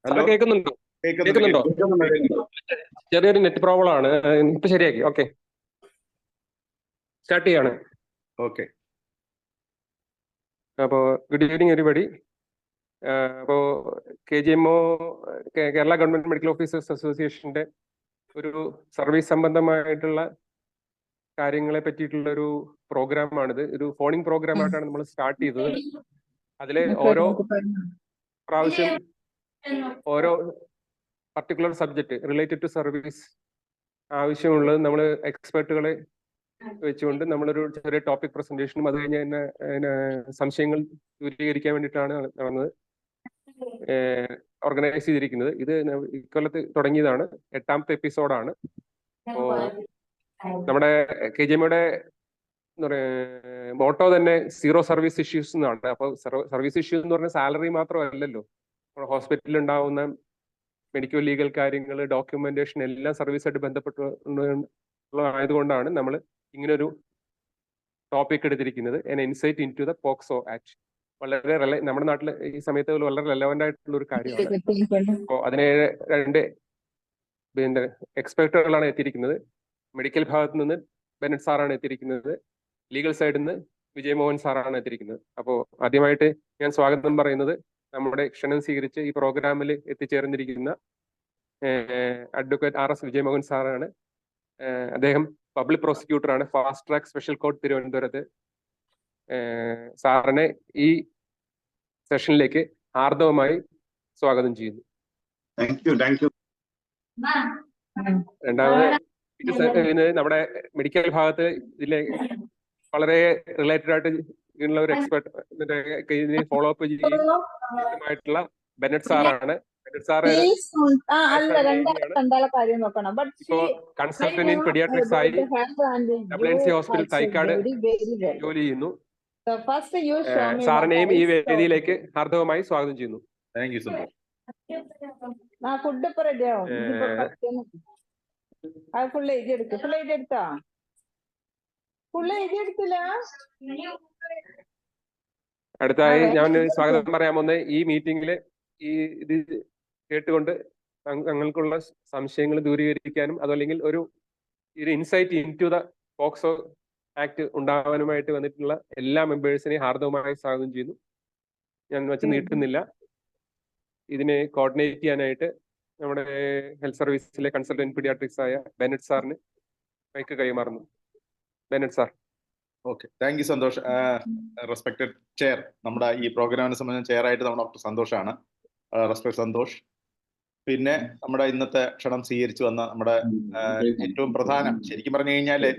Hello, കേൾക്കുന്നുണ്ടോ? കേൾക്കുന്നുണ്ടോ? ചെറിയൊരു നെറ്റ് പ്രോബ്ലം ആണ്. ഇപ്പൊ ശരിയാക്കി. ഓക്കെ, സ്റ്റാർട്ട് ചെയ്യാണ്. ഓക്കെ. അപ്പോൾ ഗുഡ് ഈവനിങ് എവരിബഡി. അപ്പോൾ KGMO Kerala government medical officers അസോസിയേഷന്റെ ഒരു സർവീസ് സംബന്ധമായിട്ടുള്ള കാര്യങ്ങളെ പറ്റിയിട്ടുള്ള ഒരു പ്രോഗ്രാമാണിത്. ഒരു ഫോണിംഗ് പ്രോഗ്രാമായിട്ടാണ് നമ്മൾ സ്റ്റാർട്ട് ചെയ്തത്. അതിലെ ഓരോ പ്രാവശ്യം ഓരോ particular subject related to service ആവശ്യമുള്ളത് നമ്മൾ എക്സ്പെർട്ടുകളെ വെച്ചുകൊണ്ട് നമ്മളൊരു ചെറിയ ടോപ്പിക് പ്രസന്റേഷനും അത് കഴിഞ്ഞ് തന്നെ സംശയങ്ങൾ ദൂരീകരിക്കാൻ വേണ്ടിയിട്ടാണ് നടന്നത് ഓർഗനൈസ് ചെയ്തിരിക്കുന്നത്. ഇത് ഇക്കൊല്ലത്ത് തുടങ്ങിയതാണ്, 8ാമത്തെ എപ്പിസോഡാണ്. അപ്പോൾ നമ്മുടെ KGMOയുടെ എന്താ പറയുക മോട്ടോ തന്നെ സീറോ സർവീസ് ഇഷ്യൂസ് എന്നാണ്. അപ്പോൾ സർവീസ് ഇഷ്യൂസ് എന്ന് പറഞ്ഞാൽ സാലറി മാത്രമല്ലല്ലോ, നമ്മുടെ ഹോസ്പിറ്റലിൽ ഉണ്ടാവുന്ന മെഡിക്കൽ ലീഗൽ കാര്യങ്ങൾ, ഡോക്യുമെന്റേഷൻ എല്ലാം സർവീസായിട്ട് ബന്ധപ്പെട്ടുള്ളതായതുകൊണ്ടാണ് നമ്മൾ ഇങ്ങനൊരു ടോപ്പിക് എടുത്തിരിക്കുന്നത്. An insight into the POCSO act. വളരെ നമ്മുടെ നാട്ടിൽ ഈ സമയത്ത് വളരെ റെലവെന്റ് ആയിട്ടുള്ള ഒരു കാര്യമാണ്. അപ്പോൾ അതിനെ രണ്ട് പിന്നെ എക്സ്പെർട്ടുകളാണ് എത്തിയിരിക്കുന്നത്. മെഡിക്കൽ ഭാഗത്ത് നിന്ന് ബെനറ്റ് സാറാണ് എത്തിയിരിക്കുന്നത്, ലീഗൽ സൈഡിൽ നിന്ന് വിജയമോഹൻ സാറാണ് എത്തിയിരിക്കുന്നത്. അപ്പോൾ ആദ്യമായിട്ട് ഞാൻ സ്വാഗതം പറയുന്നത് നമ്മുടെ ക്ഷണം സ്വീകരിച്ച് ഈ പ്രോഗ്രാമിൽ എത്തിച്ചേർന്നിരിക്കുന്ന അഡ്വക്കേറ്റ് RS വിജയമോഹൻ സാറാണ്. അദ്ദേഹം പബ്ലിക് പ്രോസിക്യൂട്ടറാണ്, ഫാസ്റ്റ് ട്രാക്ക് സ്പെഷ്യൽ കോർട്ട് തിരുവനന്തപുരത്ത്. സാറിനെ ഈ സെഷനിലേക്ക് ഹാർദവമായി സ്വാഗതം ചെയ്യുന്നു. രണ്ടാമത് നമ്മുടെ മെഡിക്കൽ ഭാഗത്ത് ഇതിലെ വളരെ റിലേറ്റഡ് ആയിട്ട് ഉള്ള ഒരു എക്സ്പെർട്ട് ഇതിനെ ഫോളോ അപ്പ് ചെയ്യുമായിട്ടുള്ള ബെനറ്റ് സാറാണ്. Bennett sir consultant in paediatrics ആയി WNC ഹോസ്പിറ്റൽ തൈക്കാട് ജോലി ചെയ്യുന്നു. സാറിനെയും ഈ വേദിയിലേക്ക് ഹാർദവമായി സ്വാഗതം ചെയ്യുന്നു. Thank you so much. അടുത്തായി ഞാൻ സ്വാഗതം പറയാൻ പോകുന്ന ഈ മീറ്റിംഗില് ഈ ഇത് കേട്ടുകൊണ്ട് ഞങ്ങൾക്കുള്ള സംശയങ്ങൾ ദൂരീകരിക്കാനും അതല്ലെങ്കിൽ ഒരു insight into the POCSO act ഉണ്ടാവാനുമായിട്ട് വന്നിട്ടുള്ള എല്ലാ മെമ്പേഴ്സിനെയും ഹാർദവമായി സ്വാഗതം ചെയ്യുന്നു. ഞാൻ വെച്ച് നീട്ടുന്നില്ല. ഇതിനെ കോർഡിനേറ്റ് ചെയ്യാനായിട്ട് നമ്മുടെ ഹെൽത്ത് സർവീസിലെ കൺസൾട്ടന്റ് പീഡിയാട്രിക്സ് ആയ ബെനറ്റ് സാറിന് മൈക്ക് കൈമാറുന്നു. Bennett sir. Okay, thank you Santhosh. Respected chair, നമ്മുടെ ഈ പ്രോഗ്രാമിനെ സംബന്ധിച്ച ചെയറായിട്ട് നമ്മുടെ ഡോക്ടർ സന്തോഷാണ്. റെസ്പെക്ട് സന്തോഷ്. പിന്നെ നമ്മുടെ ഇന്നത്തെ ക്ഷണം സ്വീകരിച്ചു വന്ന നമ്മുടെ ഏറ്റവും പ്രധാനം, ശരിക്കും പറഞ്ഞു കഴിഞ്ഞാല്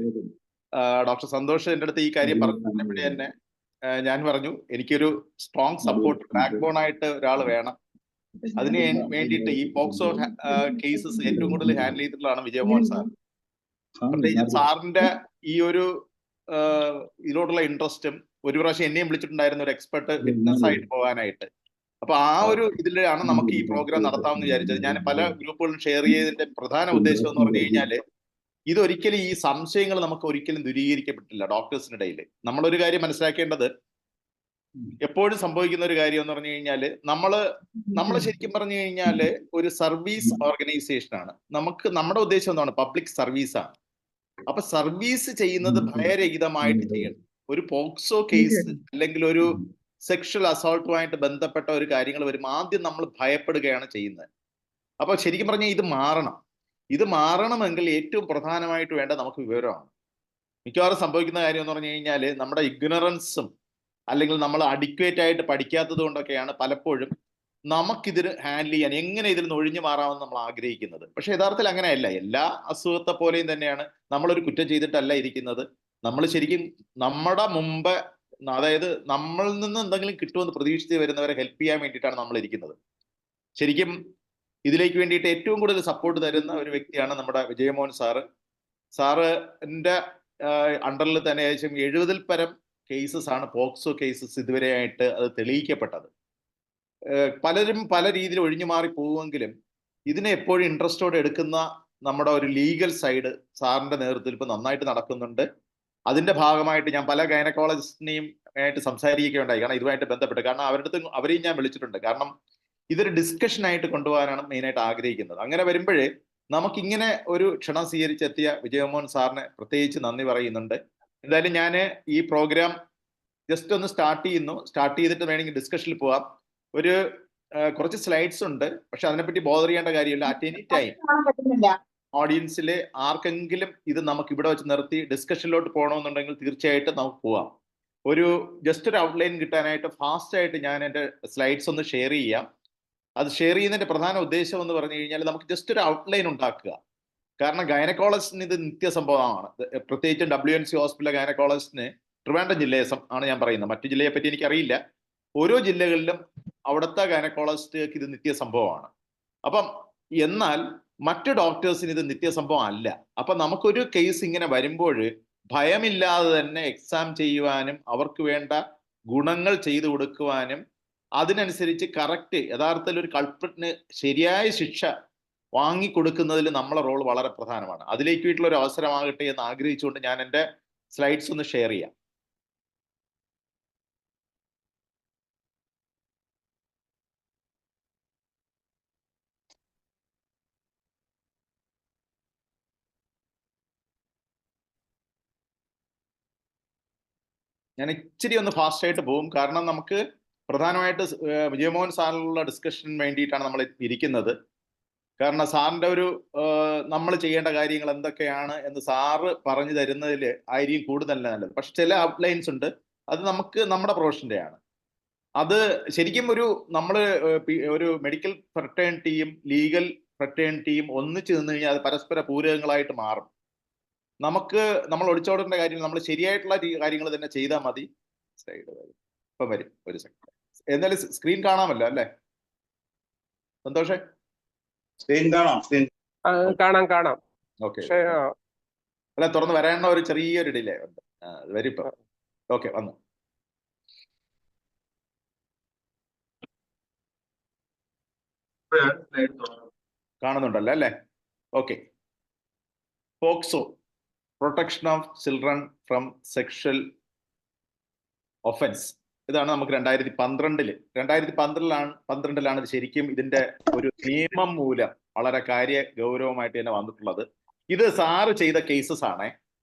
ഡോക്ടർ സന്തോഷ് എൻ്റെ അടുത്ത് ഈ കാര്യം പറഞ്ഞപ്പോഴേ തന്നെ ഞാൻ പറഞ്ഞു എനിക്കൊരു സ്ട്രോങ് സപ്പോർട്ട് ബാക്ക് ബോൺ ആയിട്ട് ഒരാൾ വേണം. അതിന് വേണ്ടിയിട്ട് ഈ പോക്സോ കേസസ് ഏറ്റവും കൂടുതൽ ഹാൻഡിൽ ചെയ്തിട്ടുള്ളതാണ് വിജയമോഹൻ സാർ. പ്രത്യേകിച്ച് സാറിന്റെ ഈ ഒരു ഇതിലോട്ടുള്ള ഇൻട്രസ്റ്റും ഒരു പ്രാവശ്യം എന്നെയും വിളിച്ചിട്ടുണ്ടായിരുന്ന ഒരു എക്സ്പെർട്ട് വിറ്റ്നസ് ആയിട്ട് പോകാനായിട്ട്. അപ്പൊ ആ ഒരു ഇതിലാണ് നമുക്ക് ഈ പ്രോഗ്രാം നടത്താമെന്ന് വിചാരിച്ചത്. ഞാൻ പല ഗ്രൂപ്പുകളും ഷെയർ ചെയ്തതിന്റെ പ്രധാന ഉദ്ദേശം എന്ന് പറഞ്ഞു കഴിഞ്ഞാല് ഇതൊരിക്കലും ഈ സംശയങ്ങൾ നമുക്ക് ഒരിക്കലും ദൂരീകരിക്കപ്പെട്ടില്ല ഡോക്ടേഴ്സിനിടയിൽ. നമ്മളൊരു കാര്യം മനസ്സിലാക്കേണ്ടത്, എപ്പോഴും സംഭവിക്കുന്ന ഒരു കാര്യം എന്ന് പറഞ്ഞു കഴിഞ്ഞാല് നമ്മള് ശരിക്കും പറഞ്ഞു കഴിഞ്ഞാല് ഒരു സർവീസ് ഓർഗനൈസേഷൻ ആണ്. നമ്മുടെ ഉദ്ദേശം എന്താണ്? പബ്ലിക് സർവീസ് ആണ്. അപ്പൊ സർവീസ് ചെയ്യുന്നത് ഭയരഹിതമായിട്ട് ചെയ്യണം. ഒരു പോക്സോ കേസ് അല്ലെങ്കിൽ ഒരു സെക്ഷൽ അസോൾട്ടുമായിട്ട് ബന്ധപ്പെട്ട ഒരു കാര്യങ്ങൾ വരുമ്പോൾ ആദ്യം നമ്മൾ ഭയപ്പെടുകയാണ് ചെയ്യുന്നത്. അപ്പൊ ശരിക്കും പറഞ്ഞാൽ ഇത് മാറണമെങ്കിൽ ഏറ്റവും പ്രധാനമായിട്ട് വേണ്ട നമുക്ക് വിവരമാണ്. മിക്കവാറും സംഭവിക്കുന്ന കാര്യം എന്ന് പറഞ്ഞു കഴിഞ്ഞാല് നമ്മുടെ ഇഗ്നറൻസും അല്ലെങ്കിൽ നമ്മൾ അഡിക്വേറ്റ് ആയിട്ട് പഠിക്കാത്തത് കൊണ്ടൊക്കെയാണ് പലപ്പോഴും നമുക്കിതിന് ഹാൻഡിൽ ചെയ്യാൻ, എങ്ങനെ ഇതിൽ നിന്ന് ഒഴിഞ്ഞു മാറാമെന്ന് നമ്മൾ ആഗ്രഹിക്കുന്നത്. പക്ഷെ യഥാർത്ഥത്തിൽ അങ്ങനെയല്ല. എല്ലാ അസുഖത്തെ പോലെയും തന്നെയാണ് നമ്മളൊരു കുറ്റം ചെയ്തിട്ടല്ല ഇരിക്കുന്നത്. നമ്മൾ ശരിക്കും നമ്മുടെ മുമ്പ്, അതായത് നമ്മളിൽ നിന്ന് എന്തെങ്കിലും കിട്ടുമെന്ന് പ്രതീക്ഷിച്ച് വരുന്നവരെ ഹെൽപ്പ് ചെയ്യാൻ വേണ്ടിയിട്ടാണ് നമ്മൾ ഇരിക്കുന്നത്. ശരിക്കും ഇതിലേക്ക് വേണ്ടിയിട്ട് ഏറ്റവും കൂടുതൽ സപ്പോർട്ട് തരുന്ന ഒരു വ്യക്തിയാണ് നമ്മുടെ വിജയമോഹൻ സാറ്. സാറിന്റെ അണ്ടറിൽ തന്നെ ഏകദേശം 70-ൽ പരം കേസസ് ആണ്, പോക്സോ കേസസ് ഇതുവരെയായിട്ട് അത് തെളിയിക്കപ്പെട്ടത്. പലരും പല രീതിയിൽ ഒഴിഞ്ഞു മാറി പോവുമെങ്കിലും ഇതിനെ എപ്പോഴും ഇൻട്രസ്റ്റോടെ എടുക്കുന്ന നമ്മുടെ ഒരു ലീഗൽ സൈഡ് സാറിന്റെ നേതൃത്വത്തിൽ ഇപ്പൊ നന്നായിട്ട് നടക്കുന്നുണ്ട്. അതിന്റെ ഭാഗമായിട്ട് ഞാൻ പല ഗൈനക്കോളജിസ്റ്റിനെയും ആയിട്ട് സംസാരിക്കുകയുണ്ടായി, കാരണം ഇതുമായിട്ട് ബന്ധപ്പെട്ട്. കാരണം അവരെയും ഞാൻ വിളിച്ചിട്ടുണ്ട്. കാരണം ഇതൊരു ഡിസ്കഷനായിട്ട് കൊണ്ടുപോകാനാണ് മെയിനായിട്ട് ആഗ്രഹിക്കുന്നത്. അങ്ങനെ വരുമ്പോഴേ നമുക്കിങ്ങനെ ഒരു ക്ഷണം സ്വീകരിച്ചെത്തിയ വിജയമോഹൻ സാറിന് പ്രത്യേകിച്ച് നന്ദി പറയുന്നുണ്ട്. എന്തായാലും ഞാൻ ഈ പ്രോഗ്രാം ജസ്റ്റ് ഒന്ന് സ്റ്റാർട്ട് ചെയ്യുന്നു. സ്റ്റാർട്ട് ചെയ്തിട്ട് വേണമെങ്കിൽ ഡിസ്കഷനിൽ പോവാം. ഒരു കുറച്ച് സ്ലൈഡ്സ് ഉണ്ട്, പക്ഷെ അതിനെപ്പറ്റി ബോധർ ചെയ്യേണ്ട കാര്യമില്ല. അറ്റ് എനി ടൈം ഓഡിയൻസിലെ ആർക്കെങ്കിലും ഇത് നമുക്ക് ഇവിടെ വെച്ച് നിർത്തി ഡിസ്കഷനിലോട്ട് പോകണമെന്നുണ്ടെങ്കിൽ തീർച്ചയായിട്ടും നമുക്ക് പോവാം. ഒരു ജസ്റ്റ് ഒരു ഔട്ട്ലൈൻ കിട്ടാനായിട്ട് ഫാസ്റ്റ് ആയിട്ട് ഞാൻ എൻ്റെ സ്ലൈഡ്സ് ഒന്ന് ഷെയർ ചെയ്യാം. അത് ഷെയർ ചെയ്യുന്നതിന്റെ പ്രധാന ഉദ്ദേശം എന്ന് പറഞ്ഞു കഴിഞ്ഞാൽ നമുക്ക് ജസ്റ്റ് ഒരു ഔട്ട്ലൈൻ ഉണ്ടാക്കുക. കാരണം ഗൈനക്കോളജിസ്റ്റിന് ഇത് നിത്യസംഭവമാണ്. പ്രത്യേകിച്ചും WNC ഹോസ്പിറ്റലിലെ ഗൈനക്കോളജിസ്റ്റിന് ട്രിവാൻഡ്രം ജില്ലയെ ആണ് ഞാൻ പറയുന്നത്, മറ്റു ജില്ലയെ പറ്റി എനിക്കറിയില്ല. ഓരോ ജില്ലകളിലും അവിടുത്തെ ഗൈനക്കോളജിസ്റ്റുകൾക്ക് ഇത് നിത്യസംഭവമാണ്. അപ്പം എന്നാൽ മറ്റു ഡോക്ടേഴ്സിന് ഇത് നിത്യസംഭവം അല്ല. അപ്പൊ നമുക്കൊരു കേസ് ഇങ്ങനെ വരുമ്പോൾ ഭയമില്ലാതെ തന്നെ എക്സാം ചെയ്യുവാനും അവർക്ക് വേണ്ട ഗുണങ്ങൾ ചെയ്തു കൊടുക്കുവാനും അതിനനുസരിച്ച് കറക്റ്റ് യഥാർത്ഥത്തിൽ ഒരു കൾപ്രിറ്റിന് ശരിയായ ശിക്ഷ വാങ്ങിക്കൊടുക്കുന്നതിൽ നമ്മളെ റോൾ വളരെ പ്രധാനമാണ്. അതിലേക്ക് വീട്ടിലുള്ള ഒരു അവസരമാകട്ടെ എന്ന് ആഗ്രഹിച്ചുകൊണ്ട് ഞാൻ എൻ്റെ സ്ലൈഡ്സ് ഒന്ന് ഷെയർ ചെയ്യാം. ഞാൻ ഇച്ചിരി ഒന്ന് ഫാസ്റ്റ് ആയിട്ട് പോകും, കാരണം നമുക്ക് പ്രധാനമായിട്ട് വിജയമോഹൻ സാറിനുള്ള ഡിസ്കഷന് വേണ്ടിയിട്ടാണ് നമ്മൾ ഇരിക്കുന്നത്. കാരണം സാറിന്റെ ഒരു നമ്മൾ ചെയ്യേണ്ട കാര്യങ്ങൾ എന്തൊക്കെയാണ് എന്ന് സാറ് പറഞ്ഞു തരുന്നതിൽ ആയിരിക്കും കൂടുതൽ നല്ലത്. പക്ഷെ ചില ഔട്ട്ലൈൻസ് ഉണ്ട്, അത് നമുക്ക് നമ്മുടെ പ്രൊഫഷൻ്റെയാണ്. അത് ശരിക്കും നമ്മൾ ഒരു മെഡിക്കൽ ഫ്രട്ടേണിറ്റിയും ലീഗൽ ഫ്രട്ടേണിറ്റിയും ഒന്നിച്ച് നിന്ന് കഴിഞ്ഞാൽ അത് പരസ്പര പൂരകങ്ങളായിട്ട് മാറും. നമ്മൾ ഒളിച്ചോടേണ്ട കാര്യം നമ്മൾ ശരിയായിട്ടുള്ള കാര്യങ്ങൾ തന്നെ ചെയ്താൽ മതി. സ്ലൈഡ് ഇപ്പം വരും, ഒരു സെക്കൻഡ്. എന്നാലും സ്ക്രീൻ കാണാമല്ലോ അല്ലേ സന്തോഷേ? സ്ക്രീൻ കാണാം. ഓക്കെ. അല്ല, തുറന്ന് വരാനുള്ള ഒരു ചെറിയൊരു ഡിലേ ഉണ്ട്. വരും ഇപ്പം. ഓക്കെ, വന്നു. കാണുന്നുണ്ടല്ലോ അല്ലേ? Okay. POCSO, protection of children from sexual offence. ഇതാണ് നമുക്ക് 2012 ഇത് ശരിക്കും ഇതിന്റെ ഒരു നിയമം മൂലം വളരെ ഗൗരവമായിട്ട് തന്നെ വന്നിട്ടുള്ളത്. ഇത് സാറ് ചെയ്ത കേസസ് ആണേ.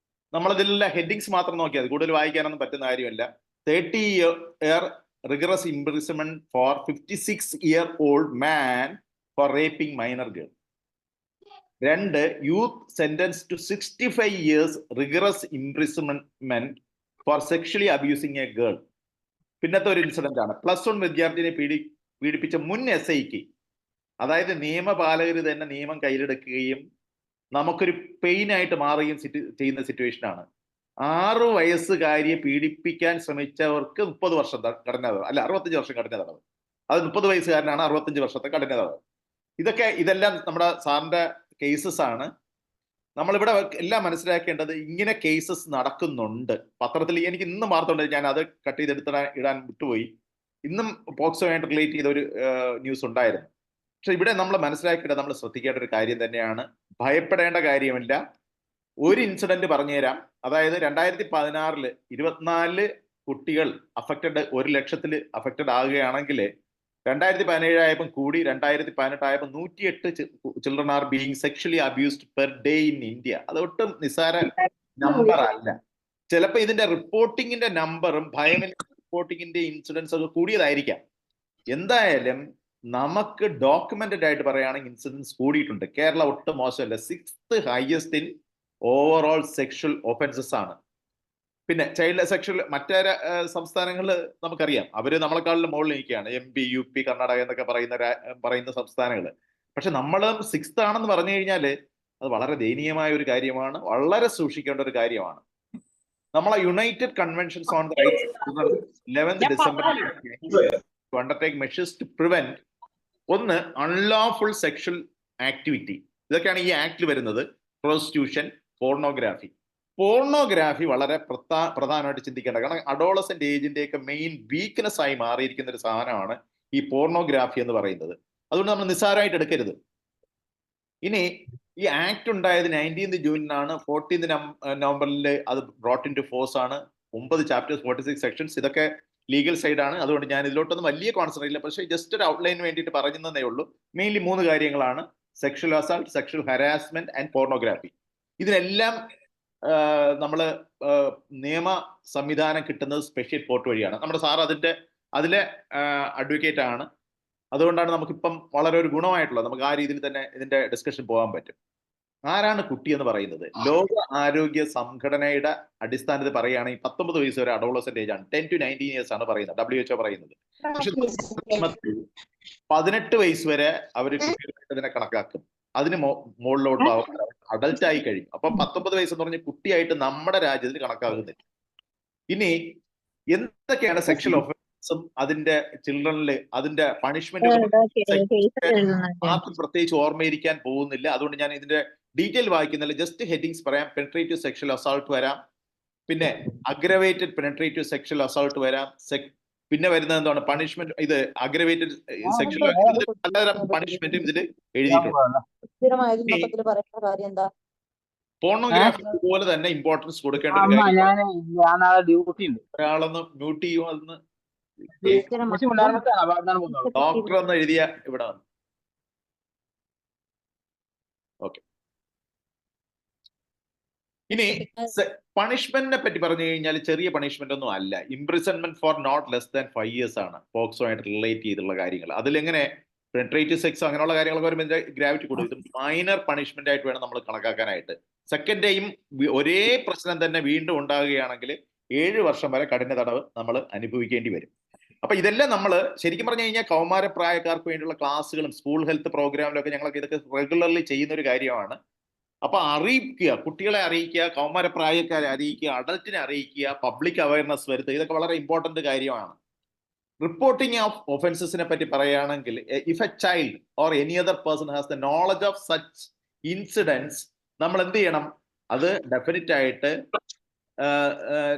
നമ്മളിതിലുള്ള ഹെഡിങ്സ് മാത്രം നോക്കിയാൽ കൂടുതൽ വായിക്കാനൊന്നും പറ്റുന്ന കാര്യമല്ല. 30 year rigorous imprisonment for 56-year-old man for raping minor girl. 2, youth sentenced to 65 years rigorous imprisonment for sexually abusing a girl. പിന്നത്തെ ഒരു ഇൻസിഡന്റ് ആണ്, +1 വിദ്യാർത്ഥിനെ പീഡിപ്പിച്ച മുൻ SIക്ക്, അതായത് നിയമപാലകർ തന്നെ നിയമം കയ്യിലെടുക്കുകയും നമുക്കൊരു പെയിൻ ആയിട്ട് മാറുകയും ചെയ്യുന്ന സിറ്റുവേഷൻ ആണ്. 6 വയസ്സുകാരിയെ പീഡിപ്പിക്കാൻ ശ്രമിച്ചവർക്ക് 30 വർഷം കഠിന തടവ്, അല്ല 65 വർഷം കഠിന തടവ്. അത് 30 വയസ്സുകാരനാണ് 65 വർഷത്തെ കഠിന തടവ്. ഇതെല്ലാം നമ്മുടെ സാറിന്റെ കേസസ് ആണ്. നമ്മളിവിടെ എല്ലാം മനസ്സിലാക്കേണ്ടത് ഇങ്ങനെ കേസസ് നടക്കുന്നുണ്ട്. പത്രത്തിൽ എനിക്ക് ഇന്നും വാർത്തയുണ്ട്, ഞാൻ അത് കട്ട് ഇടാൻ വിട്ടുപോയി. ഇന്നും പോക്സോയായിട്ട് റിലേറ്റ് ചെയ്ത ഒരു ന്യൂസ് ഉണ്ടായിരുന്നു. പക്ഷെ ഇവിടെ നമ്മൾ മനസ്സിലാക്കേണ്ടത്, നമ്മൾ ശ്രദ്ധിക്കേണ്ട ഒരു കാര്യം തന്നെയാണ്. ഭയപ്പെടേണ്ട കാര്യമില്ല. ഒരു ഇൻസിഡന്റ് പറഞ്ഞുതരാം. അതായത് 2016 24 കുട്ടികൾ അഫക്റ്റഡ്, 1 ലക്ഷത്തിൽ അഫക്റ്റഡ് ആകുകയാണെങ്കിൽ 2017 ആയപ്പോൾ കൂടി 2018 ആയപ്പോൾ 108 children are being sexually abused per day in India. അത് ഒട്ടും നിസ്സാര നമ്പർ അല്ല. ചിലപ്പോൾ ഇതിന്റെ റിപ്പോർട്ടിങ്ങിന്റെ നമ്പറും റിപ്പോർട്ടിങ്ങിന്റെ ഇൻസിഡൻസ് ഒക്കെ കൂടിയതായിരിക്കാം. എന്തായാലും നമുക്ക് ഡോക്യുമെന്റഡ് ആയിട്ട് പറയുകയാണെങ്കിൽ ഇൻസിഡൻസ് കൂടിയിട്ടുണ്ട്. കേരള ഒട്ടും മോശമല്ല, 6th highest in overall sexual offences ആണ്. പിന്നെ ചൈൽഡ് സെക്ഷൽ മറ്റേ സംസ്ഥാനങ്ങൾ നമുക്കറിയാം, അവര് നമ്മളെക്കാളും മുകളിൽ നിൽക്കുകയാണ്. MP, UP, കർണാടക എന്നൊക്കെ പറയുന്ന സംസ്ഥാനങ്ങൾ. പക്ഷെ നമ്മൾ 6th ആണെന്ന് പറഞ്ഞു കഴിഞ്ഞാൽ അത് വളരെ ദയനീയമായ ഒരു കാര്യമാണ്, വളരെ സൂക്ഷിക്കേണ്ട ഒരു കാര്യമാണ്. നമ്മളെ United conventions on the rights 11th December to undertake measures to prevent unlawful sexual activity. ഇതൊക്കെയാണ് ഈ ആക്ടിൽ വരുന്നത്. പ്രോസ്റ്റിറ്റ്യൂഷൻ, പോർണോഗ്രാഫി വളരെ പ്രധാനമായിട്ട് ചിന്തിക്കേണ്ട. കാരണം അഡോളസെന്റ് ഏജിന്റെയൊക്കെ മെയിൻ വീക്ക്നെസ് ആയി മാറിയിരിക്കുന്ന ഒരു സാധനമാണ് ഈ പോർണോഗ്രാഫി എന്ന് പറയുന്നത്. അതുകൊണ്ട് നമ്മൾ നിസ്സാരമായിട്ട് എടുക്കരുത്. ഇനി ഈ ആക്ട് ഉണ്ടായത് 19th ജൂണിനാണ്. 14th നവംബറിൽ അത് ബ്രോട്ട് ഇൻ ടു ഫോഴ്സ് ആണ്. 9 ചാപ്റ്റേഴ്സ്, 46 സെക്ഷൻസ്. ഇതൊക്കെ ലീഗൽ സൈഡാണ്. അതുകൊണ്ട് ഞാൻ ഇതിലോട്ടൊന്നും വലിയ കോൺസെൻട്രേറ്റ് ഇല്ല. പക്ഷേ ജസ്റ്റ് ഒരു ഔട്ട്ലൈന് വേണ്ടിയിട്ട് പറഞ്ഞതേ ഉള്ളൂ. മെയിൻലി 3 കാര്യങ്ങളാണ്: sexual assault, sexual harassment and pornography. ഇതിനെല്ലാം നമ്മൾ നിയമ സംവിധാനം കിട്ടുന്നത് സ്പെഷ്യൽ കോർട്ട് വഴിയാണ്. നമ്മുടെ സാർ അതിലെ അഡ്വക്കേറ്റ് ആണ്. അതുകൊണ്ടാണ് നമുക്കിപ്പം വളരെ ഒരു ഗുണമായിട്ടുള്ളത്. നമുക്ക് ആ രീതിയിൽ തന്നെ ഇതിന്റെ ഡിസ്കഷൻ പോകാൻ പറ്റും. ആരാണ് കുട്ടി എന്ന് പറയുന്നത്? ലോക ആരോഗ്യ സംഘടനയുടെ അടിസ്ഥാനത്തിൽ പറയുകയാണെങ്കിൽ 19 വയസ്സ് വരെ അഡോളസെന്റ് ഏജ് ആണ്. 10 to 19 years ആണ് പറയുന്നത്, WHO പറയുന്നത്. പക്ഷെ 18 വയസ്സ് വരെ അവർ കുട്ടികളായിട്ട് കണക്കാക്കും. അതിന് മുകളിലോട്ട് അഡൽട്ട് ആയി കഴിയും. അപ്പൊ 19 വയസ്സ് എന്ന് പറഞ്ഞ കുട്ടിയായിട്ട് നമ്മുടെ രാജ്യത്തിൽ കണക്കാകുന്നില്ല. ഇനി എന്തൊക്കെയാണ് സെക്ഷൽ ഒഫൻസും അതിന്റെ ചിൽഡ്രനില് അതിന്റെ പണിഷ്മെന്റ് ആർക്കും പ്രത്യേകിച്ച് ഓർമ്മയിരിക്കാൻ പോകുന്നില്ല. അതുകൊണ്ട് ഞാൻ ഇതിന്റെ ഡീറ്റെയിൽ വായിക്കുന്നില്ല. ജസ്റ്റ് ഹെഡിങ്സ് പറയാം. പെനിട്രേറ്റീവ് സെക്ഷൽ അസോൾട്ട് വരാം, പിന്നെ അഗ്രവേറ്റഡ് പെനിട്രേറ്റീവ് സെക്ഷൽ അസോൾട്ട് വരാം, പിന്നെ വരുന്നത് എന്താണ് പണിഷ്മെന്റ്. ഇത് അഗ്രവേറ്റഡ് സെക്ഷൽ പലതരം പണിഷ്മെന്റും ഇതിൽ എഴുതിയിട്ടുണ്ട്. പോർണോഗ്രാഫി പോലെ തന്നെ ഇമ്പോർട്ടൻസ് കൊടുക്കേണ്ട ഒരു കാര്യം. ഒരാളൊന്ന് മ്യൂട്ട് ചെയ്യുമോ? അതൊന്ന് ഡോക്ടർ എന്ന് എഴുതിയ ഇവിടെ വന്നു. ഓക്കെ. ഇനി പണിഷ്മെന്റിനെ പറ്റി പറഞ്ഞു കഴിഞ്ഞാൽ ചെറിയ പണിഷ്മെന്റ് ഒന്നും അല്ല. Imprisonment for not less than 5 years ആണ് പോക്സോ ആയിട്ട് റിലേറ്റ് ചെയ്തിട്ടുള്ള കാര്യങ്ങൾ. അതിലെങ്ങനെ പെനിട്രേറ്റീവ് സെക്സ് അങ്ങനെയുള്ള കാര്യങ്ങളൊക്കെ വരുമ്പോൾ ഗ്രാവിറ്റി കൊടുക്കും. മൈനർ പണിഷ്മെന്റ് ആയിട്ട് വേണം നമ്മൾ കണക്കാക്കാനായിട്ട്. സെക്കൻഡ് ടൈം ഒരേ പ്രശ്നം തന്നെ വീണ്ടും ഉണ്ടാകുകയാണെങ്കിൽ 7 വർഷം വരെ കഠിന തടവ് നമ്മൾ അനുഭവിക്കേണ്ടി വരും. അപ്പൊ ഇതെല്ലാം നമ്മൾ ശരിക്കും പറഞ്ഞു കഴിഞ്ഞാൽ കൗമാരപ്രായക്കാർക്ക് വേണ്ടിയുള്ള ക്ലാസ്സുകളും സ്കൂൾ ഹെൽത്ത് പ്രോഗ്രാമിലൊക്കെ ഞങ്ങൾക്ക് ഇതൊക്കെ റെഗുലർലി ചെയ്യുന്ന ഒരു കാര്യമാണ്. അപ്പൊ അറിയിക്കുക, കുട്ടികളെ അറിയിക്കുക, കൗമാരപ്രായക്കാരെ അറിയിക്കുക, അഡൽറ്റിനെ അറിയിക്കുക, പബ്ലിക് അവയർനെസ് വരുത്തുക. ഇതൊക്കെ വളരെ ഇമ്പോർട്ടന്റ് കാര്യമാണ്. റിപ്പോർട്ടിംഗ് ഓഫ് ഒഫൻസസിനെ പറ്റി പറയുകയാണെങ്കിൽ, if a child or any other person has the knowledge of such incidence, നമ്മൾ എന്ത് ചെയ്യണം? അത് ഡെഫിനറ്റ് ആയിട്ട്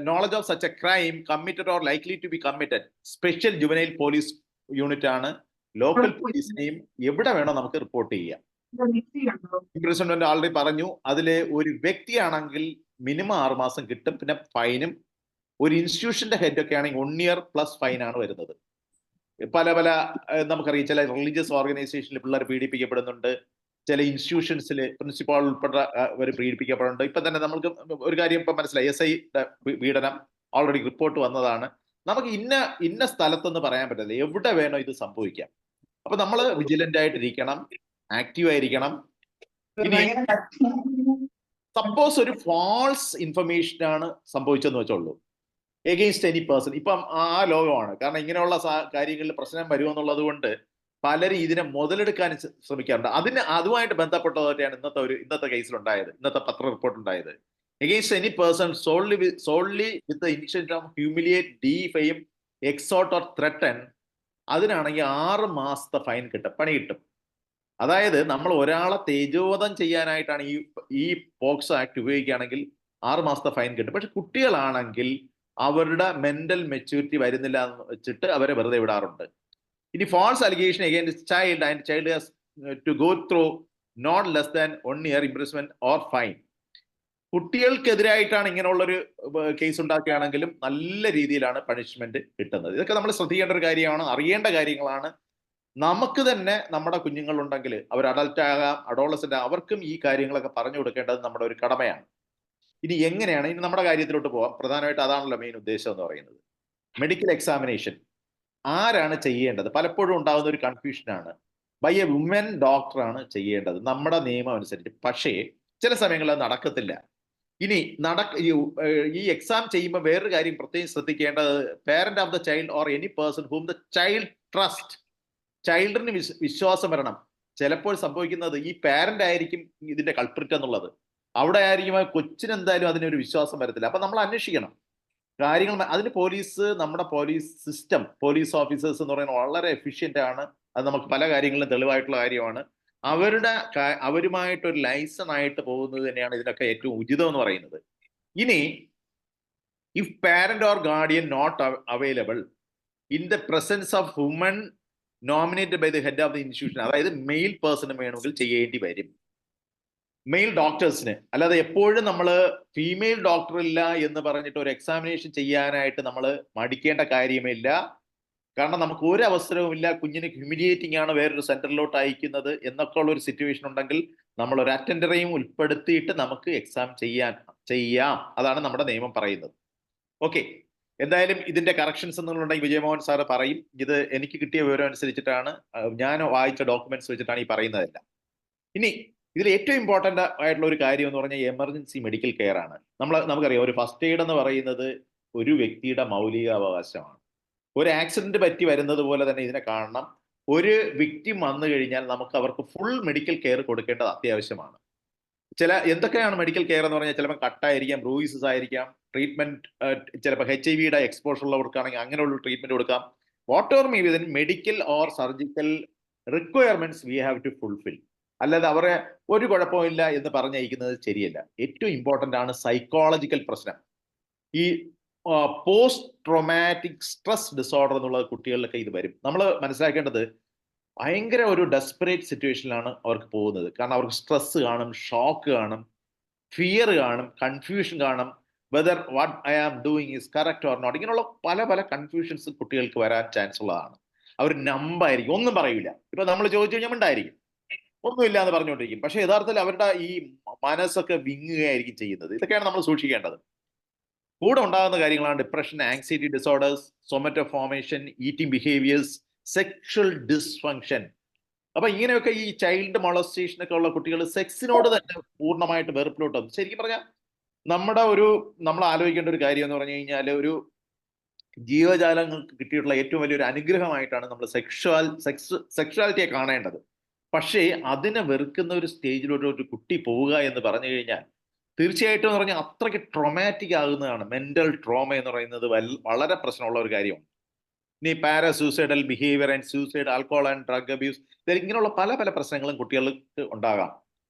knowledge of such a crime committed or likely to be committed, special juvenile police unit ആണ്. Local പോലീസിനെയും എവിടെ വേണോ നമുക്ക് റിപ്പോർട്ട് ചെയ്യാം. ഇംപ്രിസൺമെന്റ് ആൾറെഡി പറഞ്ഞു. അതിലെ ഒരു വ്യക്തിയാണെങ്കിൽ മിനിമം 6 മാസം കിട്ടും, പിന്നെ ഫൈനും. ഒരു ഇൻസ്റ്റിറ്റ്യൂഷന്റെ ഹെഡ് ഒക്കെ ആണെങ്കിൽ 1 year പ്ലസ് ഫൈൻ ആണ് വരുന്നത്. പല നമുക്കറിയാം, ചില റിലീജിയസ് ഓർഗനൈസേഷനിൽ പിള്ളേർ പീഡിപ്പിക്കപ്പെടുന്നുണ്ട്, ചില ഇൻസ്റ്റിറ്റ്യൂഷൻസിൽ പ്രിൻസിപ്പാൾ ഉൾപ്പെട്ട അവർ പീഡിപ്പിക്കപ്പെടുന്നുണ്ട്. ഇപ്പൊ തന്നെ നമുക്ക് ഒരു കാര്യം ഇപ്പൊ മനസ്സിലായി, SI പീഡനം ഓൾറെഡി റിപ്പോർട്ട് വന്നതാണ്. നമുക്ക് ഇന്ന സ്ഥലത്തൊന്ന് പറയാൻ പറ്റില്ല, എവിടെ വേണോ ഇത് സംഭവിക്കാം. അപ്പൊ നമ്മൾ വിജിലന്റ് ആയിട്ടിരിക്കണം, ആക്റ്റീവ് ആയിരിക്കണം. ഇനി സപ്പോസ് ഒരു ഫാൾസ് ഇൻഫർമേഷൻ ആണ് സംഭവിച്ചെന്ന് വെച്ചോളൂ, എഗെയിൻസ്റ്റ് എനി പേഴ്സൺ. ഇപ്പം ആ ലോകമാണ്. കാരണം ഇങ്ങനെയുള്ള കാര്യങ്ങളിൽ പ്രശ്നം വരുമെന്നുള്ളത് കൊണ്ട് പലരും ഇതിനെ മുതലെടുക്കാൻ ശ്രമിക്കാറുണ്ട്. അതുമായിട്ട് ബന്ധപ്പെട്ടതോടെയാണ് ഇന്നത്തെ കേസിലുണ്ടായത്, ഇന്നത്തെ പത്ര റിപ്പോർട്ട് ഉണ്ടായത്. Against any person solely with the intention of humiliate, defame, extort or threaten, അതിനാണെങ്കിൽ 6 മാസത്തെ ഫൈൻ കിട്ടും, പണി കിട്ടും. അതായത് നമ്മൾ ഒരാളെ തേജോവധം ചെയ്യാനായിട്ടാണ് ഈ പോക്സോ ആക്ട് ഉപയോഗിക്കുകയാണെങ്കിൽ 6 മാസത്തെ ഫൈൻ കിട്ടും. പക്ഷെ കുട്ടികളാണെങ്കിൽ അവരുടെ മെന്റൽ മെച്യൂരിറ്റി വരുന്നില്ല എന്ന് വെച്ചിട്ട് അവരെ വെറുതെ വിടാറുണ്ട്. ഇനി false allegation against child and child has to go through not less than 1 year imprisonment or fine. കുട്ടികൾക്കെതിരായിട്ടാണ് ഇങ്ങനെയുള്ളൊരു കേസ് ഉണ്ടാക്കുകയാണെങ്കിലും നല്ല രീതിയിലാണ് പണിഷ്മെന്റ് കിട്ടുന്നത്. ഇതൊക്കെ നമ്മൾ ശ്രദ്ധിക്കേണ്ട ഒരു കാര്യമാണ്, അറിയേണ്ട കാര്യങ്ങളാണ്. നമുക്ക് തന്നെ നമ്മുടെ കുഞ്ഞുങ്ങളുണ്ടെങ്കിൽ അവർ അഡൽട്ട് ആകാം, അഡോളസെന്റ്, അവർക്കും ഈ കാര്യങ്ങളൊക്കെ പറഞ്ഞു കൊടുക്കേണ്ടത് നമ്മുടെ ഒരു കടമയാണ്. ഇനി എങ്ങനെയാണ്, ഇനി നമ്മുടെ കാര്യത്തിലോട്ട് പോകാം. പ്രധാനമായിട്ട് അതാണല്ലോ മെയിൻ ഉദ്ദേശം എന്ന് പറയുന്നത്. മെഡിക്കൽ എക്സാമിനേഷൻ ആരാണ് ചെയ്യേണ്ടത്? പലപ്പോഴും ഉണ്ടാകുന്ന ഒരു കൺഫ്യൂഷനാണ്. ബൈ എ വുമൻ ഡോക്ടറാണ് ചെയ്യേണ്ടത് നമ്മുടെ നിയമം അനുസരിച്ച്. പക്ഷേ ചില സമയങ്ങളിൽ അത് നടക്കത്തില്ല. ഇനി ഈ എക്സാം ചെയ്യുമ്പോൾ വേറൊരു കാര്യം പ്രത്യേകം ശ്രദ്ധിക്കേണ്ടത്, parent of the child or any person whom the child trust. ചൈൽഡിന് വിശ്വാസം വരണം. ചിലപ്പോൾ സംഭവിക്കുന്നത് ഈ പാരന്റ് ആയിരിക്കും ഇതിന്റെ കൾപ്രിറ്റ് എന്നുള്ളത്. അവിടെ ആയിരിക്കും കൊച്ചിന് എന്തായാലും അതിനൊരു വിശ്വാസം വരത്തില്ല. അപ്പൊ നമ്മൾ അന്വേഷിക്കണം കാര്യങ്ങൾ. അതിന് നമ്മുടെ പോലീസ് സിസ്റ്റം, പോലീസ് ഓഫീസേഴ്സ് എന്ന് പറയുന്നത് വളരെ എഫിഷ്യന്റ് ആണ്. അത് നമുക്ക് പല കാര്യങ്ങളിലും തെളിവായിട്ടുള്ള കാര്യമാണ്. അവരുമായിട്ടൊരു ലൈസൺ ആയിട്ട് പോകുന്നത് തന്നെയാണ് ഇതിനൊക്കെ ഏറ്റവും ഉചിതം എന്ന് പറയുന്നത്. ഇനി if parent or guardian not available in the presence of woman nominated by the head of the institution, അതായത് മെയിൽ പേഴ്സൺ വേണമെങ്കിൽ ചെയ്യേണ്ടി വരും. മെയിൽ ഡോക്ടേഴ്സിന്. അല്ലാതെ എപ്പോഴും നമ്മൾ ഫീമെയിൽ ഡോക്ടർ ഇല്ല എന്ന് പറഞ്ഞിട്ട് ഒരു എക്സാമിനേഷൻ ചെയ്യാനായിട്ട് നമ്മൾ മടിക്കേണ്ട കാര്യമില്ല. കാരണം നമുക്ക് ഒരു അവസരവുമില്ല, കുഞ്ഞിന് ഹ്യൂമിലിയേറ്റിംഗ് ആണ് വേറൊരു സെന്ററിലോട്ട് അയക്കുന്നത് എന്നൊക്കെ ഉള്ള ഒരു സിറ്റുവേഷൻ ഉണ്ടെങ്കിൽ നമ്മൾ ഒരു അറ്റൻഡറെയും ഉൾപ്പെടുത്തിയിട്ട് നമുക്ക് എക്സാം ചെയ്യാം. അതാണ് നമ്മുടെ നിയമം പറയുന്നത്. ഓക്കെ, എന്തായാലും ഇതിന്റെ കറക്ഷൻസ് എന്നുണ്ടെങ്കിൽ വിജയമോഹൻ സാറ് പറയും. ഇത് എനിക്ക് കിട്ടിയ വിവരം അനുസരിച്ചിട്ടാണ്, ഞാൻ വായിച്ച ഡോക്യുമെന്റ്സ് വെച്ചിട്ടാണ് ഈ പറയുന്നതല്ല. ഇനി ഇതിൽ ഏറ്റവും ഇമ്പോർട്ടന്റ് ആയിട്ടുള്ള ഒരു കാര്യം എന്ന് പറഞ്ഞാൽ എമർജൻസി മെഡിക്കൽ കെയർ ആണ്. നമുക്കറിയാം, ഒരു ഫസ്റ്റ് എയ്ഡ് എന്ന് പറയുന്നത് ഒരു വ്യക്തിയുടെ മൗലികാവകാശമാണ്. ഒരു ആക്സിഡന്റ് പറ്റി വരുന്നത് പോലെ തന്നെ ഇതിനെ കാണണം. ഒരു വിക്ടിം വന്നു കഴിഞ്ഞാൽ നമുക്ക് അവർക്ക് ഫുൾ മെഡിക്കൽ കെയർ കൊടുക്കേണ്ടത് അത്യാവശ്യമാണ്. എന്തൊക്കെയാണ് മെഡിക്കൽ കെയർ എന്ന് പറഞ്ഞാൽ, ചിലപ്പോൾ കട്ടായിരിക്കാം, ബ്രൂയിസസ് ആയിരിക്കാം, ട്രീറ്റ്മെന്റ് ചിലപ്പോൾ HIV എക്സ്പോഷർ ഉള്ളവർക്കാണെങ്കിൽ അങ്ങനെയുള്ള ട്രീറ്റ്മെന്റ് കൊടുക്കാം. Whatever may be medical or surgical requirements we have to fulfil. അല്ലാതെ അവരെ ഒരു കുഴപ്പമില്ല എന്ന് പറഞ്ഞയക്കുന്നത് ശരിയല്ല. ഏറ്റവും ഇമ്പോർട്ടന്റ് ആണ് സൈക്കോളജിക്കൽ പ്രശ്നം. ഈ പോസ്റ്റ് ട്രോമാറ്റിക് സ്ട്രെസ് ഡിസോർഡർ എന്നുള്ള കുട്ടികളിലൊക്കെ ഇത് വരും. നമ്മൾ മനസ്സിലാക്കേണ്ടത് ഭയങ്കര ഒരു ഡെസ്പറേറ്റ് സിറ്റുവേഷനിലാണ് അവർക്ക് പോകുന്നത്. കാരണം അവർക്ക് സ്ട്രെസ് കാണും, ഷോക്ക് കാണും, ഫിയർ കാണും, കൺഫ്യൂഷൻ കാണും, whether what I am doing is correct or not. ഇങ്ങനെയുള്ള പല പല കൺഫ്യൂഷൻസ് കുട്ടികൾക്ക് വരാൻ ചാൻസ് ഉള്ളതാണ്. അവർ നമ്പായിരിക്കും, ഒന്നും പറയില്ല. ഇപ്പൊ നമ്മൾ ചോദിച്ചു കഴിഞ്ഞാൽ ഉണ്ടായിരിക്കും, ഒന്നുമില്ല എന്ന് പറഞ്ഞുകൊണ്ടിരിക്കും. പക്ഷെ യഥാർത്ഥത്തിൽ അവരുടെ ഈ മനസ്സൊക്കെ വിങ്ങുകയായിരിക്കും ചെയ്യുന്നത്. ഇതൊക്കെയാണ് നമ്മൾ സൂക്ഷിക്കേണ്ടത്. കൂടെ ഉണ്ടാകുന്ന കാര്യങ്ങളാണ് depression, anxiety disorders, somatoformation, eating behaviours, sexual dysfunction. അപ്പൊ ഇങ്ങനെയൊക്കെ ഈ ചൈൽഡ് മൊളസ്റ്റേഷൻ ഒക്കെ ഉള്ള കുട്ടികൾ സെക്സിനോട് തന്നെ പൂർണ്ണമായിട്ട് വെറുപ്പിലോട്ടും. ശരിക്കും പറഞ്ഞാൽ നമ്മൾ ആലോചിക്കേണ്ട ഒരു കാര്യം എന്ന് പറഞ്ഞു കഴിഞ്ഞാൽ, ഒരു ജീവജാലങ്ങൾക്ക് കിട്ടിയിട്ടുള്ള ഏറ്റവും വലിയൊരു അനുഗ്രഹമായിട്ടാണ് നമ്മൾ സെക്ഷുവാലിറ്റിയെ കാണേണ്ടത്. പക്ഷേ അതിനെ വെറുക്കുന്ന ഒരു സ്റ്റേജിലോട്ട് ഒരു കുട്ടി പോവുക എന്ന് പറഞ്ഞു കഴിഞ്ഞാൽ തീർച്ചയായിട്ടും എന്ന് പറഞ്ഞാൽ അത്രയ്ക്ക് ട്രോമാറ്റിക് ആകുന്നതാണ്. മെന്റൽ ട്രോമ എന്ന് പറയുന്നത് വളരെ പ്രശ്നമുള്ള ഒരു കാര്യമാണ്. ഇനി parasuicidal behaviour and suicide, alcohol and drug abuse, ഇങ്ങനെയുള്ള പല പല പ്രശ്നങ്ങളും കുട്ടികൾക്ക് ഉണ്ടാകാം.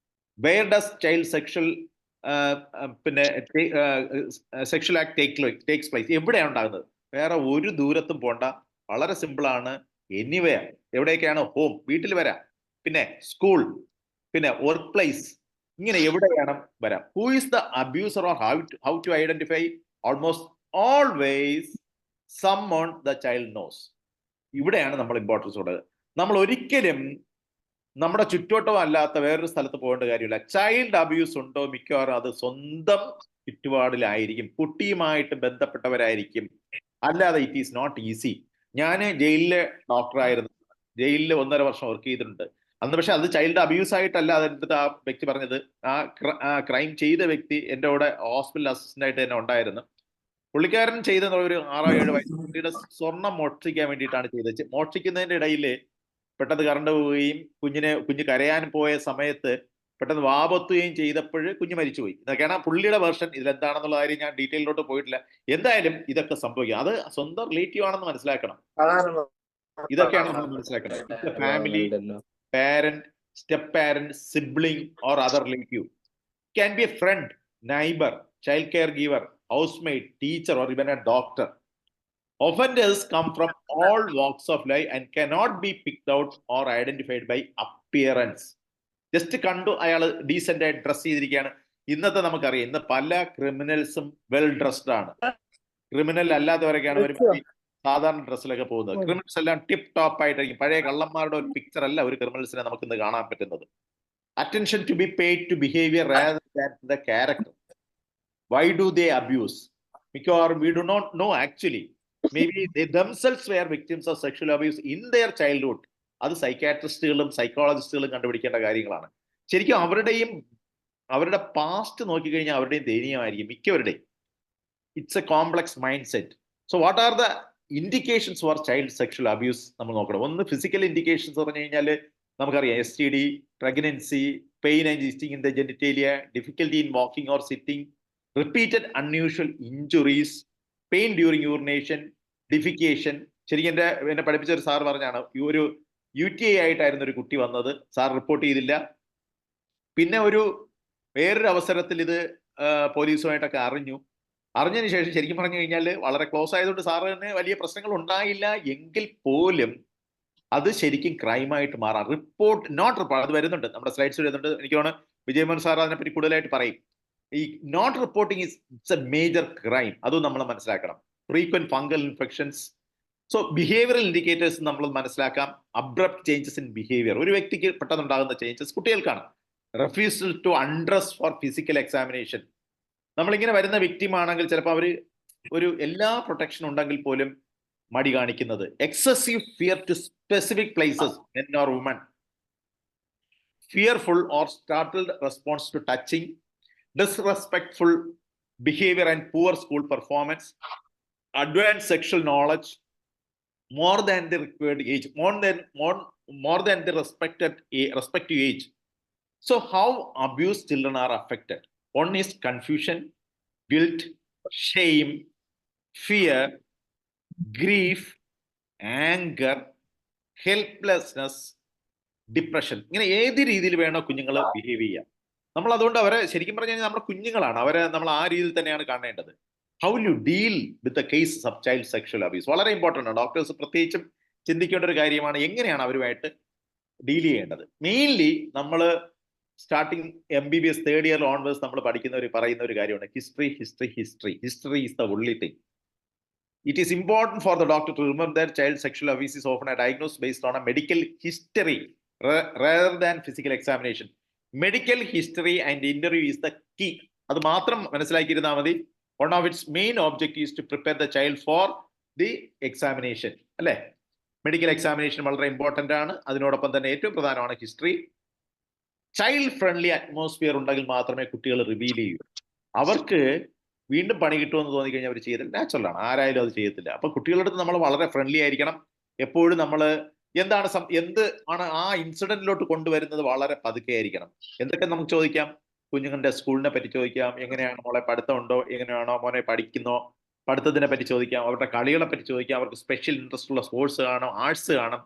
Where does child sexual act takes place? എവിടെയാണ് ഉണ്ടാകുന്നത്? വേറെ ഒരു ദൂരത്തും പോണ്ട, വളരെ സിമ്പിളാണ്. എനിവെയർ. എവിടെയൊക്കെയാണ്? ഹോം, വീട്ടിൽ വരാം, പിന്നെ സ്കൂൾ, പിന്നെ വർക്ക് പ്ലേസ്, ഇങ്ങനെ എവിടെ വേണം വരാം. Who is the abuser or how to identify? Almost always someone the child knows. ഇവിടെയാണ് നമ്മൾ ഇമ്പോർട്ടൻസ് കൊടുക്കുക. നമ്മൾ ഒരിക്കലും നമ്മുടെ ചുറ്റോട്ടം അല്ലാത്ത വേറൊരു സ്ഥലത്ത് പോകേണ്ട കാര്യമില്ല. ചൈൽഡ് അബ്യൂസ് ഉണ്ടോ, മിക്കവാറും അത് സ്വന്തം ചുറ്റുപാടിലായിരിക്കും, കുട്ടിയുമായിട്ട് ബന്ധപ്പെട്ടവരായിരിക്കും. അല്ലാതെ ഇറ്റ് ഈസ് നോട്ട് ഈസി. ഞാൻ ജയിലിലെ ഡോക്ടറായിരുന്നു, ജയിലിൽ 1.5 വർഷം വർക്ക് ചെയ്തിട്ടുണ്ട് അന്ന്. പക്ഷെ അത് ചൈൽഡ് അബ്യൂസ് ആയിട്ടല്ല അതെടുത്ത് ആ വ്യക്തി പറഞ്ഞത്. ആ ക്രൈം ചെയ്ത വ്യക്തി എൻ്റെ കൂടെ ഹോസ്പിറ്റൽ അസിസ്റ്റന്റ് ആയിട്ട് തന്നെ ഉണ്ടായിരുന്നു. പുള്ളിക്കാരൻ ചെയ്ത ഒരു 6-7 വയസ്സ് കുട്ടിയുടെ സ്വർണം മോഷ്ടിക്കാൻ വേണ്ടിയിട്ടാണ് ചെയ്തത്. മോഷ്ടിക്കുന്നതിന്റെ ഇടയിൽ പെട്ടെന്ന് കറണ്ട് പോവുകയും കുഞ്ഞ് കരയാൻ പോയ സമയത്ത് പെട്ടെന്ന് വാപത്തുകയും ചെയ്തപ്പോൾ കുഞ്ഞ് മരിച്ചുപോയി. ഇതൊക്കെയാണ് പുള്ളിയുടെ വേർഷൻ. ഇതിലെന്താണെന്നുള്ള കാര്യം ഞാൻ ഡീറ്റെയിലോട്ട് പോയിട്ടില്ല. എന്തായാലും ഇതൊക്കെ സംഭവിക്കും. അത് സ്വന്തം റിലേറ്റീവ് ആണെന്ന് മനസ്സിലാക്കണം. ഇതൊക്കെയാണ് നമ്മൾ മനസ്സിലാക്കുന്നത്. Family, parent, step parent, sibling or other relative, can be a friend, neighbour, child care giver, housemate, teacher, or even a doctor. Offenders come from all walks of life and cannot be picked out or identified by appearance. Just കണ്ടു അയാൾ decent ആയിട്ട് dress ചെയ്തിരിക്കുകയാണ്. ഇന്നത്തെ നമുക്കറിയാം, ഇന്ന് പല ക്രിമിനൽസും well dressed ആണ്. Criminal അല്ലാത്തവരൊക്കെയാണ് ഒരു സാധാരണ ഡ്രസ്സിലൊക്കെ പോകുന്നത്. ക്രിമിനൽസ് എല്ലാം ടിപ്പ് ടോപ്പ് ആയിട്ടായിരിക്കും. പഴയ കള്ളന്മാരുടെ ഒരു പിക്ചർ അല്ല ഒരു ക്രിമിനൽസിനെ നമുക്ക് ഇന്ന് കാണാൻ പറ്റുന്നത്. Attention to be paid to behaviour rather than the character. Why do they abuse? Because we do not know actually. Maybe they themselves were victims of sexual abuse in their childhood. അത് സൈക്കാട്രിസ്റ്റുകളും സൈക്കോളജിസ്റ്റുകളും കണ്ടുപിടിക്കേണ്ട കാര്യങ്ങളാണ്. ശരിക്കും അവരുടെ past നോക്കിക്കഴിഞ്ഞാൽ അവരുടെയും ദയനീയമായിരിക്കും മിക്കവരുടെയും. It's a complex mindset. So what are the indications for child sexual abuse നമ്മൾ നോക്കണം. ഒന്ന് ഫിസിക്കൽ ഇൻഡിക്കേഷൻസ് പറഞ്ഞു കഴിഞ്ഞാൽ നമുക്കറിയാം, STD, pregnancy, pain and itching in the genitalia, difficulty in walking or sitting, repeated unusual injuries, pain during urination, defecation. ശരിക്കും എന്നെ പഠിപ്പിച്ച ഒരു സാർ പറഞ്ഞാണ്, ഒരു UTI ആയിട്ടായിരുന്നു ഒരു കുട്ടി വന്നത്, സാർ റിപ്പോർട്ട് ചെയ്തില്ല. പിന്നെ വേറൊരു അവസരത്തിൽ ഇത് പോലീസുമായിട്ടൊക്കെ അറിഞ്ഞതിന് ശേഷം ശരിക്കും പറഞ്ഞു കഴിഞ്ഞാൽ വളരെ ക്ലോസ് ആയതുകൊണ്ട് സാറിന് വലിയ പ്രശ്നങ്ങൾ ഉണ്ടായില്ല എങ്കിൽ പോലും അത് ശരിക്കും ക്രൈമായിട്ട് മാറാം. റിപ്പോർട്ട്, നോട്ട് റിപ്പോർട്ട്, അത് വരുന്നുണ്ട്, നമ്മുടെ സ്ലൈഡ്സ് വരുന്നുണ്ട്. എനിക്ക് തോന്നുന്നു വിജയമോഹൻ സാർ അതിനെപ്പറ്റി കൂടുതലായിട്ട് പറയും. ഈ not reporting it's a major crime, അതും നമ്മൾ മനസ്സിലാക്കണം. Frequent fungal infections. So behavioural indicators നമ്മൾ മനസ്സിലാക്കാം. അബ്രപ്റ്റ് ചേഞ്ചസ് ഇൻ ബിഹേവിയർ, ഒരു വ്യക്തിക്ക് പെട്ടെന്നുണ്ടാകുന്ന ചേഞ്ചസ് കുട്ടികൾക്കാണ്. Refusal to undress for physical examination. നമ്മളിങ്ങനെ വരുന്ന വിക്ടിമാണെങ്കിൽ ചിലപ്പോൾ അവർ ഒരു എല്ലാ പ്രൊട്ടക്ഷൻ ഉണ്ടെങ്കിൽ പോലും മടി കാണിക്കുന്നത്. Excessive fear to specific places, men or woman. Fearful or startled response to touching, disrespectful behavior and poor school performance, advanced sexual knowledge, more than the required age, more than the respective age. So how abused children are affected? One is confusion, guilt, shame, fear, grief, anger, helplessness, depression. ഇങ്ങനെ ഏത് രീതിയിൽ വേണോ കുഞ്ഞുങ്ങൾ behave ചെയ്യാം. നമ്മൾ അതുകൊണ്ട് അവരെ ശരിക്കും പറഞ്ഞു കഴിഞ്ഞാൽ നമ്മുടെ കുഞ്ഞുങ്ങളാണ്, അവരെ നമ്മൾ ആ രീതിയിൽ തന്നെയാണ് കാണേണ്ടത്. How will you deal with the cases of child sexual abuse? വളരെ ഇമ്പോർട്ടൻ്റ് ആണ്. ഡോക്ടേഴ്സ് പ്രത്യേകിച്ചും ചിന്തിക്കേണ്ട ഒരു കാര്യമാണ് എങ്ങനെയാണ് അവരുമായിട്ട് ഡീൽ ചെയ്യേണ്ടത്. മെയിൻലി നമ്മൾ starting MBBS third year onwards നമ്മൾ പറയുന്ന ഒരു കാര്യമാണ് history. History is the only thing. It is important for the doctor to remember that child sexual abuse is often diagnosed based on a medical history rather than physical examination. Medical history and interview is the key. അത് മാത്രം മനസ്സിലാക്കിയിരുന്നാൽ മതി. One of its main objectives is to prepare the child for the examination. അല്ലേ? Medical examination വളരെ important ആണ്. അതിനോടൊപ്പം തന്നെ ഏറ്റവും പ്രധാനമാണ് ഹിസ്റ്ററി. ചൈൽഡ് ഫ്രണ്ട്ലി അറ്റ്മോസ്ഫിയർ ഉണ്ടെങ്കിൽ മാത്രമേ കുട്ടികൾ റിവീൽ ചെയ്യൂ. അവർക്ക് വീണ്ടും പണി കിട്ടുമെന്ന് തോന്നിക്കഴിഞ്ഞാൽ അവർ ചെയ്തില്ല. നാച്ചുറൽ ആണ്, ആരായാലും അത് ചെയ്യത്തില്ല. അപ്പൊ കുട്ടികളുടെ അടുത്ത് നമ്മൾ വളരെ ഫ്രണ്ട്ലി ആയിരിക്കണം. എപ്പോഴും നമ്മൾ എന്ത് ആണ് ആ ഇൻസിഡന്റിലോട്ട് കൊണ്ടുവരുന്നത് വളരെ പതുക്കെ ആയിരിക്കണം. എന്തൊക്കെ നമുക്ക് ചോദിക്കാം? കുഞ്ഞുങ്ങളുടെ സ്കൂളിനെ പറ്റി ചോദിക്കാം. എങ്ങനെയാണ് മോളെ പഠിത്തമുണ്ടോ, എങ്ങനെയാണോ മോനെ പഠിക്കുന്നോ, പഠിത്തത്തിനെ പറ്റി ചോദിക്കാം. അവരുടെ കളികളെ പറ്റി ചോദിക്കാം. അവർക്ക് സ്പെഷ്യൽ ഇൻട്രസ്റ്റ് ഉള്ള സ്പോർട്സ് കാണും, ആർട്സ് കാണും,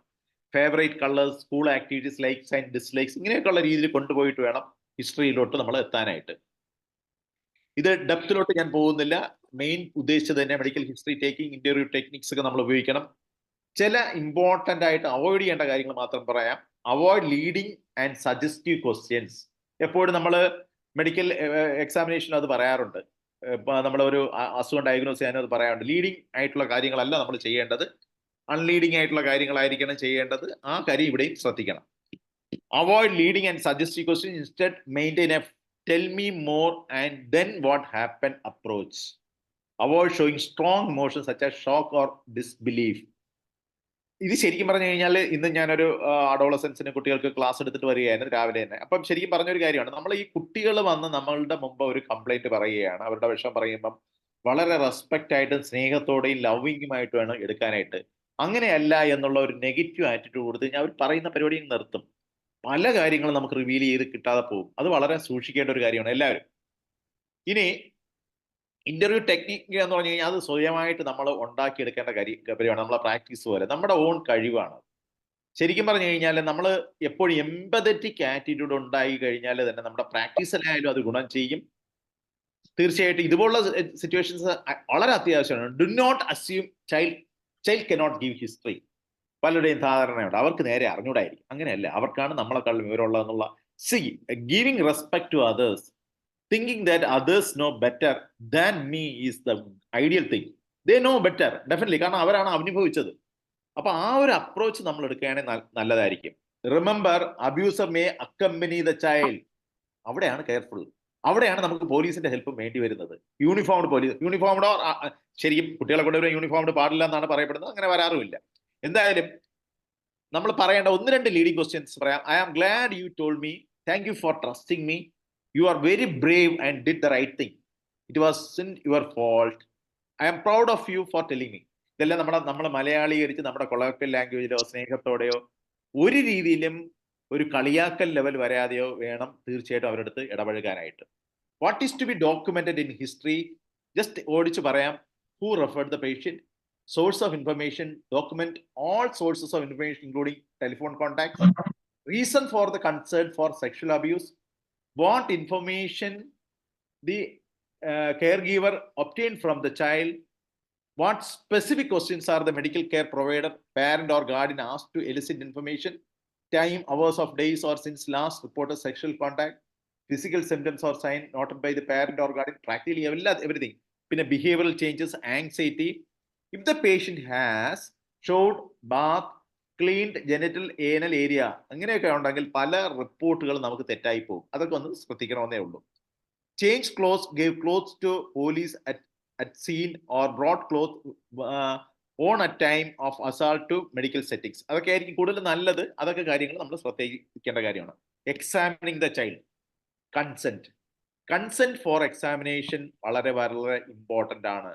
favourite colours, school activities, likes and dislikes, ഇങ്ങനെയൊക്കെയുള്ള രീതിയിൽ കൊണ്ടുപോയിട്ട് വേണം ഹിസ്റ്ററിയിലോട്ട് നമ്മൾ എത്താനായിട്ട്. ഇത് ഡെപ്തിലോട്ട് ഞാൻ പോകുന്നില്ല. മെയിൻ ഉദ്ദേശിച്ചത് തന്നെ medical history taking, interview techniques ഒക്കെ നമ്മൾ ഉപയോഗിക്കണം. ചില ഇമ്പോർട്ടൻ്റ് ആയിട്ട് അവോയ്ഡ് ചെയ്യേണ്ട കാര്യങ്ങൾ മാത്രം പറയാം. Avoid leading and suggestive questions. എപ്പോഴും നമ്മൾ മെഡിക്കൽ എക്സാമിനേഷൻ അത് പറയാറുണ്ട്. നമ്മൾ ഒരു അസുഖം ഡയഗ്നോസ് ചെയ്യാനും അത് പറയാറുണ്ട്. ലീഡിങ് ആയിട്ടുള്ള കാര്യങ്ങളല്ല നമ്മൾ ചെയ്യേണ്ടത്, അൺലീഡിങ് ആയിട്ടുള്ള കാര്യങ്ങളായിരിക്കണം ചെയ്യേണ്ടത്. ആ കാര്യം ഇവിടെയും ശ്രദ്ധിക്കണം. Avoid leading and suggestive question. Instead maintain A tell me more and then what happened approach. Avoid showing strong emotions such as shock or disbelief. ഇത് ശരിക്കും പറഞ്ഞു കഴിഞ്ഞാൽ ഇന്ന് ഞാനൊരു അഡോളസൻസിന് കുട്ടികൾക്ക് ക്ലാസ് എടുത്തിട്ട് വരികയായിരുന്നു രാവിലെ തന്നെ. അപ്പം ശരിക്കും പറഞ്ഞൊരു കാര്യമാണ്, നമ്മൾ ഈ കുട്ടികൾ വന്ന് നമ്മളുടെ മുമ്പ് ഒരു കംപ്ലൈന്റ് പറയുകയാണ്. അവരുടെ വിഷയം പറയുമ്പം വളരെ റെസ്പെക്റ്റ് ആയിട്ടും സ്നേഹത്തോടെയും ലവിങ്ങുമായിട്ട് വേണം എടുക്കാനായിട്ട്. അങ്ങനെയല്ല എന്നുള്ള ഒരു നെഗറ്റീവ് ആറ്റിറ്റ്യൂഡ് കൊടുത്തു കഴിഞ്ഞാൽ അവർ പറയുന്ന പരിപാടി നിർത്തും. പല കാര്യങ്ങളും നമുക്ക് റിവീൽ ചെയ്ത് കിട്ടാതെ പോകും. അത് വളരെ സൂക്ഷിക്കേണ്ട ഒരു കാര്യമാണ് എല്ലാവരും. ഇനി ഇന്റർവ്യൂ ടെക്നിക്ക് എന്ന് പറഞ്ഞു കഴിഞ്ഞാൽ അത് സ്വയമായിട്ട് നമ്മൾ ഉണ്ടാക്കിയെടുക്കേണ്ട കാര്യമാണ്. നമ്മളെ പ്രാക്ടീസ് പോലെ നമ്മുടെ ഓൺ കഴിവാണ്. ശരിക്കും പറഞ്ഞു കഴിഞ്ഞാൽ നമ്മൾ എപ്പോഴും എംപതറ്റിക് ആറ്റിറ്റ്യൂഡ് ഉണ്ടായി കഴിഞ്ഞാൽ തന്നെ നമ്മുടെ പ്രാക്ടീസിലായാലും അത് ഗുണം ചെയ്യും. തീർച്ചയായിട്ടും ഇതുപോലുള്ള സിറ്റുവേഷൻസ് വളരെ അത്യാവശ്യമാണ്. Do not assume child cannot give history. പലരുടെയും ധാരണയുണ്ട് അവർക്ക് നേരെ അറിഞ്ഞൂടായിരിക്കും. അങ്ങനെയല്ല, അവർക്കാണ് നമ്മളെക്കാളും വിവരമുള്ളതെന്നുള്ള. Giving respect to others, thinking that others know better than me is the ideal thing. They know better definitely, കാരണം അവരാണ് അനുഭവിച്ചത്. അപ്പൊ ആ ഒരു അപ്രോച്ച് നമ്മൾ എടുക്കുകയാണെങ്കിൽ നല്ലതായിരിക്കും. Remember, abuser may accompany the child. അവിടെയാണ് കെയർഫുൾ. അവിടെയാണ് നമുക്ക് പോലീസിന്റെ ഹെൽപ്പ് വേണ്ടി വരുന്നത്. യൂണിഫോംഡ് ശരിക്കും കുട്ടികളെ കൊണ്ടുവരുന്ന യൂണിഫോംഡ് പാടില്ല എന്നാണ് പറയപ്പെടുന്നത്. അങ്ങനെ വരാറുമില്ല. എന്തായാലും നമ്മൾ പറയേണ്ട 1-2 ലീഡിംഗ് ക്വസ്റ്റ്യൻസ് പറയാം. I am glad you told me, thank you for trusting me, you are very brave and did the right thing, it wasn't your fault, I am proud of you for telling me. ഇതെല്ലാം നമ്മൾ മലയാളീകരിച്ച് നമ്മുടെ colloquial ലാംഗ്വേജിലോ സ്നേഹത്തോടെയോ ഒരു രീതിയിലും ഒരു കളിയാക്കൽ level വരാതെയോ വേണം തീർച്ചയായിട്ടും അവരുടെ അടുത്ത് ഇടപഴകാനായിട്ട്. What is to be documented in history? Just ഓടിച്ച് പറയാം. Who referred the patient, source of information, document all sources of information including telephone contacts, reason for the concern for sexual abuse, what information the caregiver obtained from the child, what specific questions are the medical care provider, parent or guardian asked to elicit information, time, hours of days or since last reported sexual contact, physical symptoms or sign noted by the parent or guardian, practically everything. പിന്നെ behavioral changes, anxiety. If the patient has showed bath, cleaned genital anal area, അങ്ങനെയൊക്കെ ഉണ്ടെങ്കിൽ പല റിപ്പോർട്ടുകൾ നമുക്ക് തെറ്റായി പോകും. അതൊക്കെ ഒന്ന് ശ്രദ്ധിക്കണമെന്നേ ഉള്ളൂ. Change clothes, gave clothes to police at scene or brought clothes on at time of assault to medical settings. അതൊക്കെ ആയിരിക്കും കൂടുതൽ നല്ലത്. അതൊക്കെ കാര്യങ്ങൾ നമ്മൾ ശ്രദ്ധിക്കേണ്ട കാര്യമാണ്. Examining the child, consent for examination വളരെ വളരെ ഇമ്പോർട്ടൻ്റ് ആണ്.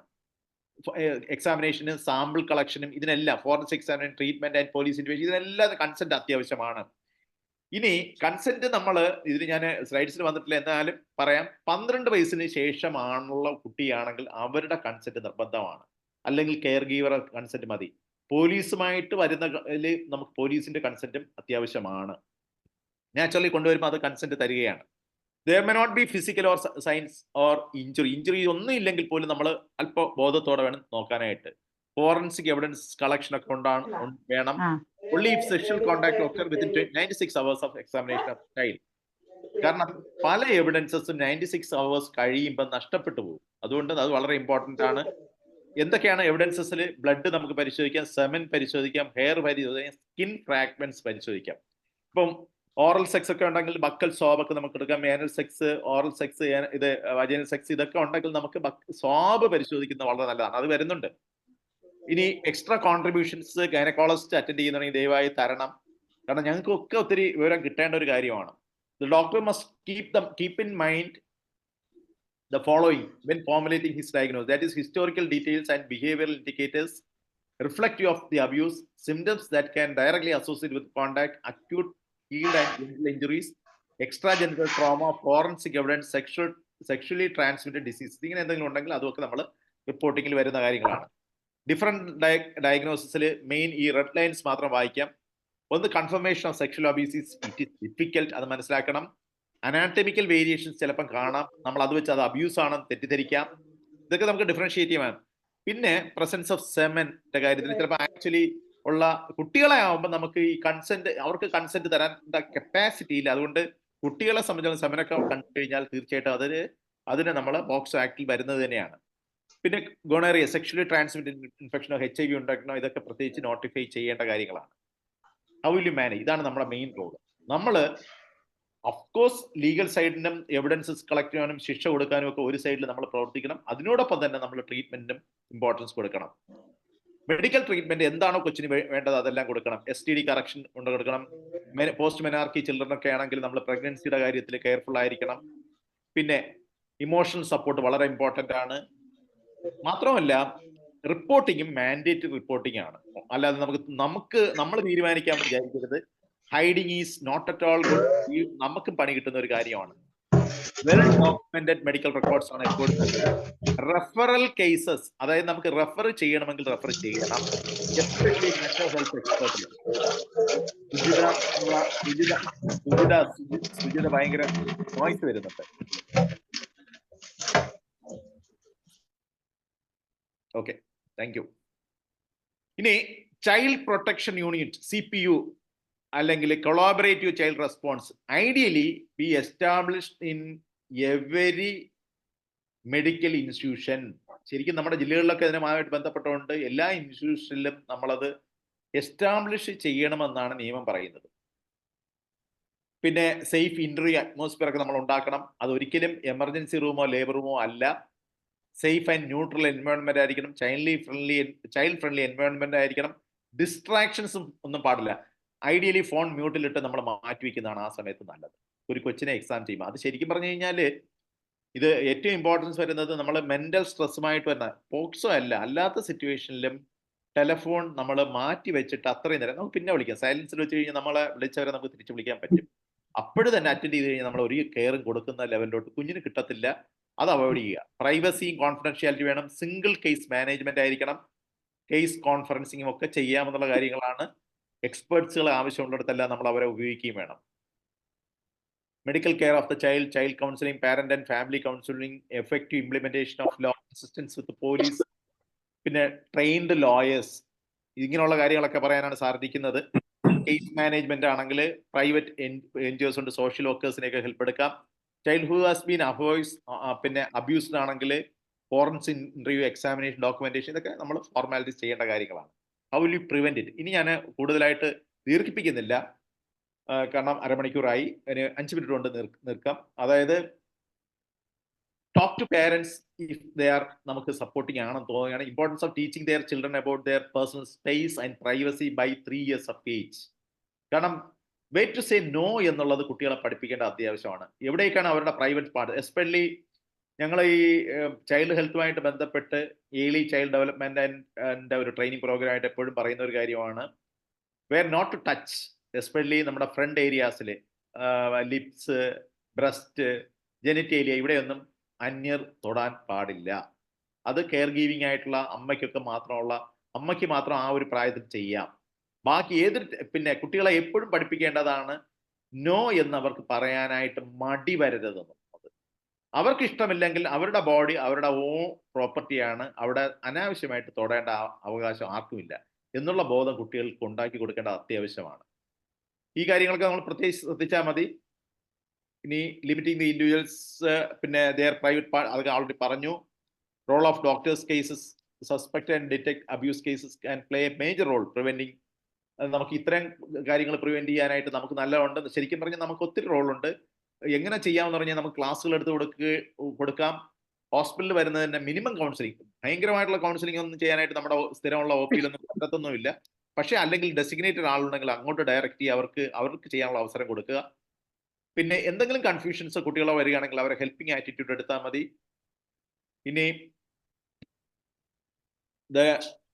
എക്സാമിനേഷനും സാമ്പിൾ കളക്ഷനും ഇതിനെല്ലാം, forensic examination, treatment and police investigation, ഇതിനെല്ലാം കൺസെന്റ് അത്യാവശ്യമാണ്. ഇനി കൺസെന്റ് നമ്മൾ ഇതിന് ഞാൻ സ്ലൈഡ്സിൽ വന്നിട്ടില്ല, എന്നാലും പറയാം. 12 വയസ്സിന് ശേഷമാണുള്ള കുട്ടിയാണെങ്കിൽ അവരുടെ കൺസെന്റ് നിർബന്ധമാണ്, അല്ലെങ്കിൽ കെയർ ഗീവർ കൺസെന്റ് മതി. പോലീസുമായിട്ട് വരുന്നതിൽ നമുക്ക് പോലീസിന്റെ കൺസെന്റും അത്യാവശ്യമാണ്. നാച്ചുറലി കൊണ്ടുവരുമ്പോൾ അത് കൺസെന്റ് തരികയാണ്. There may not be physical or signs or injury ഒന്നും ഇല്ലെങ്കിൽ പോലും നമ്മൾ അല്പ ബോധത്തോടെ വേണം നോക്കാനായിട്ട്. ഫോറൻസിക് എവിഡൻസ് കളക്ഷൻ ഒക്കെ വേണം. Only if sexual contact occur within 96 hours of examination of child. കാരണം പല എവിഡൻസസും 96 hours കഴിയുമ്പോൾ നഷ്ടപ്പെട്ടു പോകും. അതുകൊണ്ട് അത് വളരെ ഇമ്പോർട്ടൻ്റ് ആണ്. എന്തൊക്കെയാണ് എവിഡൻസസിൽ? ബ്ലഡ് നമുക്ക് പരിശോധിക്കാം, സെമൻ പരിശോധിക്കാം, ഹെയർ പരിശോധിക്കാം, സ്കിൻ ഫ്രാഗ്മെന്റ്സ് പരിശോധിക്കാം. ഇപ്പം ഓറൽ സെക്സ് ഒക്കെ ഉണ്ടെങ്കിൽ ബക്കൽ സ്വാബ് ഒക്കെ നമുക്ക് എടുക്കാം. ഏനൽ സെക്സ്, ഓറൽ സെക്സ്, ഇത് വജൈനൽ സെക്സ്, ഇതൊക്കെ ഉണ്ടെങ്കിൽ നമുക്ക് സ്വാബ് പരിശോധിക്കുന്നത് വളരെ നല്ലതാണ്. അത് വരുന്നുണ്ട്. ഇനി എക്സ്ട്രാ കോൺട്രിബ്യൂഷൻസ് ഗൈനക്കോളജിസ്റ്റ് അറ്റൻഡ് ചെയ്യുന്നുണ്ടെങ്കിൽ ദയവായി തരണം. കാരണം ഞങ്ങൾക്കൊക്കെ ഒത്തിരി വിവരം കിട്ടേണ്ട ഒരു കാര്യമാണ്. The doctor must keep in mind the following when formulating his diagnosis. That is, historical details and behavioral indicators reflective of the abuse, symptoms that can directly associate with contact, acute healed and genital injuries, extragenital trauma, forensic evidence, sexually transmitted disease. ഇങ്ങനെ എന്തെങ്കിലും ഉണ്ടെങ്കിൽ അതൊക്കെ നമ്മൾ റിപ്പോർട്ടിങ്ങിൽ വരുന്ന കാര്യങ്ങളാണ്. Different ഡയഗ്നോസിസിൽ main ഈ red lines മാത്രം വായിക്കാം. ഒന്ന്, confirmation of sexual abuse it is difficult, അത് മനസ്സിലാക്കണം. അനാറ്റമിക്കൽ വേരിയേഷൻസ് ചിലപ്പം കാണാം, നമ്മൾ അത് വെച്ച് അത് അബ്യൂസ് ആണെന്ന് തെറ്റിദ്ധരിക്കാം. ഇതൊക്കെ നമുക്ക് ഡിഫറൻഷിയേറ്റ് ചെയ്യാം. പിന്നെ പ്രസൻസ് ഓഫ് സെമന്റെ കാര്യത്തിൽ ചിലപ്പോൾ ആക്ച്വലി ഉള്ള കുട്ടികളെ ആവുമ്പോൾ നമുക്ക് ഈ കൺസെന്റ്, അവർക്ക് കൺസെന്റ് തരാൻ കപ്പാസിറ്റി ഇല്ല. അതുകൊണ്ട് കുട്ടികളെ സംബന്ധിച്ചിടത്തോളം സെമനൊക്കെ കണ്ടു കഴിഞ്ഞാൽ തീർച്ചയായിട്ടും അതിന് നമ്മൾ പോക്സോ ആക്ടിൽ വരുന്നത് തന്നെയാണ്. പിന്നെ ഗോണേറിയ, സെക്ഷലി ട്രാൻസ്മിറ്റഡ് ഇൻഫെക്ഷനോ HIV ഉണ്ടാക്കണോ, ഇതൊക്കെ പ്രത്യേകിച്ച് നോട്ടിഫൈ ചെയ്യേണ്ട കാര്യങ്ങളാണ്. How will you manage? ഇതാണ് നമ്മുടെ മെയിൻ റോൾ. നമ്മൾ ഓഫ്കോഴ്സ് ലീഗൽ സൈഡിനും എവിഡൻസസ് കളക്ട് ചെയ്യാനും ശിക്ഷ കൊടുക്കാനും ഒക്കെ ഒരു സൈഡിൽ നമ്മൾ പ്രവർത്തിക്കണം. അതിനോടൊപ്പം തന്നെ നമ്മൾ ട്രീറ്റ്മെന്റിനും ഇമ്പോർട്ടൻസ് കൊടുക്കണം. മെഡിക്കൽ ട്രീറ്റ്മെന്റ് എന്താണോ കൊച്ചിന് വേണ്ടത് അതെല്ലാം കൊടുക്കണം. STD കറക്ഷൻ കൊണ്ട് കൊടുക്കണം. പോസ്റ്റ് മെനാർക്കി ചിൽഡ്രൻ ഒക്കെ ആണെങ്കിൽ നമ്മൾ പ്രഗ്നൻസിയുടെ കാര്യത്തിൽ കെയർഫുൾ ആയിരിക്കണം. പിന്നെ ഇമോഷണൽ സപ്പോർട്ട് വളരെ ഇമ്പോർട്ടൻ്റ് ആണ്. മാത്രമല്ല റിപ്പോർട്ടിങ്ങും മാൻഡേറ്ററി റിപ്പോർട്ടിംഗ് ആണ്. അല്ലാതെ നമ്മൾ തീരുമാനിക്കാൻ വിചാരിക്കരുത്. Hiding is not at all good. നമുക്കും പണി കിട്ടുന്ന ഒരു കാര്യമാണ്. വെൽ ഡോക്യുമെന്റഡ് മെഡിക്കൽ റെക്കോർഡ്സ് ആണ് എപ്പോഴും നല്ലത്. റെഫറൽ കേസസ്, അതായത് നമുക്ക് റെഫർ ചെയ്യണമെങ്കിൽ റെഫർ ചെയ്യണം. Especially mental health expert. Sujitha ഭയങ്കര നോയ്സ് വരുന്നുണ്ട്. Okay, thank U. ഇനി ചൈൽഡ് പ്രൊട്ടക്ഷൻ യൂണിറ്റ് CPU അല്ലെങ്കിൽ collaborative child response ideally be established in every medical institution. ശരിക്കും നമ്മുടെ ജില്ലകളിലൊക്കെ ഇതിനുമായിട്ട് ബന്ധപ്പെട്ടുകൊണ്ട് എല്ലാ ഇൻസ്റ്റിറ്റ്യൂഷനിലും നമ്മളത് എസ്റ്റാബ്ലിഷ് ചെയ്യണമെന്നാണ് നിയമം പറയുന്നത്. പിന്നെ സേഫ് ഇന്റർവ്യൂ അറ്റ്മോസ്ഫിയർ ഒക്കെ നമ്മൾ ഉണ്ടാക്കണം. അത് ഒരിക്കലും എമർജൻസി റൂമോ ലേബർ റൂമോ അല്ല. സേഫ് ആൻഡ് ന്യൂട്രൽ എൻവയോൺമെന്റ് ആയിരിക്കണം. ചൈൽഡ് ഫ്രണ്ട്ലി എൻവയോൺമെന്റ് ആയിരിക്കണം. ഡിസ്ട്രാക്ഷൻസും ഒന്നും പാടില്ല. ഐഡിയലി ഫോൺ മ്യൂട്ടിലിട്ട് നമ്മൾ മാറ്റിവെക്കുന്നതാണ് ആ സമയത്ത് നല്ലത്, ഒരു കൊച്ചിനെ എക്സാം ചെയ്യുമ്പോൾ. അത് ശരിക്കും പറഞ്ഞു കഴിഞ്ഞാൽ ഇത് ഏറ്റവും ഇമ്പോർട്ടൻസ് വരുന്നത് നമ്മൾ മെന്റൽ സ്ട്രെസ്സുമായിട്ട് വരുന്ന പോക്സോ അല്ലാത്ത സിറ്റുവേഷനിലും ടെലഫോൺ നമ്മൾ മാറ്റി വെച്ചിട്ട് അത്രയും നേരം നമുക്ക് പിന്നെ വിളിക്കാം. സൈലൻസിൽ വെച്ച് കഴിഞ്ഞാൽ നമ്മളെ വിളിച്ചവരെ നമുക്ക് തിരിച്ചു വിളിക്കാൻ പറ്റും. അപ്പോഴും തന്നെ അറ്റൻഡ് ചെയ്ത് കഴിഞ്ഞാൽ നമ്മൾ ഒരു കെയറും കൊടുക്കുന്ന ലെവലിലോട്ട് കുഞ്ഞിന് കിട്ടത്തില്ല. അത് അവോയ്ഡ് ചെയ്യുക. പ്രൈവസിയും കോൺഫിഡൻഷ്യാലിറ്റി വേണം. സിംഗിൾ കേസ് മാനേജ്മെന്റ് ആയിരിക്കണം. കേസ് കോൺഫറൻസിങ്ങും ഒക്കെ ചെയ്യാമെന്നുള്ള കാര്യങ്ങളാണ്. എക്സ്പേർട്സുകൾ ആവശ്യമുള്ളിടത്തെല്ലാം നമ്മൾ അവരെ ഉപയോഗിക്കുകയും വേണം. Medical care of the child counselling, parent and family counselling, effective implementation of law, assistance with police, പിന്നെ ട്രെയിൻഡ് ലോയേഴ്സ്, ഇങ്ങനെയുള്ള കാര്യങ്ങളൊക്കെ പറയാനാണ് സാധിക്കുന്നത്. കേസ് മാനേജ്മെന്റ് ആണെങ്കിൽ പ്രൈവറ്റ് NGOs ഉണ്ട്, സോഷ്യൽ വർക്കേഴ്സിനെയൊക്കെ ഹെൽപ്പ് എടുക്കാം. ചൈൽഡ് ഹു ഹാസ് ബീൻ പിന്നെ അബ്യൂസ്ഡ് ആണെങ്കിൽ ഫോറൻസ് ഇന്റർവ്യൂ, എക്സാമിനേഷൻ, ഡോക്യുമെന്റേഷൻ, ഇതൊക്കെ നമ്മൾ ഫോർമാലിറ്റീസ് ചെയ്യേണ്ട കാര്യങ്ങളാണ്. How will you prevent it? ഇനി ഞാൻ കൂടുതലായിട്ട് ദീർഘിപ്പിക്കുന്നില്ല, കാരണം അരമണിക്കൂറായി. അതിന് 5 മിനിറ്റ് കൊണ്ട് നിർക്കാം. അതായത് talk to parents if they are നമുക്ക് സപ്പോർട്ടിങ് ആണെന്ന് തോന്നുകയാണ്. Importance of teaching their children about their personal space and privacy by 3 years of age. കാരണം വെയിറ്റ് ടു സേ നോ എന്നുള്ളത് കുട്ടികളെ പഠിപ്പിക്കേണ്ട അത്യാവശ്യമാണ്. എവിടേക്കാണ് അവരുടെ പ്രൈവറ്റ് പാർട്ട്, എസ്പെഷ്യലി ഞങ്ങൾ ഈ ചൈൽഡ് ഹെൽത്തുമായിട്ട് ബന്ധപ്പെട്ട് ഏർലി ചൈൽഡ് ഡെവലപ്മെന്റ് ആൻഡ് ഒരു ട്രെയിനിങ് പ്രോഗ്രാമായിട്ട് എപ്പോഴും പറയുന്ന ഒരു കാര്യമാണ് where not to touch, especially നമ്മുടെ ഫ്രണ്ട് ഏരിയാസിൽ ലിപ്സ്, ബ്രസ്റ്റ്, ജെനിറ്റേലിയ, ഇവിടെയൊന്നും അന്യർ തൊടാൻ പാടില്ല. അത് കെയർ ഗീവിംഗ് ആയിട്ടുള്ള അമ്മയ്ക്ക് മാത്രം ആ ഒരു പ്രായത്തിൽ ചെയ്യാം. ബാക്കി പിന്നെ കുട്ടികളെ എപ്പോഴും പഠിപ്പിക്കേണ്ടതാണ് നോ എന്ന് അവർക്ക് പറയാനായിട്ട് മടി വരരുതെന്നുള്ളത്. അവർക്ക് ഇഷ്ടമില്ലെങ്കിൽ അവരുടെ ബോഡി അവരുടെ ഓൺ പ്രോപ്പർട്ടിയാണ്, അവിടെ അനാവശ്യമായിട്ട് തൊടേണ്ട അവകാശം ആർക്കുമില്ല എന്നുള്ള ബോധം കുട്ടികൾക്ക് ഉണ്ടാക്കി കൊടുക്കേണ്ട അത്യാവശ്യമാണ്. ഈ കാര്യങ്ങളൊക്കെ നമ്മൾ പ്രത്യേകിച്ച് ശ്രദ്ധിച്ചാൽ മതി. ഇനി ലിമിറ്റിംഗ് ദി ഇൻഡിവിജ്വൽസ്, പിന്നെ ദെയർ പ്രൈവറ്റ് പാർട്ട്, അതൊക്കെ ഓൾറെഡി പറഞ്ഞു. Role of doctors cases, suspect and detect abuse cases can play a major role preventing. നമുക്ക് ഇത്തരം കാര്യങ്ങൾ പ്രിവെന്റ് ചെയ്യാനായിട്ട് നമുക്ക് നല്ലതുണ്ട്. ശരിക്കും പറഞ്ഞാൽ നമുക്ക് ഒത്തിരി റോളുണ്ട്. എങ്ങനെ ചെയ്യാമെന്ന് പറഞ്ഞാൽ നമുക്ക് ക്ലാസ്സുകൾ എടുത്ത് കൊടുക്കാം. ഹോസ്പിറ്റലിൽ വരുന്നത് തന്നെ മിനിമം കൗൺസിലിംഗ്, ഭയങ്കരമായിട്ടുള്ള കൗൺസിലിംഗ് ഒന്നും ചെയ്യാനായിട്ട് നമ്മുടെ സ്ഥിരമുള്ള ഒപിയിലൊന്നും പറ്റത്തൊന്നുമില്ല. പക്ഷേ അല്ലെങ്കിൽ ഡെസിഗ്നേറ്റഡ് ആളുണ്ടെങ്കിൽ അങ്ങോട്ട് ഡയറക്റ്റ് ചെയ്യുക, അവർക്ക് ചെയ്യാനുള്ള അവസരം കൊടുക്കുക. പിന്നെ എന്തെങ്കിലും കൺഫ്യൂഷൻസ് കുട്ടികളെ വരികയാണെങ്കിൽ അവരെ ഹെൽപ്പിംഗ് ആറ്റിറ്റ്യൂഡ് എടുത്താൽ മതി. ഇനി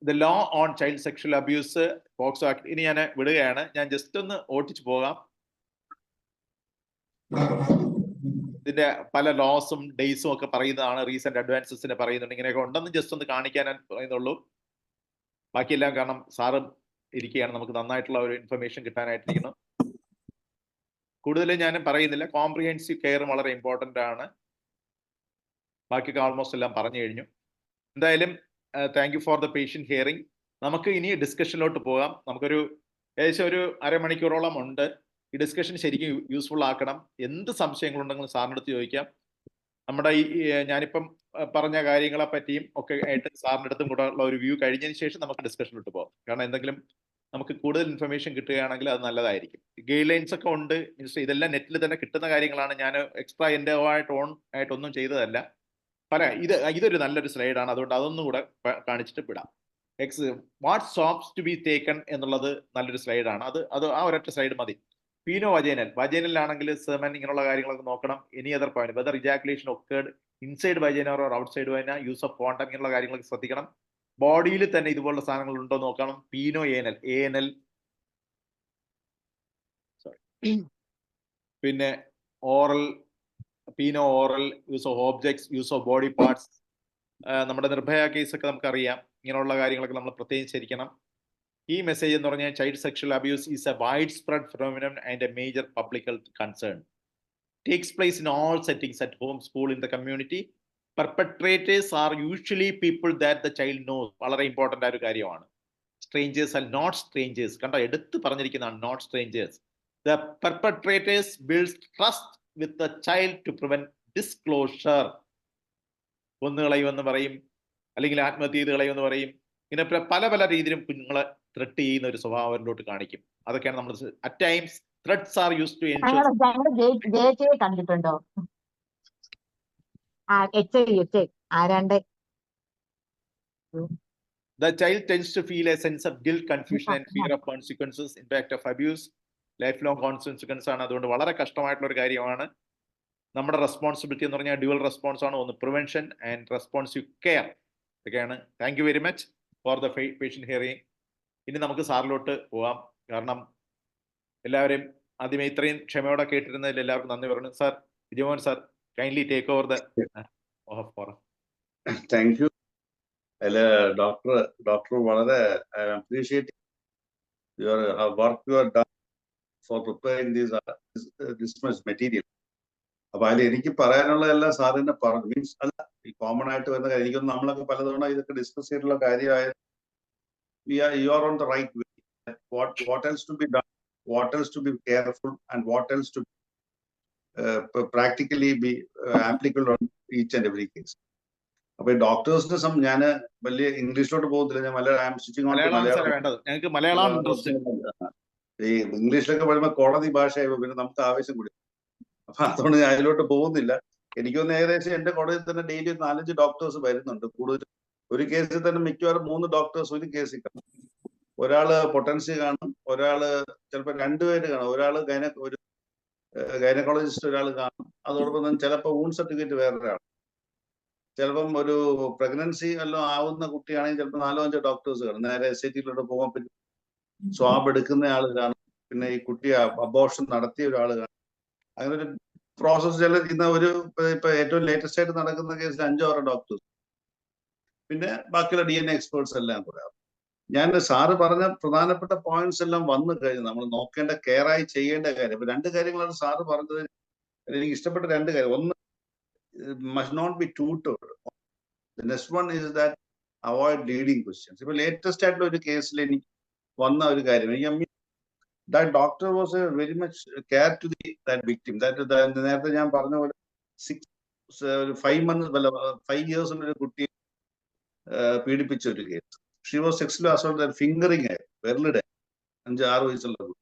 the law on child sexual abuse, POCSO act, ഇനി ഞാൻ വിടുകയാണ്. ഞാൻ ജസ്റ്റ് ഒന്ന് ഓടിച്ചു പോകാം. ഇതിന്റെ പല ലോസും ഡേയ്സും ഒക്കെ പറയുന്നതാണ്, റീസെന്റ് അഡ്വാൻസസിനെ പറയുന്നുണ്ട്. ഇങ്ങനെയൊക്കെ ഉണ്ടെന്ന് ജസ്റ്റ് ഒന്ന് കാണിക്കാൻ പറയുന്നുള്ളൂ. ബാക്കിയെല്ലാം കാരണം സാറും ഇരിക്കുകയാണ്, നമുക്ക് നന്നായിട്ടുള്ള ഒരു ഇൻഫർമേഷൻ കിട്ടാനായിട്ടിരിക്കണം. കൂടുതൽ ഞാൻ പറയുന്നില്ല. കോംപ്രിഹെൻസീവ് കെയർ വളരെ ഇമ്പോർട്ടൻ്റ് ആണ്. ബാക്കിയൊക്കെ ആൾമോസ്റ്റ് എല്ലാം പറഞ്ഞു കഴിഞ്ഞു. എന്തായാലും thank you for the patient hearing. നമുക്ക് ഇനി ഡിസ്കഷനിലോട്ട് പോകാം. നമുക്കൊരു ഏകദേശം ഒരു അരമണിക്കൂറോളം ഉണ്ട്. ഈ ഡിസ്കഷൻ ശരിക്കും യൂസ്ഫുൾ ആക്കണം. എന്ത് സംശയങ്ങളുണ്ടെങ്കിലും സാറിൻ്റെ അടുത്ത് ചോദിക്കാം. നമ്മുടെ ഈ ഞാനിപ്പം പറഞ്ഞ കാര്യങ്ങളെ പറ്റിയും ഒക്കെ ആയിട്ട് സാറിൻ്റെ അടുത്തും കൂടെ ഉള്ള ഒരു വ്യൂ കഴിഞ്ഞതിന് ശേഷം നമുക്ക് ഡിസ്കഷനിലോട്ട് പോകാം. കാരണം എന്തെങ്കിലും നമുക്ക് കൂടുതൽ ഇൻഫർമേഷൻ കിട്ടുകയാണെങ്കിൽ അത് നല്ലതായിരിക്കും. ഗൈഡ് ലൈൻസ് ഒക്കെ ഉണ്ട്, മീൻസ് ഇതെല്ലാം നെറ്റിൽ തന്നെ കിട്ടുന്ന കാര്യങ്ങളാണ്. ഞാൻ എക്സ്ട്രാ എൻ്റെ ആയിട്ടൊന്നും ചെയ്തതല്ല. ഇതൊരു നല്ലൊരു സ്ലൈഡാണ്, അതുകൊണ്ട് അതൊന്നും കൂടെ കാണിച്ചിട്ട് വിടാം. What steps to be taken എന്നുള്ളത് നല്ലൊരു സ്ലൈഡാണ്. അത് ആ ഒരൊറ്റ സ്ലൈഡ് മതി. പീനോ വജൈനലാണെങ്കിൽ സെമൻ, ഇങ്ങനെയുള്ള കാര്യങ്ങളൊക്കെ നോക്കണം. Any other point, whether ejaculation occurred inside vagina or outside vagina, use of condom, ഇങ്ങനെയുള്ള കാര്യങ്ങളൊക്കെ ശ്രദ്ധിക്കണം. ബോഡിയിൽ തന്നെ ഇതുപോലുള്ള സാധനങ്ങൾ ഉണ്ടോ നോക്കണം. പീനോ ANL സോറി, പിന്നെ oral, peno oral, use of objects, use of body parts. നമ്മുടെ നിർഭയ കേസൊക്കെ നമുക്കറിയാം. ഇങ്ങനെയുള്ള കാര്യങ്ങളൊക്കെ നമ്മൾ പ്രത്യേകിച്ച് ശരിക്കണം. ഈ മെസ്സേജ് എന്ന് പറഞ്ഞാൽ child sexual abuse is a widespread phenomenon and a major public health concern. Takes place in all settings, at home, school, in the community. Perpetrators are usually people that the child knows. വളരെ important ആയ ഒരു കാര്യമാണ്. Strangers and not strangers. കണ്ടോ, എടുത്ത് പറഞ്ഞിരിക്കുന്നതാണ്, not strangers. The perpetrators builds trust with the child to prevent disclosure. കൊന്നുകളയുമെന്ന് പറയും, അല്ലെങ്കിൽ ആത്മഹത്യ ചെയ്ത് കളയുമെന്ന് പറയും. ഇങ്ങനെ പല രീതിയിലും കുഞ്ഞുങ്ങളെ ത്രെട്ട് ചെയ്യുന്ന ഒരു സ്വഭാവം അവരിലോട്ട് കാണിക്കും. അതൊക്കെയാണ് നമ്മൾ at times threats are used to ensure. കണ്ടിട്ടുണ്ടോ? ആരാണ്ട് The child tends to feel a sense of guilt, confusion and fear of consequences, impact of abuse, lifelong consequences ആണ്. അതുകൊണ്ട് വളരെ കഷ്ടമായിട്ടുള്ള ഒരു കാര്യമാണ്. നമ്മുടെ റെസ്പോൺസിബിലിറ്റി എന്ന് പറഞ്ഞാൽ ഡ്യുവൽ റെസ്പോൺസ് ആണ്. ഒന്ന് പ്രിവെൻഷൻ ആൻഡ് റെസ്പോൺസീവ് കെയർ. ഇതൊക്കെയാണ്. Thank you very much for the patient hearing. ഇനി നമുക്ക് സാറിലോട്ട് പോവാം. കാരണം എല്ലാവരെയും ആദ്യമേ ഇത്രയും ക്ഷമയോടെ കേട്ടിരുന്നതിൽ എല്ലാവർക്കും നന്ദി പറഞ്ഞു. Sir Vijayamohan sir, kindly take over the forum. Thank you. അതില് ഡോക്ടർ വളരെ appreciate your work you are done for preparing this much material. അപ്പൊ അതിൽ എനിക്ക് പറയാനുള്ളതെല്ലാം സാർ തന്നെ പറഞ്ഞു. മീൻസ് അല്ല, ഈ കോമൺ ആയിട്ട് വരുന്ന കാര്യം, എനിക്കൊന്നും നമ്മളൊക്കെ പലതവണ ഇതൊക്കെ ഡിസ്കസ് ചെയ്തിട്ടുള്ള കാര്യമായത്. You are on the right way. What else to be done? What else to be careful? And what else to practically be applicable on each and every case. അപ്പൊ ഡോക്ടേഴ്സിന് ഞാൻ വലിയ ഇംഗ്ലീഷിലോട്ട് പോകുന്നില്ല, ഞാൻ I am switching on to Malayalam. വേണ്ടത് ഞങ്ങൾക്ക് Malayalam interest. ഈ ഇംഗ്ലീഷിലൊക്കെ പറയുമ്പോൾ കോടതി ഭാഷയായി പിന്നെ നമുക്ക് ആവേശം കൂടി, അപ്പൊ അതുകൊണ്ട് ഞാൻ അതിലോട്ട് പോകുന്നില്ല. എനിക്കൊന്ന് ഏകദേശം എന്റെ കോടതിയിൽ തന്നെ ഡെയിലി 4-5 ഡോക്ടേഴ്സ് വരുന്നുണ്ട്. കൂടുതൽ ഒരു കേസിൽ തന്നെ മിക്കവാറും 3 ഡോക്ടേഴ്സ് ഒരു കേസിൽ കാണും. ഒരാള് പൊട്ടൻസി കാണും, ഒരാള് ചിലപ്പോൾ 2 പേര് കാണും, ഒരാള് ഒരു ഗൈനക്കോളജിസ്റ്റ് ഒരാൾ കാണും, അതോടൊപ്പം തന്നെ ചിലപ്പോൾ വൂണ്ട് സർട്ടിഫിക്കറ്റ് വേറൊരാൾ, ചിലപ്പം ഒരു പ്രഗ്നൻസി എല്ലാം ആവുന്ന കുട്ടിയാണെങ്കിൽ ചിലപ്പോൾ 4-5 ഡോക്ടേഴ്സ് കാണും. നേരെ SIT-യിലോട്ട് പോകാൻ പറ്റും, സ്വാബ് എടുക്കുന്ന ആൾ കാണും, പിന്നെ ഈ കുട്ടിയെ അബോർഷൻ നടത്തിയ ഒരാൾ കാണും. അങ്ങനെ ഒരു പ്രോസസ് ഇന്ന് ഇപ്പൊ ഏറ്റവും ലേറ്റസ്റ്റ് ആയിട്ട് നടക്കുന്ന കേസിൽ 5-6 ഡോക്ടേഴ്സ്, പിന്നെ ബാക്കിയുള്ള DNA എക്സ്പേർട്സ് എല്ലാം കൂടെ. ഞാൻ സാറ് പറഞ്ഞ പ്രധാനപ്പെട്ട പോയിന്റ്സ് എല്ലാം വന്നു കഴിഞ്ഞു. നമ്മൾ നോക്കേണ്ട കെയറായി ചെയ്യേണ്ട കാര്യം. ഇപ്പൊ 2 കാര്യങ്ങളാണ് സാറ് പറഞ്ഞത്. എനിക്ക് ഇഷ്ടപ്പെട്ട 2 കാര്യം. ഒന്ന്, must not be tutored. The next one is that avoid leading questions. ഇപ്പൊ ലേറ്റസ്റ്റ് ആയിട്ടുള്ള ഒരു കേസിൽ എനിക്ക് വന്ന ഒരു കാര്യം, that doctor was a very much care to that victim. നേരത്തെ ഞാൻ പറഞ്ഞ പോലെ 5 years ഒരു കുട്ടിയെ പീഡിപ്പിച്ച ഒരു case. She was sexually assaulted, fingering ആയി, വിരലിടെ 5-6 വയസ്സുള്ള കുട്ടി.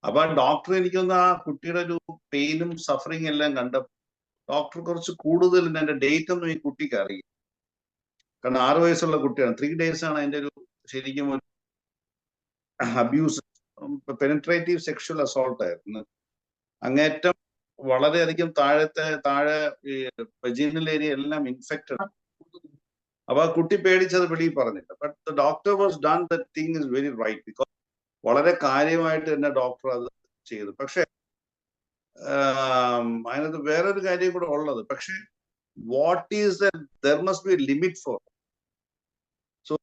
അപ്പൊ ഡോക്ടർ എനിക്കൊന്ന് ആ കുട്ടിയുടെ ഒരു പെയിനും സഫറിങ് എല്ലാം കണ്ടപ്പോൾ ഡോക്ടർ കുറച്ച് കൂടുതൽ എന്റെ ഡേറ്റ് ഒന്നും ഈ കുട്ടിക്ക് അറിയും. കാരണം 6 വയസ്സുള്ള കുട്ടിയാണ്. 3 days ആണ് അതിന്റെ ഒരു ശരിക്കും ഒരു അബ്യൂസ്, പെനിട്രേറ്റീവ് സെക്ഷൽ അസോൾട്ട് ആയിരുന്നു. അങ്ങേറ്റം വളരെയധികം താഴെ വെജീനൽ ഏരിയ എല്ലാം ഇൻഫെക്റ്റഡ്. അപ്പൊ ആ കുട്ടി പേടിച്ചത് വെളിയിൽ പറഞ്ഞില്ല. But the doctor was done the thing is very right, because വളരെ കാര്യമായിട്ട് തന്നെ ഡോക്ടർ അത് ചെയ്തു. പക്ഷെ അതിനകത്ത് വേറൊരു കാര്യം കൂടെ ഉള്ളത്, പക്ഷെ what is there must be limit for. So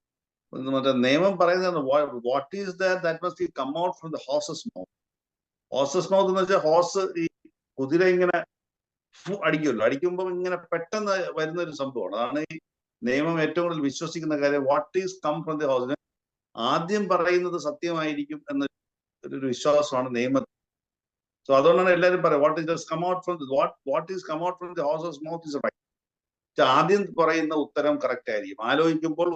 മറ്റേ നിയമം പറയുന്നത് what is that must be come out from the horse's mouth. Horse's mouth എന്ന് വെച്ചാൽ ഹോഴ്സ്, ഈ കുതിര ഇങ്ങനെ അടിക്കുമല്ലോ, അടിക്കുമ്പോൾ ഇങ്ങനെ പെട്ടെന്ന് വരുന്ന ഒരു സംഭവമാണ്. അതാണ് ഈ നിയമം ഏറ്റവും കൂടുതൽ വിശ്വസിക്കുന്ന കാര്യം. What is come from the house, ആദ്യം പറയുന്നത് സത്യമായിരിക്കും എന്നൊരു വിശ്വാസമാണ് നിയമത്തിൽ. സോ അതുകൊണ്ടാണ് എല്ലാവരും പറയാം what is come out from what is come out from the horse's mouth is right. ആദ്യം പറയുന്ന ഉത്തരം കറക്റ്റ് ആയിരിക്കും. ആലോചിക്കുമ്പോൾ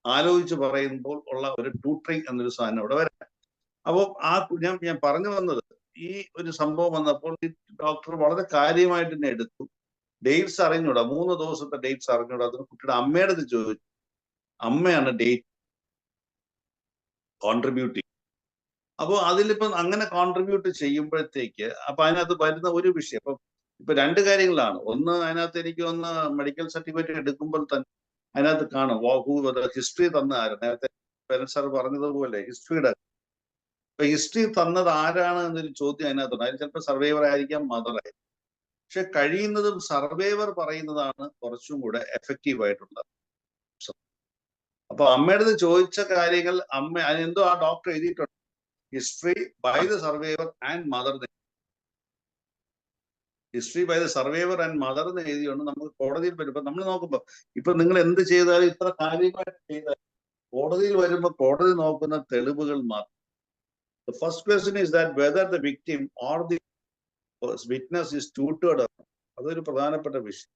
ആലോചിച്ച് പറയുമ്പോൾ ഉള്ള ഒരു ട്യൂട്ടറിങ് എന്നൊരു സാധനം ഇവിടെ വരാം. അപ്പോൾ ഞാൻ പറഞ്ഞു വന്നത്, ഈ ഒരു സംഭവം വന്നപ്പോൾ ഈ ഡോക്ടർ വളരെ കാര്യമായിട്ട് തന്നെ എടുത്തു. ഡേറ്റ്സ് അറിഞ്ഞൂടാ, 3 ദിവസത്തെ ഡേറ്റ്സ് അറിഞ്ഞൂടാ. അതിന് കുട്ടിയുടെ അമ്മയുടെ അടുത്ത് ചോദിച്ചു. അമ്മയാണ് ഡേറ്റ് കോൺട്രിബ്യൂട്ട് ചെയ്യും. അപ്പോൾ അതിലിപ്പം അങ്ങനെ കോൺട്രിബ്യൂട്ട് ചെയ്യുമ്പോഴത്തേക്ക് അപ്പൊ അതിനകത്ത് വരുന്ന ഒരു വിഷയം, ഇപ്പൊ 2 കാര്യങ്ങളാണ്. ഒന്ന്, അതിനകത്ത് എനിക്ക് ഒന്ന് മെഡിക്കൽ സർട്ടിഫിക്കറ്റ് എടുക്കുമ്പോൾ തന്നെ അതിനകത്ത് കാണും ഹിസ്റ്ററി തന്ന ആര്. നേരത്തെ പേരൻസ് സാർ പറഞ്ഞതുപോലെ ഹിസ്റ്ററിയുടെ ഹിസ്റ്ററി തന്നത് ആരാണ് എന്നൊരു ചോദ്യം അതിനകത്തുണ്ട്. അതിന് ചിലപ്പോൾ സർവൈവർ ആയിരിക്കാം, മദർ ആയിരിക്കും. പക്ഷെ കഴിയുന്നതും സർവൈവർ പറയുന്നതാണ് കുറച്ചും കൂടെ എഫക്റ്റീവ് ആയിട്ടുള്ളത്. അപ്പൊ അമ്മയുടെ ചോദിച്ച കാര്യങ്ങൾ അതിനെന്തോ ആ ഡോക്ടർ എഴുതിയിട്ടുണ്ട്, history by the survivor and mother. History by the survivor and mother എന്ന് എഴുതിയുണ്ട്. നമുക്ക് കോടതിയിൽ വരുമ്പോൾ നമ്മൾ നോക്കുമ്പോൾ ഇപ്പൊ നിങ്ങൾ എന്ത് ചെയ്താലും ഇത്ര കാര്യമായിട്ട് ചെയ്താൽ കോടതിയിൽ വരുമ്പോൾ കോടതി നോക്കുന്ന തെളിവുകൾ മാത്രം. The first question is that whether the victim or the witness is tutored. അതൊരു പ്രധാനപ്പെട്ട വിഷയം.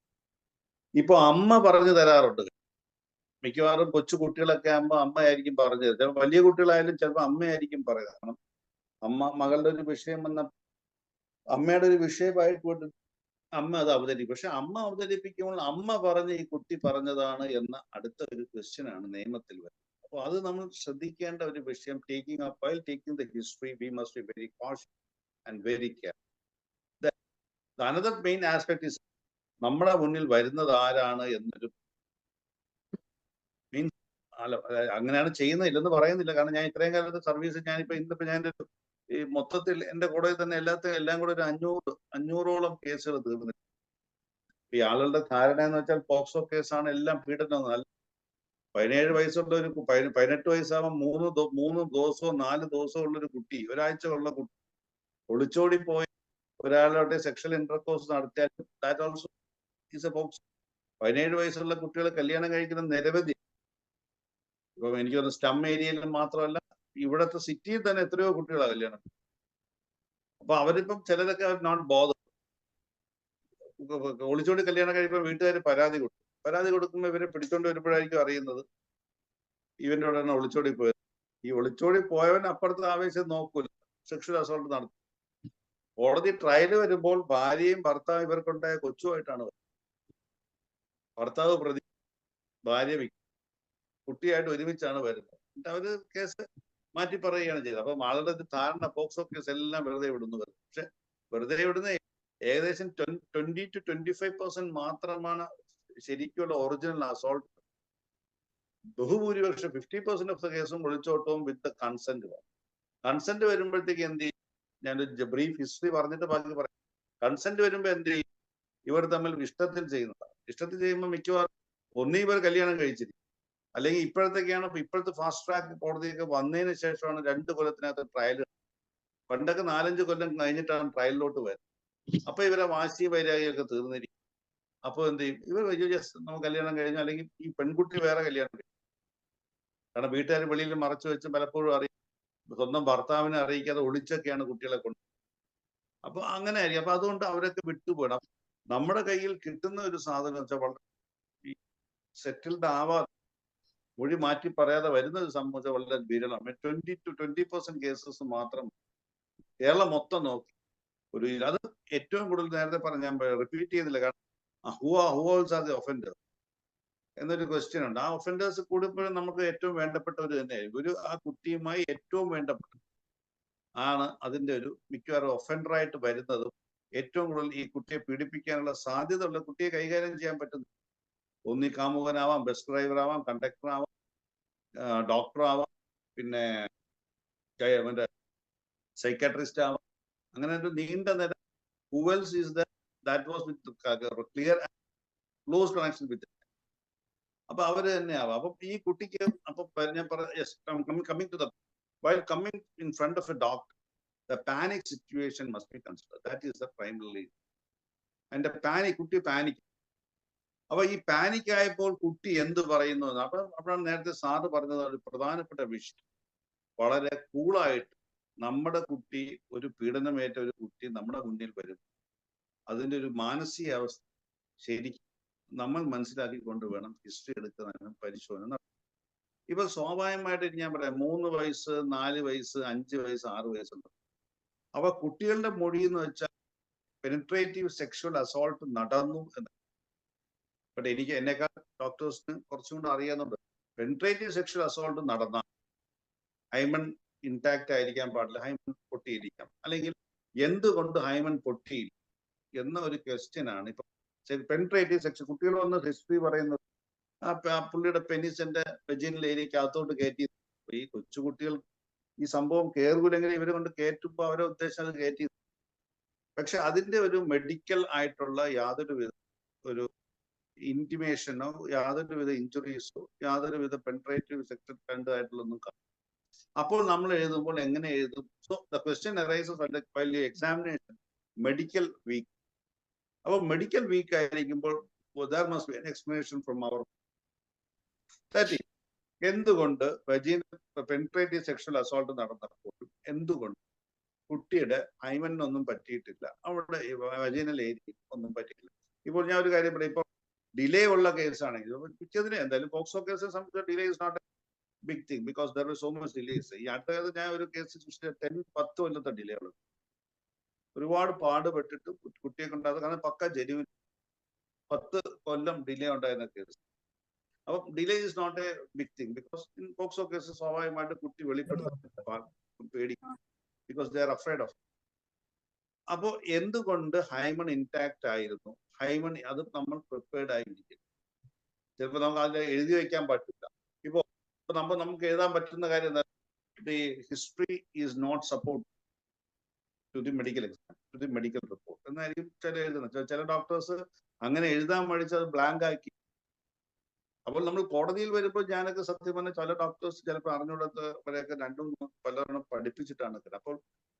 ഇപ്പൊ അമ്മ പറഞ്ഞു തരാറുണ്ട്. മിക്കവാറും കൊച്ചു കുട്ടികളൊക്കെ ആകുമ്പോൾ അമ്മയായിരിക്കും പറഞ്ഞു തരും. ചിലപ്പോൾ വലിയ കുട്ടികളായാലും ചിലപ്പോൾ അമ്മയായിരിക്കും പറയുക. കാരണം മകളുടെ ഒരു വിഷയം വന്ന അമ്മയുടെ ഒരു വിഷയമായിട്ട് അമ്മ അത് അവതരിപ്പിക്കും. പക്ഷെ അമ്മ അവതരിപ്പിക്കുമ്പോൾ അമ്മ പറഞ്ഞ് ഈ കുട്ടി പറഞ്ഞതാണ് എന്ന അടുത്ത ഒരു ക്വസ്റ്റ്യൻ ആണ് നിയമത്തിൽ വരുന്നത്. അപ്പോൾ അത് നമ്മൾ ശ്രദ്ധിക്കേണ്ട ഒരു വിഷയം. while taking the history, we must be very cautious and very careful. The another main aspect is നമ്മുടെ മുന്നിൽ വരുന്നത് ആരാണ് എന്നൊരു മീൻസ് അങ്ങനെയാണ് ചെയ്യുന്നില്ലെന്ന് പറയുന്നില്ല. കാരണം ഞാൻ ഇത്രയും കാലത്ത് സർവീസ് ഇന്നിപ്പോ ഞാൻ ഈ മൊത്തത്തിൽ എന്റെ കൂടെ തന്നെ എല്ലാം കൂടെ ഒരു 500ഓളം കേസുകൾ തീർന്നിട്ടുണ്ട്. ഈ ആളുകളുടെ ധാരണ എന്ന് വെച്ചാൽ പോക്സോ കേസാണ് എല്ലാം പീഡനം. 17 വയസ്സുള്ള ഒരു 18 വയസ്സാകുമ്പോൾ 3 ദിവസമോ 4 ദിവസമോ ഉള്ളൊരു കുട്ടി, ഒരാഴ്ച ഉള്ള കുട്ടി ഒളിച്ചോടി പോയി ഒരാളുടെ സെക്ഷൽ ഇന്റർകോഴ്സ് നടത്തിയാൽ that also is A POCSO. 17 വയസ്സുള്ള കുട്ടികളെ കല്യാണം കഴിക്കുന്ന നിരവധി, ഇപ്പൊ എനിക്ക് തോന്നുന്നു സ്റ്റം ഏരിയയിൽ മാത്രമല്ല ഇവിടത്തെ സിറ്റിയിൽ തന്നെ എത്രയോ കുട്ടികളാണ് കല്യാണം. അപ്പൊ അവരിപ്പം ചിലരൊക്കെ നോട്ട് ബോധർ, ഒളിച്ചോടി കല്യാണം കഴിയുമ്പോൾ വീട്ടുകാർ പരാതി കൊടുക്കുമ്പോൾ ഇവരെ പിടിച്ചോണ്ട് വരുമ്പോഴായിരിക്കും അറിയുന്നത് ഇവന്റെ ഉടനെ ഒളിച്ചോടി പോയത്. ഈ ഒളിച്ചോടി പോയവൻ അപ്പുറത്ത് ആവേശം നോക്കൂല, സെക്ഷൽ അസോൾട്ട് നടത്തും. കോടതി ട്രയൽ വരുമ്പോൾ ഭാര്യയും ഭർത്താവും ഇവർക്കുണ്ടായ കൊച്ചുമായിട്ടാണ് വരുന്നത്. ഭർത്താവ് പ്രതി, ഭാര്യ കുട്ടിയായിട്ട് ഒരുമിച്ചാണ് വരുന്നത്. എന്നിട്ട് അവര് കേസ് മാറ്റി പറയുകയാണ് ചെയ്തത്. അപ്പൊ ആളുടെ ധാരണ പോക്സോ കേസ് എല്ലാം വെറുതെ വിടുന്നു. പക്ഷെ വെറുതെ വിടുന്ന ഏകദേശം 20 to 25% മാത്രമാണ് ശരിക്കുള്ള ഒറിജിനൽ അസോൾട്ട്. ബഹുഭൂരിപക്ഷം 50% ഓഫ് ദ കേസും ഒളിച്ചോട്ടവും വിത്ത് കൺസെന്റ്. കൺസെന്റ് വരുമ്പോഴത്തേക്ക് എന്ത് ചെയ്യും? ഞാനൊരു ബ്രീഫ് ഹിസ്റ്ററി പറഞ്ഞിട്ട് ബാക്കി പറയാം. കൺസെന്റ് വരുമ്പോൾ എന്ത് ചെയ്യും? ഇവർ തമ്മിൽ ഇഷ്ടത്തിൽ ചെയ്യുന്നതാണ്. ഇഷ്ടത്തിൽ ചെയ്യുമ്പോൾ മിക്കവാറും ഒന്നേ ഇവർ കല്യാണം കഴിച്ചിരിക്കും, അല്ലെങ്കിൽ ഇപ്പോഴത്തെ ഫാസ്റ്റ് ട്രാക്ക് കോടതിയൊക്കെ വന്നതിന് ശേഷമാണ് 2 കൊല്ലത്തിനകത്ത് ട്രയൽ. പണ്ടൊക്കെ 4-5 കൊല്ലം കഴിഞ്ഞിട്ടാണ് ട്രയലിലോട്ട് വരുന്നത്. അപ്പൊ ഇവരെ വാശി വൈരാഗ്യമൊക്കെ തീർന്നിരിക്കും. അപ്പൊ എന്ത് ചെയ്യും? ഇവർ നമുക്ക് കല്യാണം കഴിഞ്ഞു, അല്ലെങ്കിൽ ഈ പെൺകുട്ടി വേറെ കല്യാണം കഴിക്കും. കാരണം വീട്ടുകാർ വെളിയിൽ മറച്ചു വെച്ച് പലപ്പോഴും അറിയും, സ്വന്തം ഭർത്താവിനെ അറിയിക്കാതെ ഒളിച്ചൊക്കെയാണ് കുട്ടികളെ കൊണ്ട്. അപ്പൊ അങ്ങനെ ആയിരിക്കും. അപ്പൊ അതുകൊണ്ട് അവരൊക്കെ വിട്ടുപോകണം. നമ്മുടെ കയ്യിൽ കിട്ടുന്ന ഒരു സാധനം വെച്ചാൽ വളരെ സെറ്റിൽഡ് ആവാതെ, മൊഴി മാറ്റി പറയാതെ വരുന്ന ഒരു സംഭവം വളരെ വിരളമാണ്. 20 to 20% കേസസ് മാത്രം കേരളം മൊത്തം നോക്കി ഒരു. അത് ഏറ്റവും കൂടുതൽ നേരത്തെ പറഞ്ഞ ഞാൻ റിപ്പീറ്റ് ചെയ്യുന്നില്ല, കാരണം ഹു ഓൾസ് ആർ ദി ഒഫൻഡേഴ്സ് എന്നൊരു ക്വസ്റ്റ്യൻ ഉണ്ട്. ആ ഒഫൻഡേഴ്സ് കൂടുമ്പോഴും നമുക്ക് ഏറ്റവും വേണ്ടപ്പെട്ടവർ തന്നെയായിരിക്കും. ആ കുട്ടിയുമായി ഏറ്റവും വേണ്ടപ്പെട്ട ആണ് അതിന്റെ ഒരു മിക്കവാറും ഒഫൻഡറായിട്ട് വരുന്നതും ഏറ്റവും കൂടുതൽ ഈ കുട്ടിയെ പീഡിപ്പിക്കാനുള്ള സാധ്യത ഉള്ള കുട്ടിയെ കൈകാര്യം ചെയ്യാൻ പറ്റുന്നു. ഒന്നീ കാമുകനാവാം, ബസ് ഡ്രൈവർ ആവാം, കണ്ടക്ടർ ആവാം, ഡോക്ടർ ആവാം, പിന്നെ സൈക്കാട്രിസ്റ്റ് ആവാം. അങ്ങനെ ഒരു നീണ്ട നിര. Who else is that was with clear close connection with it. അപ്പൊ അവര് തന്നെ ആവാം. അപ്പൊ ഈ കുട്ടിക്ക് അപ്പൊ ഞാൻ coming to the while coming in front of a doctor, the panic situation must be considered. That is the primary. And the കുട്ടി പാനിക്. അപ്പൊ ഈ പാനിക് ആയപ്പോൾ കുട്ടി എന്ത് പറയുന്നു? അപ്പൊ അപ്പോഴാണ് നേരത്തെ സാറ് പറഞ്ഞത് ഒരു പ്രധാനപ്പെട്ട വിഷയം. വളരെ കൂളായിട്ട് നമ്മുടെ കുട്ടി, ഒരു പീഡനമേറ്റ ഒരു കുട്ടി നമ്മുടെ മുന്നിൽ വരും, അതിൻ്റെ ഒരു മാനസികാവസ്ഥ ശരിക്കും നമ്മൾ മനസ്സിലാക്കിക്കൊണ്ട് വേണം ഹിസ്റ്ററി എടുക്കുന്നതിനും പരിശോധന നടത്തും. ഇപ്പൊ സ്വാഭാവികമായിട്ട് ഞാൻ പറയാം, 3 വയസ്സ്, 4 വയസ്സ്, 5 വയസ്സ്, 6 വയസ്സുണ്ട്. അപ്പൊ കുട്ടികളുടെ മൊഴി എന്ന് വെച്ചാൽ പെനിട്രേറ്റീവ് സെക്ഷൽ അസോൾട്ട് നടന്നു എന്ന്. ബട്ട് എന്നെക്കാൾ ഡോക്ടേഴ്സിന് കുറച്ചും കൂടെ അറിയാവുന്നുണ്ട്. പെനിട്രേറ്റീവ് സെക്ഷൽ അസോൾട്ട് നടന്നാൽ ഹൈമൺ ഇൻടാക്ട് ആയിരിക്കാൻ പാടില്ല, ഹൈമൺ പൊട്ടിയിരിക്കാം. അല്ലെങ്കിൽ എന്തുകൊണ്ട് ഹൈമൺ പൊട്ടിയില്ല എന്ന ഒരു ക്വസ്റ്റ്യൻ ആണ്. ഇപ്പൊ പെനിട്രേറ്റീവ് സെക്ഷൻ കുട്ടികൾ വന്ന് ഹിസ്റ്ററി പറയുന്നത് ആ പുള്ളിയുടെ പെനിസിന്റെ വെജിനൽ ഏരിയക്ക് അകത്തോട്ട് കയറ്റി. ഈ കൊച്ചുകുട്ടികൾ ഈ സംഭവം കയറൂലെങ്കിൽ ഇവരെ കൊണ്ട് കയറ്റുമ്പോ അവരെ ഉദ്ദേശം അത് കയറ്റി. പക്ഷെ അതിന്റെ ഒരു മെഡിക്കൽ ആയിട്ടുള്ള യാതൊരുവിധ ഒരു ഇന്റിമേഷനോ, യാതൊരുവിധ ഇഞ്ചുറീസോ, യാതൊരുവിധ പെനിട്രേറ്റീവ് സെക്ഷൻ കണ്ടതായിട്ടുള്ളൊന്നും കാണും. അപ്പോൾ നമ്മൾ എഴുതുമ്പോൾ എങ്ങനെ എഴുതും? So the question arises while you examination medical weak. അപ്പോൾ മെഡിക്കൽ വീക്ക് ആയിരിക്കുമ്പോൾ there must be an explanation from our that is എന്തുകൊണ്ട് പെനിട്രേറ്റീവ് സെക്ഷൽ അസോൾട്ട് നടന്നപ്പോഴും എന്തുകൊണ്ട് കുട്ടിയുടെ ഹൈമനൊന്നും പറ്റിയിട്ടില്ല, അവിടെ വജീനൽ ഏരിയയിൽ ഒന്നും പറ്റിയില്ല. ഇപ്പോൾ ഞാൻ ഒരു കാര്യം പറയാം, ഇപ്പോൾ ഡിലേ ഉള്ള കേസാണെങ്കിൽ മിക്കതിന് എന്തായാലും പോക്സോ കേസിനെ സംബന്ധിച്ച് delay is not a big thing because there is so much delays. ഈ അടുത്ത കാലത്ത് ഞാൻ ഒരു കേസ് 10 കൊല്ലത്തെ ഡിലേ ഉള്ളത്. ഒരുപാട് പാടുപെട്ടിട്ട് കുട്ടിയെ കൊണ്ടാകും. കാരണം പക്ക ജെന്യുവിൻ 10 കൊല്ലം ഡിലേ ഉണ്ടായിരുന്ന കേസ്. അപ്പൊ delay is not a big thing because in POCSO case സ്വാഭാവികമായിട്ട് കുട്ടി വെളിപ്പെടുത്താൻ പേടിക്കും, because they are afraid of. അപ്പോ എന്തുകൊണ്ട് ഹൈമൺ ഇൻടാക്ട് ആയിരുന്നു? ഹൈമൺ അത് നമ്മൾ പ്രിപ്പയർഡ് ആയിരിക്കും. ചിലപ്പോൾ നമുക്ക് അതിൽ എഴുതി വെക്കാൻ പറ്റില്ല. ഇപ്പൊ നമുക്ക് എഴുതാൻ പറ്റുന്ന കാര്യം എന്താ? The history is not support to the medical exam, to the medical report എന്നായിരിക്കും ചില എഴുതുന്നത്. ചില ഡോക്ടേഴ്സ് അങ്ങനെ എഴുതാൻ പഠിച്ച് അത് ബ്ലാങ്ക് ആക്കി. അപ്പോൾ നമ്മൾ കോടതിയിൽ വരുമ്പോൾ ഞാനൊക്കെ സത്യം പറഞ്ഞ ചില ഡോക്ടേഴ്സ് ചിലപ്പോൾ അറിഞ്ഞുകൂടത്തവരെയൊക്കെ 2-3 പലരെണ്ണം പഠിപ്പിച്ചിട്ടാണ് തരുന്നത്. അപ്പോൾ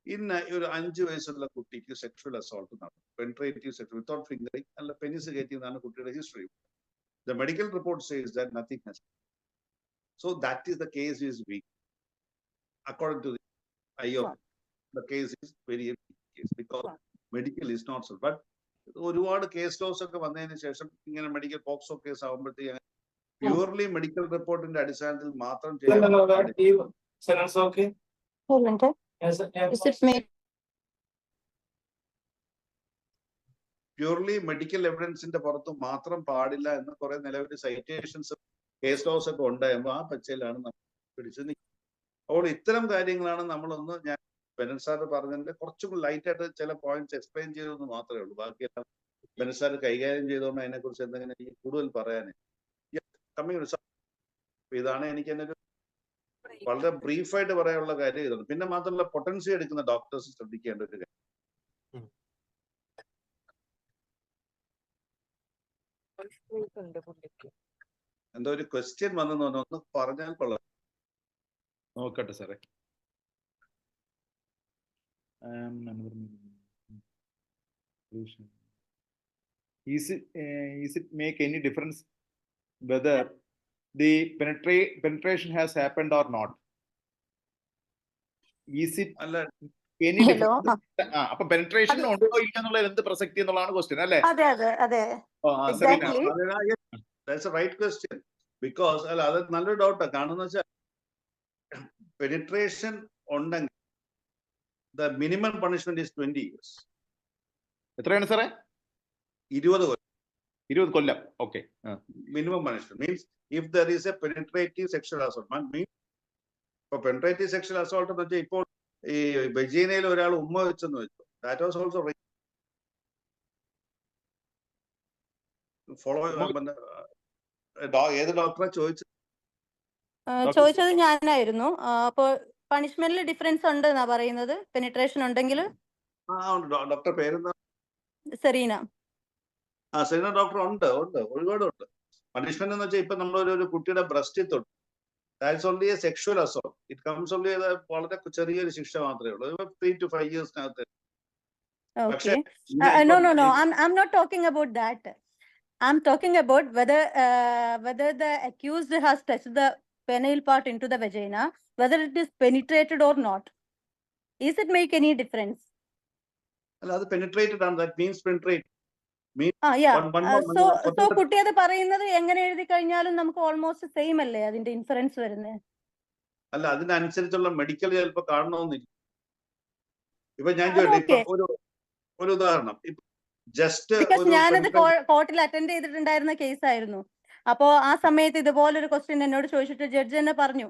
ഇന്ന് ഒരു 5 വയസ്സുള്ള കുട്ടിക്ക് സെക്ഷൽ അസോൾട്ട് നടന്നു, പെനിട്രേറ്റീവ് സെക്ഷൽ വിത്തൗട്ട് ഫിംഗറിംഗ്, അല്ല പെനിസ് കയറ്റിയെന്നാണ് കുട്ടിയുടെ history. The medical report says that nothing has. So that is the case is weak according to the IO. The case is very weak. case because medical is not so. But ഒരുപാട് case loss ഒക്കെ വന്നതിന് ശേഷം ഇങ്ങനെ medical POCSO case ആകുമ്പോഴത്തേക്ക് purely medical റിപ്പോർട്ടിന്റെ അടിസ്ഥാനത്തിൽ മാത്രം purely medical എവിഡൻസിന്റെ പുറത്ത് മാത്രം പാടില്ല എന്ന് കുറെ നിലവിൽ സൈറ്റേഷൻസ് കേസ് ലോസ് ഒക്കെ ഉണ്ടാകുമ്പോൾ ആ പച്ചയിലാണ് നമ്മൾ പിടിച്ചു നിൽക്കുന്നത്. അപ്പോൾ ഇത്തരം കാര്യങ്ങളാണ് നമ്മളൊന്ന് ഞാൻ ബെനൻ സാർ പറഞ്ഞതിന്റെ കുറച്ചും ലൈറ്റ് ആയിട്ട് ചില പോയിന്റ്സ് എക്സ്പ്ലെയിൻ ചെയ്തെന്ന് മാത്രമേ ഉള്ളൂ. ബാക്കിയെല്ലാം ബെനൻ സാർ കൈകാര്യം ചെയ്തുകൊണ്ട് അതിനെ കുറിച്ച് എന്തെങ്കിലും എനിക്ക് കൂടുതൽ പറയാൻ ഇതാണ് എനിക്ക് തന്നെ ഒരു വളരെ ബ്രീഫായിട്ട് പറയാനുള്ള കാര്യം ഇതാണ്. പിന്നെ മാത്രമല്ല പൊട്ടൻസി എടുക്കുന്ന ഡോക്ടേഴ്സ് ശ്രദ്ധിക്കേണ്ട ഒരു കാര്യം. എന്തോ ഒരു ക്വസ്റ്റ്യൻ വന്നെന്ന് ഒന്ന് പറഞ്ഞാൽ കൊള്ളാം. നോക്കട്ടെ സാറേ. Is it make any difference whether the penetration has happened or not? Is it any difference? അപ്പൊ പെനിട്രേഷൻ ഉണ്ടോ ഇല്ല എന്നുള്ളത് എന്ത് പ്രസക്തി എന്നുള്ളതാണ് ക്വസ്റ്റ്യൻ അല്ലേ? അതെ അതെ അതെ. That's a right question because അല്ല അത് നല്ലൊരു ഡൗട്ടാണ്. കാരണം വെച്ചാൽ പെനിട്രേഷൻ ഉണ്ടെങ്കിൽ the minimum punishment is 20 years. എത്രയാണ് സാറേ? 20 കൊല്ലം. 20 കൊല്ലം. Okay. Minimum punishment means if there is a penetrative sexual assault. ഇപ്പൊ penetrative sexual assault എന്ന് വെച്ചാൽ ഇപ്പോൾ ഈ വെജീനയിൽ ഒരാൾ ഉമ്മ വെച്ചെന്ന് വെച്ചു. That was also ഫോളോ ഏത് ഡോക്ടറെ ചോദിച്ചത് ഞാനായിരുന്നു. അപ്പൊ പണിഷ്മെന്റിൽ ഡിഫറൻസ് ഉണ്ട് എന്നാ പറയുന്നത് പെനിട്രേഷൻ ഉണ്ടെങ്കിൽ. ഡോക്ടർ പേരെന്താ? സെറീന. സെറീന ഡോക്ടർ ഉണ്ട് ഒരുപാടുണ്ട്. പണിഷ്മെന്റ് എന്ന് വെച്ചാൽ ഇപ്പൊ നമ്മൾ ഒരു കുട്ടിയുടെ ബ്രസ്റ്റിൽ തൊട്ട് that's only A sexual assault. It comes only വളരെ ചെറിയൊരു ശിക്ഷ മാത്രമേ ഉള്ളൂ. 3 to 5 years. Okay. No. I'm not talking about that. I'm talking about whether the accused has touched the penile part into the vagina, whether it is penetrated or not. Is it make any difference? അത് penetrated ആണ്. That means penetrate. Yeah. So കുട്ടി അത് പറയുന്നത് എങ്ങനെ എഴുതി കഴിഞ്ഞാലും നമുക്ക് almost same അല്ലേ അതിന്റെ ഇൻഫറൻസ് വരുന്നത്? അല്ല അതിനനുസരിച്ചുള്ള മെഡിക്കൽ ചിലപ്പോ കാണണമെന്നില്ല. ഇപ്പൊ ഞാൻ ചോദിക്കട്ടെ, ഒരു ഉദാഹരണം. ബിക്കോസ് ഞാനത് കോർട്ടിൽ അറ്റൻഡ് ചെയ്തിട്ടുണ്ടായിരുന്ന കേസ് ആയിരുന്നു. അപ്പോ ആ സമയത്ത് ഇതുപോലൊരു ക്വസ്റ്റ്യൻ എന്നോട് ചോദിച്ചിട്ട് ജഡ്ജ് തന്നെ പറഞ്ഞു,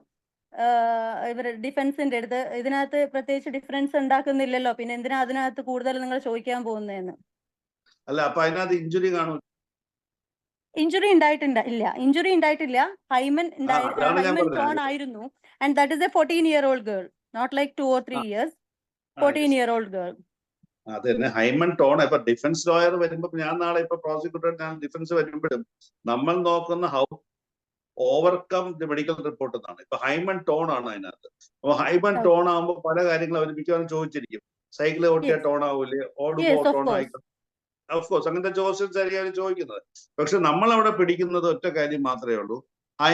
ഇവർ ഡിഫൻസിന്റെ അടുത്ത് ഇതിനകത്ത് പ്രത്യേകിച്ച് ഡിഫറൻസ് ഉണ്ടാക്കുന്നില്ലല്ലോ, പിന്നെ എന്തിനാ അതിനകത്ത് കൂടുതൽ നിങ്ങൾ ചോദിക്കാൻ പോകുന്നതെന്ന്. അല്ല അപ്പൊ അതിനകത്ത് ഇഞ്ചുറി കാണും. ഇഞ്ചുറി ഉണ്ടായിട്ടില്ല. ഇഞ്ചുറി ഉണ്ടായിട്ടില്ല. ഹൈമൻ ടോൺ ആയിരുന്നു. And that is a 14-year-old girl, not like 2 or 3 years. 14-year-old girl. അത് തന്നെ ഹൈമൻ ടോൺ. ഇപ്പൊ ഡിഫൻസ് ലോയർ വരുമ്പോ ഞാൻ നാളെ ഇപ്പൊ പ്രോസിക്യൂട്ടർ ഞാൻ ഡിഫൻസ് വരുമ്പോഴും നമ്മൾ നോക്കുന്ന how overcome the medical report എന്നാണ്. ഇപ്പൊ ഹൈമൻ ടോൺ ആണ് അതിനകത്ത്. അപ്പൊ ഹൈമൻ ടോൺ ആകുമ്പോൾ പല കാര്യങ്ങളും അവർ മിക്കവാറും ചോദിച്ചിരിക്കും. സൈക്കിൾ ഓട്ടിയ ടോൺ ആവൂലേ, ഓടുമ്പോ ടോൺ ആയിക്കോട്ടെ. ഓഫ്കോഴ്സ് അങ്ങനത്തെ ചോദ്യങ്ങൾ ആയിരിക്കും ചോദിക്കുന്നത്. പക്ഷെ നമ്മൾ അവിടെ പിടിക്കുന്നത് ഒറ്റ കാര്യം മാത്രമേ ഉള്ളൂ.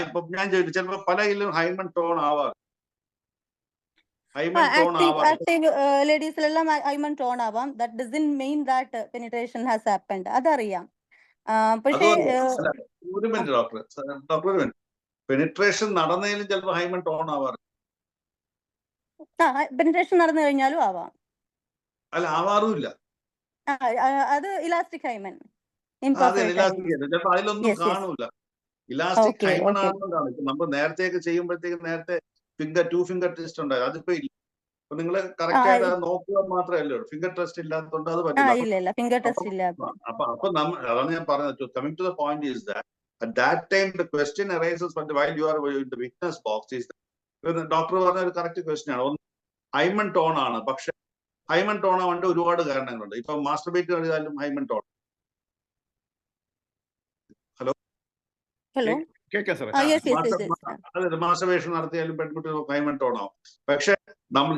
ഇപ്പൊ ഞാൻ ചോദിച്ചു ചിലപ്പോ പല ഹൈമൻ ടോൺ ആവാറ്. ലേഡീസിലെല്ലാം ഹൈമൻ ടോൺ ആവാം. That doesn't mean that penetration has happened. അതറിയാം. പക്ഷേ ഒരു മിനിറ്റ് ഡോക്ടർ പെനിട്രേഷൻ നടന്നതിലും ചിലപ്പോൾ ഹൈമൻ ടോൺ ആവാറ്. പെനിട്രേഷൻ നടന്നു കഴിഞ്ഞാലും ആവാം. അല്ല ആവാറുമില്ല. അത് ഇലാസ്റ്റിക് ഹൈമൻ. ചിലപ്പോ അതിലൊന്നും കാണൂല. ഇലാസ്റ്റിക് ഹൈമൻ ആണെന്നും കാണും. നമ്മൾ നേരത്തെ ചെയ്യുമ്പോഴത്തേക്ക് നേരത്തെ 2 finger ടെസ്റ്റ് ഉണ്ടായിരുന്നു. അതിപ്പോ ഇല്ല. അപ്പൊ നിങ്ങൾ കറക്റ്റ് ആയിട്ട് നോക്കുക മാത്രമല്ലേ ഉള്ളൂ. ഫിംഗർ ടെസ്റ്റ് ഇല്ലാത്തതുകൊണ്ട് അത് പറ്റില്ല. അപ്പൊ അതാണ് ഞാൻ പറഞ്ഞത്. Coming to the point is that at that time the question arises while you are in the witness box is doctor പറഞ്ഞ ഒരു കറക്റ്റ് ക്വസ്റ്റ്യൻ ആണ്. ഹൈമൻ ടോൺ ആണ്. പക്ഷെ ഹൈമൻ ടോൺ ആവേണ്ട ഒരുപാട് കാരണങ്ങളുണ്ട്. ഇപ്പൊ മാസ്റ്റർബേറ്റ് ചെയ്താലും ഹൈമൻ ടോൺ. ഹലോ അതെ, മാസ്റ്റർബേഷൻ നടത്തിയാലും പെൺകുട്ടികൾക്ക് ഹൈമൻ ടോൺ ആവും. പക്ഷെ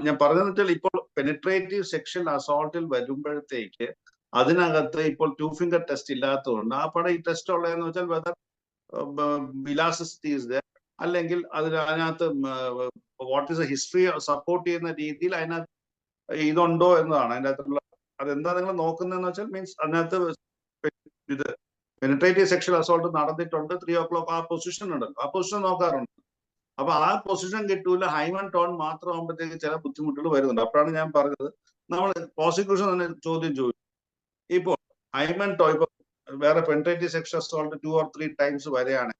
ഞാൻ പറഞ്ഞതെന്ന് വെച്ചാൽ ഇപ്പോൾ പെനിട്രേറ്റീവ് സെക്ഷൽ അസോൾട്ടിൽ വരുമ്പോഴത്തേക്ക് അതിനകത്ത് ഇപ്പോൾ 2 finger ടെസ്റ്റ് ഇല്ലാത്തതുകൊണ്ട് ആ പടം ഈ ടെസ്റ്റ് ഉള്ളതെന്ന് വെച്ചാൽ വെദർ ഇലാസ്റ്റിസിറ്റി ഈസ് ദേർ, അല്ലെങ്കിൽ അതിനകത്ത് what is A history support ചെയ്യുന്ന രീതിയിൽ അതിനകത്ത് ഇതുണ്ടോ എന്നതാണ്. അതിൻ്റെ അകത്തുള്ള അതെന്താ നിങ്ങൾ നോക്കുന്നതെന്ന് വെച്ചാൽ മീൻസ് അതിനകത്ത് ഇത് പെനിട്രേറ്റീവ് സെക്ഷൽ അസോൾട്ട് നടന്നിട്ടുണ്ട് 3 o'clock ആ പൊസിഷൻ ഉണ്ടല്ലോ, ആ പൊസിഷൻ നോക്കാറുണ്ട്. അപ്പൊ ആ പൊസിഷൻ കിട്ടൂല, ഹൈമൻ ടോൺ മാത്രം ആകുമ്പോഴത്തേക്ക് ചില ബുദ്ധിമുട്ടുകൾ വരുന്നുണ്ട്. അപ്പോഴാണ് ഞാൻ പറഞ്ഞത് നമ്മൾ പ്രോസിക്യൂഷൻ തന്നെ ചോദ്യം ചോദിച്ചു. ഇപ്പോൾ ഹൈമൻ ടോൺ ഇപ്പൊ വേറെ penetrative sexual assault 2 or 3 times വരെയാണ്.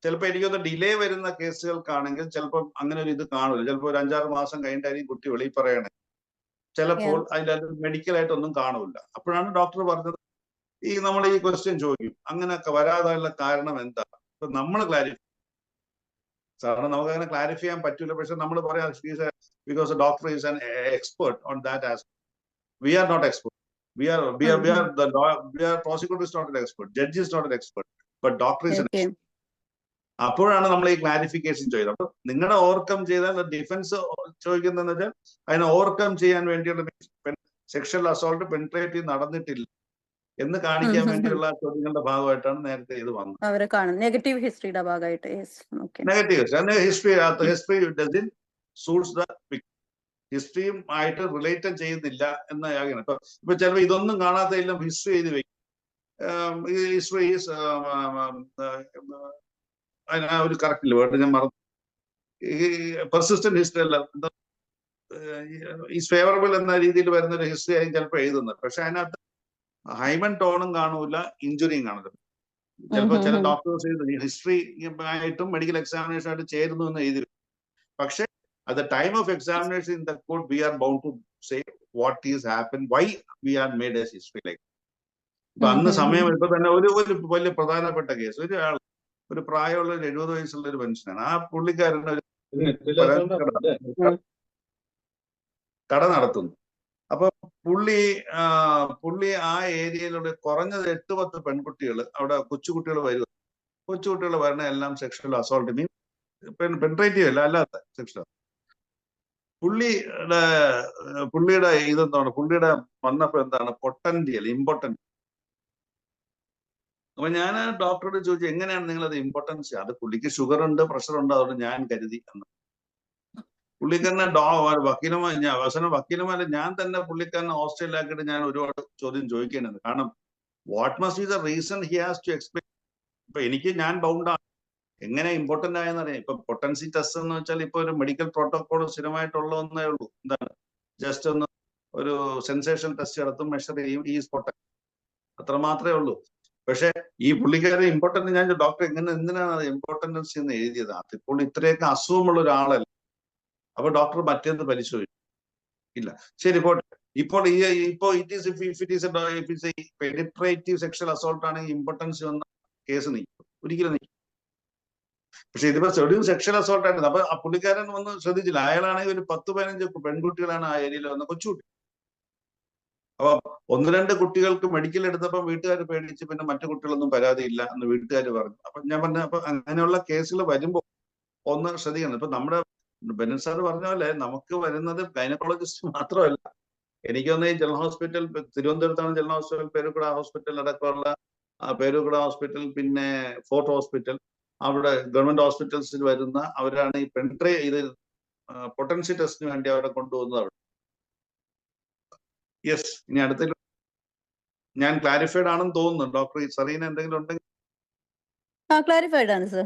ചിലപ്പോൾ എനിക്കൊന്ന് ഡിലേ വരുന്ന കേസുകൾക്കാണെങ്കിൽ ചിലപ്പോൾ അങ്ങനെ ഒരു ഇത് കാണില്ല. ചിലപ്പോൾ ഒരു 5-6 മാസം കഴിഞ്ഞിട്ടായിരിക്കും കുട്ടി വെളിയിൽ പറയണേ. ചിലപ്പോൾ അതിൻ്റെ മെഡിക്കൽ ആയിട്ടൊന്നും കാണൂല. അപ്പോഴാണ് ഡോക്ടർ പറഞ്ഞത് ഈ നമ്മൾ ഈ ക്വസ്റ്റ്യൻ ചോദിക്കും, അങ്ങനെയൊക്കെ വരാനുള്ള കാരണം എന്താ? ഇപ്പൊ നമ്മൾ ക്ലാരിഫൈ സാറിന് നമുക്ക് അങ്ങനെ ക്ലാരിഫൈ ചെയ്യാൻ പറ്റൂല. പക്ഷെ നമ്മൾ പറയാം because doctor is an expert on that aspect. We are not expert. Prosecutor is not an expert, judge is not an expert, but doctor is an expert. അപ്പോഴാണ് നമ്മൾ ഈ ക്ലാരിഫിക്കേഷൻ ചെയ്തത്. അപ്പൊ നിങ്ങളുടെ ഓവർകം ചെയ്താൽ ഡിഫൻസ് ചോദിക്കുന്നതെന്ന് വെച്ചാൽ അതിനെ ഓവർകം ചെയ്യാൻ വേണ്ടിയുള്ള സെക്ഷൽ അസോൾട്ട് പെനിട്രേറ്റീവ് നടന്നിട്ടില്ല എന്ന് കാണിക്കാൻ വേണ്ടിയുള്ള ചോദ്യങ്ങളുടെ ഭാഗമായിട്ടാണ് നേരത്തെ ഇത് വന്നത്. നെഗറ്റീവ് ഹിസ്റ്ററിയുടെ ഭാഗമായിട്ട് ഹിസ്റ്ററി സൂട്ട്സ് ദ ഹിസ്റ്ററിയും ആയിട്ട് റിലേറ്റ് ചെയ്യുന്നില്ല എന്നാണ്. ഇപ്പൊ ചിലപ്പോൾ ഇതൊന്നും കാണാത്തതെല്ലാം ഹിസ്റ്ററി എഴുതി വെക്കും. ഹിസ്റ്ററി ഒരു കറക്റ്റ് വേർഡ് ഞാൻ മറന്നു. ഈ പെർസിസ്റ്റന്റ് ഹിസ്റ്ററി അല്ല, ഈസ് ഫേവറബിൾ എന്ന രീതിയിൽ വരുന്ന ഒരു ഹിസ്റ്ററി ആയിരിക്കും ചിലപ്പോൾ എഴുതുന്നത്. പക്ഷെ അതിനകത്ത് ഹൈമൻ ടോണും കാണൂല, ഇഞ്ചുറിയും കാണില്ല. ചിലപ്പോൾ ചില ഡോക്ടേഴ്സ് ഹിസ്റ്ററി ആയിട്ടും മെഡിക്കൽ എക്സാമിനേഷൻ ആയിട്ട് ചേരുന്നു എന്ന് എഴുതി. പക്ഷെ at the time of examination in the court, we are bound to say what is happened, why we are made as history like. ഇപ്പൊ അന്ന് സമയം ഇപ്പൊ തന്നെ ഒരു വലിയ പ്രധാനപ്പെട്ട കേസ്, ഒരു പ്രായമുള്ള 70 വയസ്സുള്ള ഒരു മനുഷ്യനാണ്. ആ പുള്ളിക്കാരൻ കട നടത്തുന്നു. അപ്പൊ പുള്ളി ആ ഏരിയയിലൂടെ കുറഞ്ഞത് 8-10 പെൺകുട്ടികൾ അവിടെ കൊച്ചുകുട്ടികൾ വരും. കൊച്ചുകുട്ടികൾ വരണ എല്ലാം സെക്ഷൽ അസോൾട്ട്, മീൻ പെനിട്രേറ്റീവ് അല്ല, അല്ലാത്ത സെക്ഷൽ. പുള്ളിയുടെ ഇതെന്താണ്, പുള്ളിയുടെ വന്നപ്പോ എന്താണ് പൊട്ടൻഷ്യൽ ഇമ്പോർട്ടൻറ്റ്. അപ്പൊ ഞാൻ ഡോക്ടറോട് ചോദിച്ചു, എങ്ങനെയാണ് നിങ്ങളത് ഇമ്പോർട്ടൻസ്? അത് പുള്ളിക്ക് ഷുഗർ ഉണ്ട്, പ്രഷർ ഉണ്ട്, അതുകൊണ്ട് ഞാൻ കരുതി എന്ന്. പുള്ളിക്കാരനെ വക്കീലുമാരെ ഞാൻ തന്നെ പുള്ളിക്കാരനെ ഹോസ്റ്റലിലാക്കിയിട്ട് ഞാൻ ഒരുപാട് ചോദ്യം ചോദിക്കേണ്ടത്. കാരണം what must be the reason he has to explain. ഇപ്പൊ ഞാൻ ബൗണ്ടാണ് എങ്ങനെ ഇമ്പോർട്ടന്റ് ആയെന്ന് അറിയാം. ഇപ്പൊ പൊട്ടൻസി ടെസ്റ്റ് എന്ന് വെച്ചാൽ ഇപ്പൊ ഒരു മെഡിക്കൽ പ്രോട്ടോകോൾ സ്ഥിരമായിട്ടുള്ള ഒന്നേ ഉള്ളൂ. എന്താണ്, ജസ്റ്റ് ഒന്ന് ഒരു സെൻസേഷൻ ടെസ്റ്റ് നടത്തും, മെഷർ ചെയ്യും, ഈ പൊട്ടൻ, അത്ര മാത്രമേ ഉള്ളൂ. പക്ഷെ ഈ പുള്ളിക്കാരെ ഇമ്പോർട്ടന്റ്, ഞാൻ ഡോക്ടർ എന്തിനാണ് അത് ഇമ്പോർട്ടൻസ് എന്ന് എഴുതിയത്? അതിപ്പോൾ ഇത്രയൊക്കെ അസുഖമുള്ള ഒരാളല്ല. അപ്പൊ ഡോക്ടർ മറ്റേന്ന് പരിശോധിച്ചു ഇല്ല. ശരി പോട്ടെ. ഇപ്പോൾ it is penetrative sexual assault ആണെങ്കിൽ ഇമ്പോർട്ടൻസ് വന്ന കേസ് നീക്കും, ഒരിക്കലും നീക്കും. പക്ഷെ ഇതിപ്പോ ഒരു സെക്ഷൽ അസോൾട്ട് ആയിട്ട് അപ്പൊ ആ പുള്ളിക്കാരൻ വന്ന് ശ്രദ്ധിച്ചില്ല. അയാളാണെങ്കിൽ ഒരു 10-15 പെൺകുട്ടികളാണ് ആ ഏരിയയിൽ വന്ന കൊച്ചുകുട്ടി. അപ്പൊ 1-2 കുട്ടികൾക്ക് മെഡിക്കൽ എടുത്തപ്പോൾ വീട്ടുകാർ പേടിച്ച് പിന്നെ മറ്റു കുട്ടികളൊന്നും പരാതിയില്ല എന്ന് വീട്ടുകാർ പറഞ്ഞു. അപ്പൊ ഞാൻ പറഞ്ഞ അപ്പൊ അങ്ങനെയുള്ള കേസുകൾ വരുമ്പോൾ ഒന്ന് ശ്രദ്ധിക്കണം. ഇപ്പൊ നമ്മുടെ ബെനറ്റ് സാർ പറഞ്ഞ പോലെ നമുക്ക് വരുന്നത് ഗൈനക്കോളജിസ്റ്റ് മാത്രമല്ല. എനിക്കൊന്ന് ഈ ജനറൽ ഹോസ്പിറ്റൽ, തിരുവനന്തപുരത്താണ് ജനറൽ ഹോസ്പിറ്റൽ, പേരുക്കുട ഹോസ്പിറ്റൽ അടക്കമുള്ള പേരുക്കുട ഹോസ്പിറ്റൽ, പിന്നെ ഫോർട്ട് ഹോസ്പിറ്റൽ, അവിടെ ഗവൺമെന്റ് ഹോസ്പിറ്റൽസിൽ വരുന്ന അവരാണ് ഈ പൊട്ടൻഷ്യൽ ടെസ്റ്റിന് വേണ്ടി അവരെ കൊണ്ടുപോകുന്നത് അവിടെ. യെസ്, ഇനി അടുത്ത ഞാൻ ക്ലാരിഫൈഡ് ആണെന്ന് തോന്നുന്നു. ഡോക്ടർ സറീന എന്തെങ്കിലും ഉണ്ടെങ്കിൽ. ക്ലാരിഫൈഡ് ആണ് sir.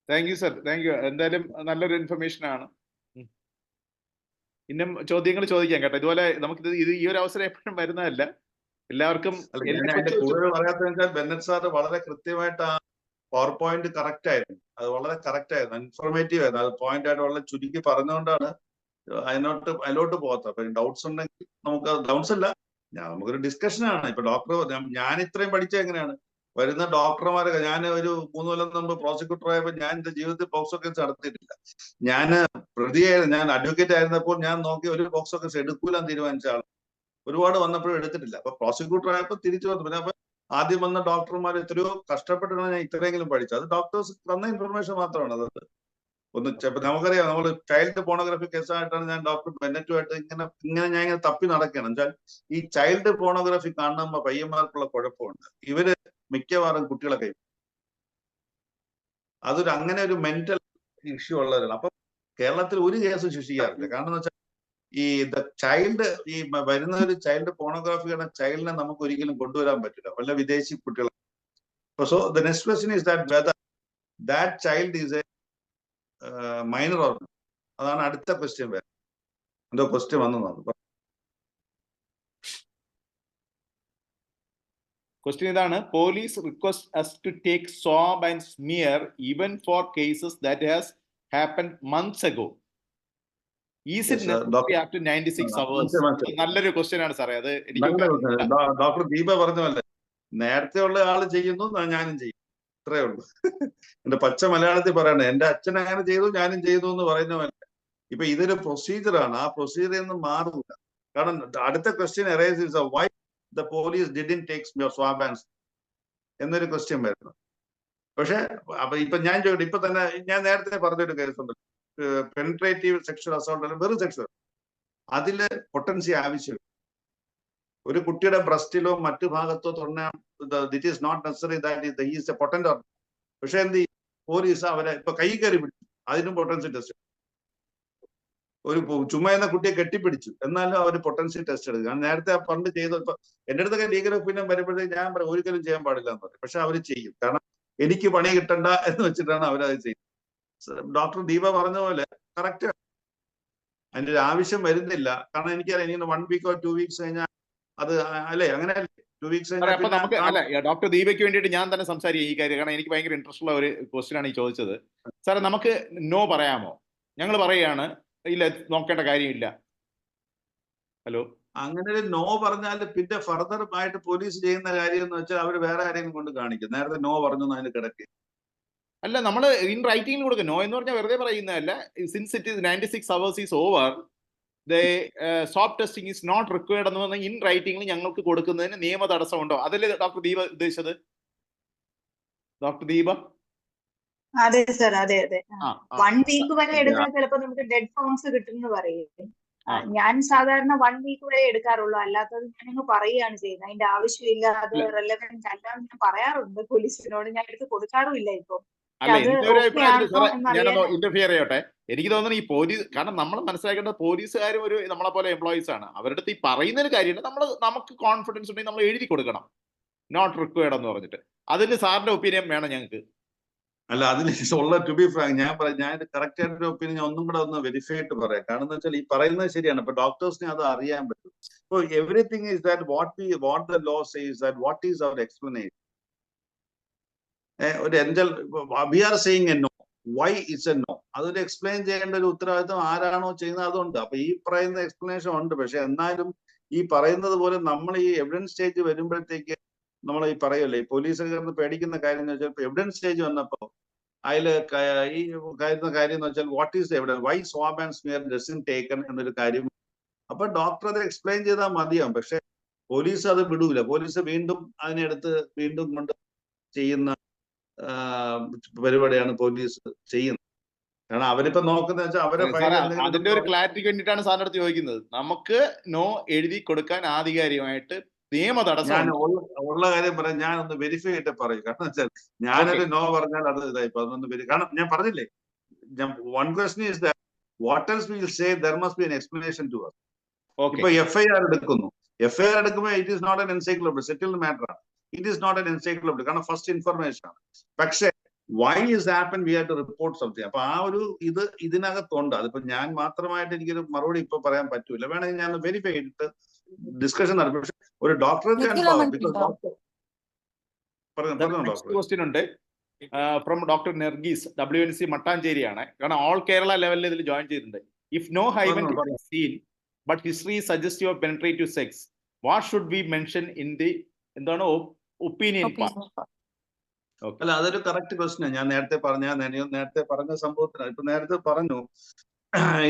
Thank you sir, thank you. എന്തായാലും നല്ലൊരു ഇൻഫർമേഷൻ ആണ്. ഇന്നും ചോദ്യങ്ങൾ ചോദിക്കാം കേട്ടോ. ഇതുപോലെ നമുക്ക് ഈ ഒരു അവസരം എപ്പോഴും വരുന്നതല്ല. എല്ലാവർക്കും കൂടുതൽ പറയാത്തതെന്ന് വെച്ചാൽ ബെന്നറ്റ് സാർ വളരെ കൃത്യമായിട്ട് ആ പവർ പോയിന്റ് കറക്റ്റ് ആയിരുന്നു. അത് വളരെ കറക്റ്റ് ആയിരുന്നു, ഇൻഫോർമേറ്റീവ് ആയിരുന്നു. അത് പോയിന്റ് ആയിട്ട് വളരെ ചുരുക്കി പറഞ്ഞുകൊണ്ടാണ് അതിലോട്ട് പോകാത്തത്. അപ്പൊ ഡൗട്ട്സ് ഉണ്ടെങ്കിൽ നമുക്ക് ഡൗട്ട്സ് ഇല്ല, നമുക്കൊരു ഡിസ്കഷനാണ്. ഇപ്പൊ ഡോക്ടർ ഞാൻ ഇത്രയും പഠിച്ചത് എങ്ങനെയാണ് വരുന്ന ഡോക്ടർമാരൊക്കെ, ഞാൻ ഒരു 3 കൊല്ലം മുമ്പ് പ്രോസിക്യൂട്ടർ ആയപ്പോൾ ഞാൻ എന്റെ ജീവിതത്തിൽ പോക്സോ കേസ് നടത്തിയിട്ടില്ല. ഞാൻ പ്രതിയായിരുന്നു, ഞാൻ അഡ്വക്കേറ്റ് ആയിരുന്നപ്പോൾ ഞാൻ നോക്കി ഒരു പോക്സോ കേസ് എടുക്കൂലെന്ന് തീരുമാനിച്ച ആൾ. ഒരുപാട് വന്നപ്പോഴും എടുത്തിട്ടില്ല. അപ്പൊ പ്രോസിക്യൂട്ടർ ആയപ്പോൾ തിരിച്ചു വന്നു. പിന്നെ അപ്പൊ ആദ്യം വന്ന ഡോക്ടർമാർ എത്രയോ കഷ്ടപ്പെട്ടിട്ടാണ് ഞാൻ ഇത്രയെങ്കിലും പഠിച്ചത്. അത് ഡോക്ടേഴ്സ് തന്ന ഇൻഫർമേഷൻ മാത്രമാണ്. അത് ഒന്ന് നമുക്കറിയാം, നമ്മൾ ചൈൽഡ് പോണോഗ്രാഫി കേസായിട്ടാണ് ഞാൻ ഡോക്ടർ ബെന്നറ്റുമായിട്ട് ഇങ്ങനെ ഞാൻ ഇങ്ങനെ തപ്പി നടക്കുകയാണ്. വെച്ചാൽ ഈ ചൈൽഡ് പോണോഗ്രാഫി കാണുമ്പോൾ പയ്യന്മാർക്കുള്ള കുഴപ്പമുണ്ട്. ഇവര് മിക്കവാറും കുട്ടികളെ കൈ, അങ്ങനെ ഒരു മെന്റൽ ഇഷ്യൂ ഉള്ളവരാണ്. അപ്പൊ കേരളത്തിൽ ഒരു കേസും ശിക്ഷിക്കാറില്ല. കാരണം എന്ന് വെച്ചാൽ ഈ ചൈൽഡ് ഈ വരുന്ന ഒരു ചൈൽഡ് പോണോഗ്രാഫിയുടെ ചൈൽഡിനെ നമുക്ക് ഒരിക്കലും കൊണ്ടുവരാൻ പറ്റില്ല, വല്ല വിദേശി കുട്ടികളെ. So the next question is that whether that child is a minor or. അതാണ് അടുത്ത ക്വസ്റ്റ്യൻ വരുന്നത്. എന്തോ ക്വസ്റ്റ്യൻ വന്നതാണ്. ക്വസ്റ്റ്യൻ ഇതാണ്, police request as to take swab and smear even for cases that has happened months ago. Is it necessary after 96 hours? നല്ലൊരു question ആണ് സാറേ. അത് ഡോക്ടർ ദീപ പറഞ്ഞ പോലെ നേരത്തെ ഉള്ള ആള് ചെയ്യുന്നു, ഞാനും ചെയ്യും, ഇത്രേ ഉള്ളൂ. എന്റെ പച്ച മലയാളത്തിൽ പറയണേ, എന്റെ അച്ഛൻ അങ്ങനെ ചെയ്തു ഞാനും ചെയ്തു എന്ന് പറയുന്ന പോലെ. ഇപ്പൊ ഇതൊരു പ്രൊസീജിയറാണ്, ആ പ്രൊസീജിയറിൽ നിന്ന് മാറില്ല. കാരണം അടുത്ത question arise why the police didn't take swab and എന്നൊരു ക്വസ്റ്റ്യൻ വരുന്നു. പക്ഷെ അപ്പൊ ഇപ്പൊ ഞാൻ ചോദിക്കട്ടെ, ഇപ്പൊ തന്നെ ഞാൻ നേരത്തെ പറഞ്ഞൊരു കേസുണ്ട്, പെനിട്രേറ്റീവ് സെക്ഷൽ അസോൾട്ട് അല്ലെങ്കിൽ വെറും സെക്ഷൽ, അതില് പൊട്ടൻസി ആവശ്യമില്ല. ഒരു കുട്ടിയുടെ ബ്രസ്റ്റിലോ മറ്റു ഭാഗത്തോ തൊണ്ണാൻ, it is not necessary that he is a potent or. പക്ഷെ എന്ത് ചെയ്യും, പോലീസ് അവരെ ഇപ്പൊ കൈ കയറി പിടിച്ചു, അതിനും പൊട്ടൻസി ടെസ്റ്റ്. ഒരു ചുമ്മാ എന്ന കുട്ടിയെ കെട്ടിപ്പിടിച്ചു, എന്നാലും അവർ പൊട്ടൻസി ടെസ്റ്റ് എടുക്കും. കാരണം നേരത്തെ പണ്ട് ചെയ്തു. ഇപ്പൊ എന്റെ അടുത്തൊക്കെ ലീഗൽ ഒപ്പീനിയൻ വരുമ്പോഴത്തേക്ക് ഞാൻ പറയും ഒരിക്കലും ചെയ്യാൻ പാടില്ല എന്ന് പറയും. പക്ഷെ അവർ ചെയ്യും, കാരണം എനിക്ക് പണി കിട്ടണ്ട എന്ന് വെച്ചിട്ടാണ് അവരത് ചെയ്യുന്നത്. ഡോക്ടർ ദീപ പറഞ്ഞ പോലെ കറക്റ്റ്, അതിന്റെ ഒരു ആവശ്യം വരുന്നില്ല. കാരണം എനിക്കറിയാം ഇനി 1 week or 2 weeks കഴിഞ്ഞാൽ അത് അല്ലേ, അങ്ങനെ 2 weeks കഴിഞ്ഞാൽ. ഡോക്ടർ ദീപയ്ക്ക് വേണ്ടിയിട്ട് ഞാൻ തന്നെ സംസാരിക്കും ഈ കാര്യം, കാരണം എനിക്ക് ഭയങ്കര ഇൻട്രസ്റ്റ് ഉള്ള ഒരു ക്വസ്റ്റ്യൻ ആണ് ഈ ചോദിച്ചത്. സാറേ, നമുക്ക് നോ പറയാമോ? ഞങ്ങൾ പറയുകയാണ് ഇല്ല, നോക്കേണ്ട കാര്യമില്ല. ഹലോ, അങ്ങനെ ഒരു നോ പറഞ്ഞാൽ പിന്നെ ഫർദർ ആയിട്ട് പോലീസ് ചെയ്യുന്ന കാര്യം എന്ന് വെച്ചാൽ അവർ വേറെ ആരെങ്കിലും കൊണ്ട് കാണിക്കും. നേരത്തെ നോ പറഞ്ഞു അതിന് കിടക്കുക. അല്ല, നമ്മൾ ഇൻ റൈറ്റിംഗിൽ കൊടുക്കും. നോ എന്ന് പറഞ്ഞാൽ വെറുതെ പറയുന്നതല്ല. Since it is 96 hours is over, the swab testing is not required എന്ന് പറഞ്ഞാൽ ഇൻ റൈറ്റിംഗിൽ ഞങ്ങൾക്ക് കൊടുക്കുന്നതിന് നിയമ തടസ്സമുണ്ടോ? അതല്ലേ ഡോക്ടർ ദീപ ഉദ്ദേശിച്ചത്? ഡോക്ടർ ദീപ? അതെ സർ, അതെ അതെ. 1 week വരെ എടുക്കാൻ ചിലപ്പോൾ നമുക്ക് ഡെഡ് ഫോംസ് കിട്ടുമെന്ന് പറയും. ഞാൻ സാധാരണ 1 week വരെ എടുക്കാറുള്ളൂ, അല്ലാത്തത് ഞാനങ്ങ് പറയുകയാണ് ചെയ്യുന്നത്. അതിന്റെ ആവശ്യമില്ല, അത് റെലവെന്റ് അല്ല ഞാൻ പറയാറുണ്ട് പോലീസിനോട്. ഞാൻ എടുത്ത് കൊടുക്കാറുമില്ല ഇപ്പൊ. ഞാനൊന്ന് ഇന്റർഫിയർ ചെയ്യട്ടെ. എനിക്ക് തോന്നുന്നു ഈ പോലീസ്, കാരണം നമ്മൾ മനസ്സിലാക്കേണ്ടത് പോലീസുകാരും ഒരു നമ്മളെ പോലെ എംപ്ലോയീസ് ആണ്. അവരുടെ അടുത്ത് ഈ പറയുന്നൊരു കാര്യമുണ്ട്, നമുക്ക് കോൺഫിഡൻസ് ഉണ്ടെങ്കിൽ നമ്മൾ എഴുതി കൊടുക്കണം നോട്ട് റിക്വയർഡ് എന്ന് പറഞ്ഞിട്ട്. അതിന് സാറിന്റെ ഒപ്പീനിയൻ വേണം ഞങ്ങൾക്ക്. അല്ല, അതിൽ ഉള്ള ടു ബി ഫ്രാങ്ക് ഞാൻ കറക്റ്റ് ആയിട്ടൊരു ഒപ്പീനിയൻ ഒന്നും കൂടെ ഒന്ന് വെരിഫൈ ആയിട്ട് പറയാം. കാരണം എന്ന് വെച്ചാൽ ഈ പറയുന്നത് ശരിയാണ്. ഇപ്പൊ ഡോക്ടേഴ്സിനെ അത് അറിയാൻ പറ്റും. ഇപ്പൊ everything is that what the law says that what is our explanation. ഒരു angel we are saying a no, why it's a no, അതൊരു എക്സ്പ്ലെയിൻ ചെയ്യേണ്ട ഒരു ഉത്തരവാദിത്വം ആരാണോ ചെയ്യുന്നത് അതുണ്ട്. അപ്പൊ ഈ പറയുന്ന എക്സ്പ്ലനേഷൻ ഉണ്ട്. പക്ഷെ എന്നാലും ഈ പറയുന്നത് പോലെ നമ്മൾ ഈ എവിഡൻസ് സ്റ്റേജ് വരുമ്പോഴത്തേക്ക് നമ്മൾ ഈ പറയല്ലേ, ഈ പോലീസുകാർക്ക് പേടിക്കുന്ന കാര്യം എന്ന് വെച്ചാൽ എവിഡൻസ് സ്റ്റേജ് വന്നപ്പോ അതിൽ ഈ കാര്യ എന്ന് വെച്ചാൽ what is evidence, why swab and smear doesn't taken എന്നൊരു കാര്യം. അപ്പൊ ഡോക്ടർ അത് എക്സ്പ്ലെയിൻ ചെയ്താൽ മതിയാവും. പക്ഷെ പോലീസ് അത് വിടൂല. പോലീസ് വീണ്ടും അതിനെടുത്ത് വീണ്ടും കൊണ്ട് ചെയ്യുന്ന പരിപാടിയാണ് പോലീസ് ചെയ്യുന്നത്. കാരണം അവരിപ്പോ നോക്കുന്ന വെച്ചാൽ അവരെ അതിന്റെ ഒരു ക്ലാരിറ്റിക്ക് വേണ്ടിയിട്ടാണ് സാറിന്റെ അടുത്ത് ചോദിക്കുന്നത്. നമുക്ക് നോ എഴുതി കൊടുക്കാൻ ആധികാരികമായിട്ട് നിയമ തടസ്സം ഉള്ള കാര്യം പറയാം. ഞാൻ ഒന്ന് വെരിഫൈ ആയിട്ട് പറയും. കാരണം വെച്ചാൽ ഞാനൊരു നോ പറഞ്ഞാൽ അത് ഇതായിപ്പോ അതൊന്ന് കാരണം ഞാൻ പറഞ്ഞില്ലേ, one question is that what else will say there must be an explanation to us. ഇപ്പൊ FIR എടുക്കുന്നു. FIR എടുക്കുമ്പോൾ it is not an encyclopaedia, settled matter ആണ്. It is not an encyclopaedia, കാരണം ഫസ്റ്റ് ഇൻഫർമേഷൻ ആണ്. പക്ഷേ why is happen we have to report something. അപ്പൊ ആ ഒരു ഇതിനകത്തുണ്ട്. അതിപ്പോ ഞാൻ മാത്രമായിട്ട് എനിക്കൊരു മറുപടി ഇപ്പൊ പറയാൻ പറ്റൂല. വേണമെങ്കിൽ ഞാൻ വെരിഫൈ ചെയ്തിട്ട് ഡിസ്കഷൻ നടത്തും. പക്ഷെ ഒരു ഡോക്ടറെ ക്വസ്റ്റ്യൻ ഉണ്ട് ഫ്രം ഡോക്ടർ നെർഗീസ്, WNC മട്ടാഞ്ചേരിയാണ്. കാരണം ഓൾ കേരള ലെവലിൽ ഇതിൽ ജോയിൻ ചെയ്തിട്ടുണ്ട്. If no hymen seen but history suggest your penetrative sex, what should be mention in the എന്താണ് ഒപ്പീനിയൻ പാർട്ട്? അല്ല, അതൊരു കറക്റ്റ് ക്വസ്റ്റ്യൻ. ഞാൻ നേരത്തെ പറഞ്ഞ സംഭവത്തിന് ഇപ്പൊ നേരത്തെ പറഞ്ഞു.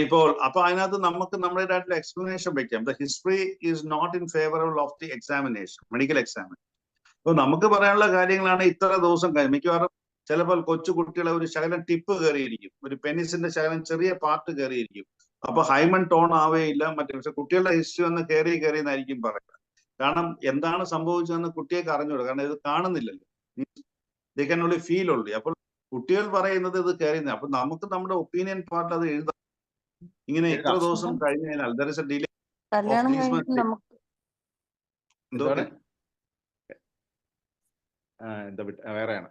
ഇപ്പോൾ അപ്പൊ അതിനകത്ത് നമുക്ക് നമ്മുടേതായിട്ടുള്ള എക്സ്പ്ലനേഷൻ വെക്കാം. The history is not in favourable of the examination, medical examination. അപ്പൊ നമുക്ക് പറയാനുള്ള കാര്യങ്ങളാണ് ഇത്ര ദിവസം കഴിഞ്ഞ്. മിക്കവാറും ചിലപ്പോൾ കൊച്ചു കുട്ടികളെ ഒരു ശകലം ടിപ്പ് കയറിയിരിക്കും, ഒരു പെനിസിന്റെ ശകലം ചെറിയ പാർട്ട് കയറിയിരിക്കും. അപ്പൊ ഹൈമൺ ടോൺ ആവേയില്ല മറ്റേ. പക്ഷെ കുട്ടികളുടെ ഹിസ്റ്ററി ഒന്ന് കയറി എന്നായിരിക്കും പറയുക. കാരണം എന്താണ് സംഭവിച്ചതെന്ന് കുട്ടികൾക്ക് അറിഞ്ഞൂടാ. കാരണം ഇത് കാണുന്നില്ലല്ലോ, they can only feel only. അപ്പോൾ കുട്ടികൾ പറയുന്നത് ഇത് കയറിയുന്നത്. അപ്പൊ നമുക്ക് നമ്മുടെ ഒപ്പീനിയൻ പാർട്ട് അത് എഴുതാം. ഇങ്ങനെ ഇത്ര എഴുതാം. ദിവസം കഴിഞ്ഞ് കഴിഞ്ഞാൽ there is a delay of കല്യാണം these കഴിഞ്ഞിട്ട് months. നമുക്ക് എന്തുകൊണ്ട്? എന്താണ് എന്താ വേറെയാണ്.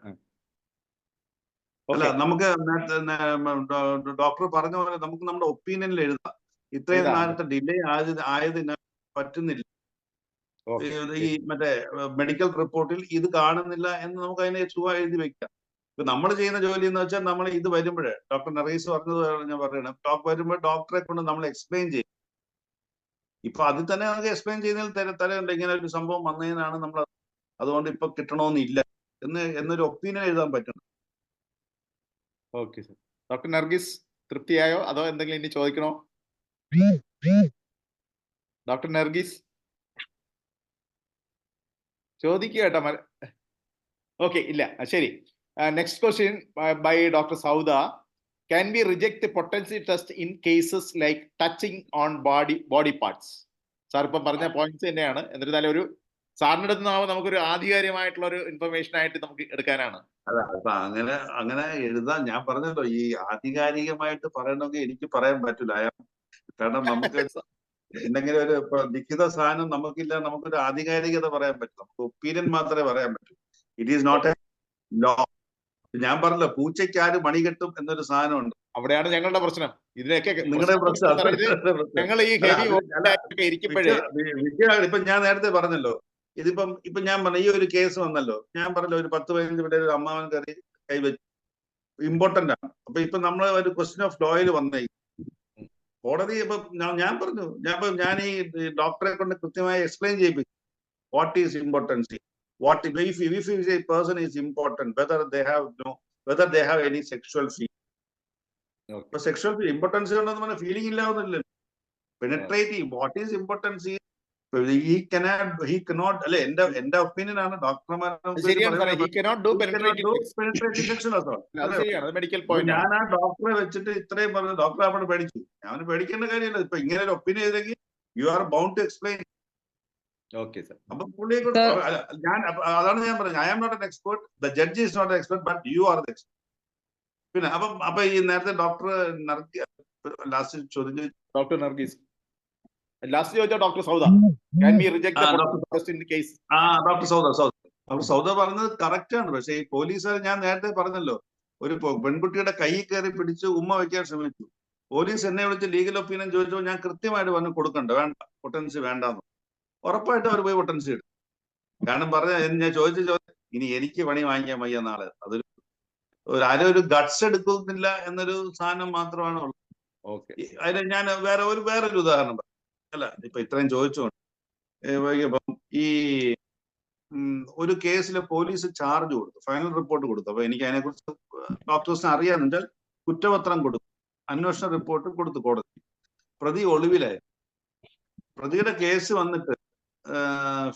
അല്ല ഓക്കെ, നമുക്ക് ഡോക്ടർ പറഞ്ഞ പോലെ നമുക്ക് നമ്മുടെ ഒപ്പീനിയനിൽ എഴുതാം. ഇത്രയും എഴുതാം. നേരത്തെ ഡിലേ ആയതിന് പറ്റുന്നില്ല. ഓക്കെ, ഈ മറ്റേ മെഡിക്കൽ റിപ്പോർട്ടിൽ ഇത് കാണുന്നില്ല എന്ന് നമുക്ക് അതിനെ ചുവ എഴുതി വെക്കാം. ഇപ്പൊ നമ്മൾ ചെയ്യുന്ന ജോലി എന്ന് വെച്ചാൽ നമ്മൾ ഇത് വരുമ്പോഴേ ഡോക്ടർ നറീസ് പറഞ്ഞത് ഞാൻ പറയണം, ടോക്ക് വരുമ്പോൾ ഡോക്ടറെ കൊണ്ട് നമ്മൾ എക്സ്പ്ലെയിൻ ചെയ്യും. ഇപ്പൊ അതിൽ തന്നെ നമുക്ക് എക്സ്പ്ലെയിൻ ചെയ്യുന്നതിൽ തരമുണ്ട്, ഇങ്ങനെ ഒരു സംഭവം വന്നതിനാണ് നമ്മൾ അതുകൊണ്ട് ഇപ്പൊ കിട്ടണമെന്നില്ല എന്നൊരു ഒപ്പീനിയൻ എഴുതാൻ പറ്റണം. Okay sir. ഡോക്ടർ നർഗീസ് തൃപ്തിയായോ അതോ എന്തെങ്കിലും ഇനി ചോദിക്കണോ? ഡോക്ടർ നർഗീസ് ചോദിക്കുക കേട്ടോ. ഓക്കെ, ഇല്ല, ശരി. Next question by doctor Sauda. Can we reject the potency test in cases like touching on body parts? Sir ഇപ്പം പറഞ്ഞ പോയിന്റ്സ് തന്നെയാണ്. എന്നിരുന്നാലും ഒരു സാറിന്റെ അടുത്ത് നിന്നാവുമ്പോൾ നമുക്കൊരു ആധികാരികമായിട്ടുള്ള ഒരു ഇൻഫർമേഷൻ ആയിട്ട് നമുക്ക് എടുക്കാനാണ്. അല്ല അപ്പൊ അങ്ങനെ എഴുതാൻ ഞാൻ പറഞ്ഞല്ലോ, ഈ ആധികാരികമായിട്ട് പറയണമെങ്കിൽ എനിക്ക് പറയാൻ പറ്റില്ല. കാരണം നമുക്ക് എന്തെങ്കിലും ഒരു ലിഖിത സാധനം നമുക്കില്ല, നമുക്കൊരു ആധികാരികത പറയാൻ പറ്റില്ല. നമുക്ക് ഒപ്പീനിയൻ മാത്രമേ പറയാൻ പറ്റൂ. It is not a law. ഞാൻ പറഞ്ഞല്ലോ, പൂച്ചയ്ക്ക് ആര് മണി കെട്ടും എന്നൊരു സാധനമുണ്ട്. അവിടെയാണ് ഞങ്ങളുടെ പ്രശ്നം. ഇതിനൊക്കെ നിങ്ങളുടെ പ്രശ്നം ഞങ്ങൾ ഈ ഹെവി ഇരിക്കുമ്പോഴേ ഇപ്പൊ ഞാൻ നേരത്തെ പറഞ്ഞല്ലോ, ഇപ്പൊ ഞാൻ പറഞ്ഞ ഈ ഒരു കേസ് വന്നല്ലോ, ഞാൻ പറഞ്ഞല്ലോ ഒരു 10-15 ഇവിടെ ഒരു അമ്മാവൻ കയറി കൈവച്ചു, ഇമ്പോർട്ടന്റ് ആണ്. അപ്പൊ ഇപ്പൊ നമ്മൾ ഒരു ക്വസ്റ്റ്യൻ ഓഫ് ലോയിൽ വന്നേ കോടതി. ഇപ്പൊ ഞാൻ പറഞ്ഞു, ഞാൻ ഈ ഡോക്ടറെ കൊണ്ട് കൃത്യമായി എക്സ്പ്ലെയിൻ ചെയ്യിപ്പിച്ചു what is importancy, what if a person is important, whether they have any sexual feeling. Okay. Sexual importance is feeling illa. Penetrating, what is importance? He cannot. End opinion ആണ് doctor. he cannot do penetrating section as well. Medical point. ഞാൻ ആ ഡോക്ടറെ വെച്ചിട്ട് ഇത്രയും പറഞ്ഞു, doctor അവിടെ പേടിച്ചു. ഞാൻ പേടിക്കേണ്ട കാര്യമില്ല. ഇപ്പൊ ഇങ്ങനെ ഒരു ഒപ്പീനിയൻ ചെയ്തെങ്കിൽ you are bound to explain. Okay sir. അപ്പൊ പുള്ളിയെ അതാണ് ഞാൻ പറഞ്ഞത്, I am not an expert, the judge is not expert, but you are the expert. പിന്നെ അപ്പൊ ഈ നേരത്തെ ഡോക്ടർ ലാസ്റ്റ് ചോദിച്ചു, ഡോക്ടർ നർഗീസ് ലാസ്റ്റ് ചോദിച്ച doctor Sauda, can we reject the test in the case? Doctor Sauda പറഞ്ഞത് കറക്റ്റ് ആണ്. പക്ഷെ ഈ പോലീസുകാർ ഞാൻ നേരത്തെ പറഞ്ഞല്ലോ, ഒരു പെൺകുട്ടിയുടെ കൈ കയറി പിടിച്ച് ഉമ്മ വയ്ക്കാൻ ശ്രമിച്ചു. പോലീസ് എന്നെ വിളിച്ച് ലീഗൽ ഒപ്പീനിയൻ ചോദിച്ചപ്പോൾ ഞാൻ കൃത്യമായിട്ട് പറഞ്ഞു കൊടുക്കണ്ട, വേണ്ട, പൊട്ടൻസി വേണ്ടാന്ന്. ഉറപ്പായിട്ടും അവർ പോയി പൊട്ടൻസി എടുക്കും. കാരണം ഞാൻ ചോദിച്ച ഇനി എനിക്ക് പണി വാങ്ങിക്കാൻ വയ്യ നാളെ. അതൊരു ആരും ഒരു ഗട്ട്സ് എടുക്കുന്നില്ല എന്നൊരു സാധനം മാത്രമാണ് ഉള്ളത്. അതിന് ഞാൻ വേറൊരു ഉദാഹരണം പറയാം. അല്ല ഇപ്പൊ ഇത്രയും ചോദിച്ചോണ്ട് ഇപ്പം ഈ ഒരു കേസിൽ പോലീസ് ചാർജ് കൊടുത്തു, ഫൈനൽ റിപ്പോർട്ട് കൊടുത്തു. അപ്പൊ എനിക്ക് അതിനെക്കുറിച്ച് ഡോക്ടേഴ്സിനെ അറിയാന്ന് വെച്ചാൽ കുറ്റപത്രം കൊടുത്തു, അന്വേഷണ റിപ്പോർട്ട് കൊടുത്തു കോടതി. പ്രതി ഒളിവിലായി. പ്രതിയുടെ കേസ് വന്നിട്ട്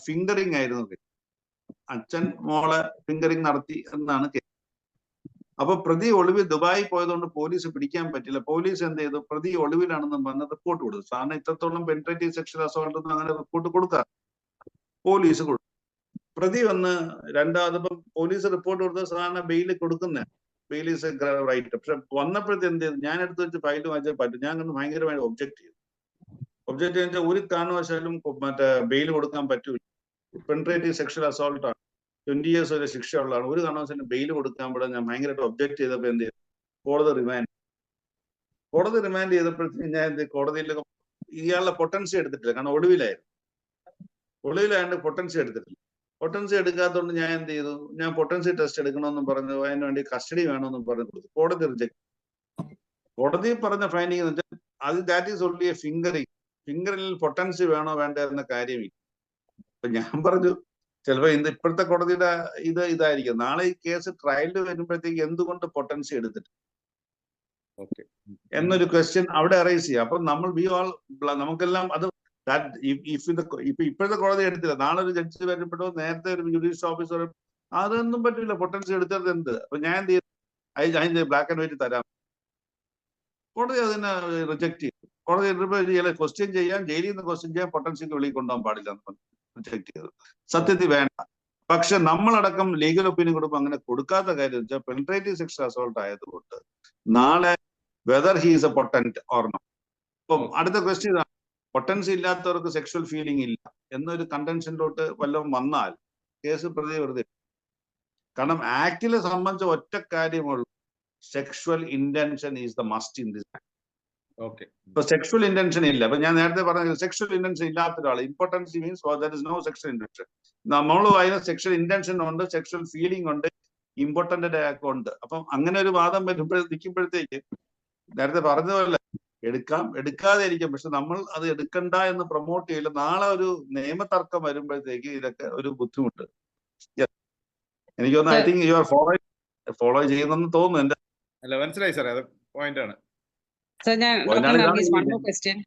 ഫിംഗറിംഗ് ആയിരുന്നു. അച്ഛൻ മോളെ ഫിംഗറിംഗ് നടത്തി എന്നാണ് കേസ്. അപ്പൊ പ്രതി ഒളിവിൽ ദുബായി പോയതുകൊണ്ട് പോലീസ് പിടിക്കാൻ പറ്റില്ല. പോലീസ് എന്ത് ചെയ്തു, പ്രതി ഒളിവിലാണെന്നും പറഞ്ഞ് റിപ്പോർട്ട് കൊടുത്തു. സാറിന് ഇത്രത്തോളം പെനിട്രേറ്റീവ് സെക്ഷൽ അസോൾട്ട് ഒന്നും അങ്ങനെ റിപ്പോർട്ട് കൊടുക്കാം. പോലീസ് കൊടുത്തു. പ്രതി വന്ന് രണ്ടാമത് പോലീസ് റിപ്പോർട്ട് കൊടുത്ത സാധാരണ ബെയിൽ കൊടുക്കുന്ന ബെയിൽ ഈസ് റൈറ്റ്. പക്ഷെ വന്നപ്പോഴത്തെ എന്ത് ചെയ്തു, ഞാൻ എടുത്ത് വെച്ച് ഫയൽ വാങ്ങിച്ചാൽ പറ്റും. ഞാൻ ഒന്ന് ഭയങ്കരമായി ഒബ്ജക്ട് ചെയ്തു. ഒബ്ജക്ട് ചെയ്താൽ ഒരു കാരണവശാലും ബെയിൽ കൊടുക്കാൻ പറ്റൂല. പെനിട്രേറ്റീവ് സെക്ഷൽ അസോൾട്ട് ആണ്, 20 years വരെ ശിക്ഷയുള്ളതാണ്. ഒരു കാരണവശാലും ബെയിൽ കൊടുക്കാൻ പാടില്ല. ഞാൻ ഭയങ്കരമായിട്ട് ഒബ്ജക്ട് ചെയ്തപ്പോൾ എന്ത് ചെയ്തു, കോടതി റിമാൻഡ് ചെയ്തപ്പോഴത്തേക്ക് ഞാൻ കോടതിയിൽ ഇയാളുടെ പൊട്ടൻസി എടുത്തിട്ടില്ല. കാരണം ഒളിവിലായതുകൊണ്ട് പൊട്ടൻസി എടുത്തിട്ടില്ല. പൊട്ടൻസി എടുക്കാത്തതുകൊണ്ട് ഞാൻ എന്ത് ചെയ്തു, ഞാൻ പൊട്ടൻസി ടെസ്റ്റ് എടുക്കണമെന്നും പറഞ്ഞു, അതിന് വേണ്ടി കസ്റ്റഡി വേണമെന്നും പറഞ്ഞു കൊടുത്തു. കോടതി റിജക്ട്. കോടതി പറഞ്ഞ ഫൈൻഡിങ് എന്ന് വെച്ചാൽ അത് that is only a fingering. ഫിംഗറിൽ പൊട്ടൻസി വേണോ വേണ്ട എന്ന കാര്യമില്ല. അപ്പൊ ഞാൻ പറഞ്ഞു ചിലപ്പോ ഇപ്പോഴത്തെ കോടതിയുടെ ഇതായിരിക്കും. നാളെ ഈ കേസ് ട്രയലിൽ വരുമ്പോഴത്തേക്ക് എന്തുകൊണ്ട് പൊട്ടൻസി എടുത്തിട്ട് എന്നൊരു ക്വസ്റ്റ്യൻ അവിടെ അറൈസ് ചെയ്യാം. അപ്പൊ നമുക്കെല്ലാം അത് ഇപ്പോഴത്തെ കോടതി എടുത്തില്ല. നാളെ ഒരു ജഡ്ജി വരുമ്പോഴോ നേരത്തെ ഒരു ജുഡീഷ്യൽ ഓഫീസർ അതൊന്നും പറ്റില്ല. പൊട്ടൻസി എടുത്തത് എന്ത്? അപ്പൊ ഞാൻ എന്ത് ചെയ്തു, അതിന്റെ ബ്ലാക്ക് ആൻഡ് വൈറ്റ് തരാം. കോടതി അതിനെ റിജക്ട് ചെയ്തു. കോടതി ക്വസ്റ്റ്യൻ ചെയ്യാൻ, ജയിലിൽ നിന്ന് ക്വസ്റ്റ്യൻ ചെയ്യാൻ, പൊട്ടൻസിക്ക് വെളിയിൽ കൊണ്ടുപോകാൻ പാടില്ല എന്ന് റിജക്ട് ചെയ്തു. സത്യത്തിൽ വേണ്ട. പക്ഷെ നമ്മളടക്കം ലീഗൽ ഒപ്പീനിയൻ കൊടുക്കുമ്പോൾ അങ്ങനെ കൊടുക്കാത്ത കാര്യം വെച്ചാൽ പെനിട്രേറ്റീവ് സെക്ഷൽ അസോൾട്ട് ആയതുകൊണ്ട് നാളെ whether he is a potent or not, അപ്പം അടുത്ത ക്വസ്റ്റ്യൻ ഇതാണ്, പൊട്ടൻസി ഇല്ലാത്തവർക്ക് സെക്ഷൽ ഫീലിംഗ് ഇല്ല എന്നൊരു കണ്ടൻഷനിലോട്ട് വല്ലതും വന്നാൽ കേസ് പ്രതി വെറുതെ. കാരണം ആക്ടിലെ സംബന്ധിച്ച ഒറ്റ കാര്യമുള്ളൂ, sexual intention is the must in this. Okay. ഇപ്പൊ സെക്ഷൽ ഇന്റൻഷൻ ഇല്ല. അപ്പൊ ഞാൻ നേരത്തെ പറഞ്ഞ സെക്ഷൽ ഇന്റൻഷൻ ഇല്ലാത്ത ഒരാൾ, impotency means there is no sexual intention. നമ്മൾ അതിന് സെക്ഷൽ ഇന്റൻഷൻ ഉണ്ട്, സെക്ഷൽ ഫീലിംഗ് ഉണ്ട്, ഇമ്പോർട്ടന്റ് ഉണ്ട്. അപ്പം അങ്ങനെ ഒരു വാദം നിൽക്കുമ്പോഴത്തേക്ക് നേരത്തെ പറഞ്ഞതുപോലെ എടുക്കാതെ ഇരിക്കും. പക്ഷെ നമ്മൾ അത് എടുക്കണ്ട എന്ന് പ്രൊമോട്ട് ചെയ്യില്ല. നാളെ ഒരു നിയമതർക്കം വരുമ്പോഴത്തേക്ക് ഇതൊക്കെ ഒരു ബുദ്ധിമുട്ട്. എനിക്ക് തോന്നുന്നു, I think you are follow ചെയ്യുന്നെന്ന് തോന്നുന്നു. എന്റെ അല്ല, മനസ്സിലായി സാറേ, അത് പോയിന്റ് ആണ്. സർ, ഞാൻ ഡോക്ടർ പോയിന്റാണ് നർഗീസ്, വൺ ഇതാണ്. More question.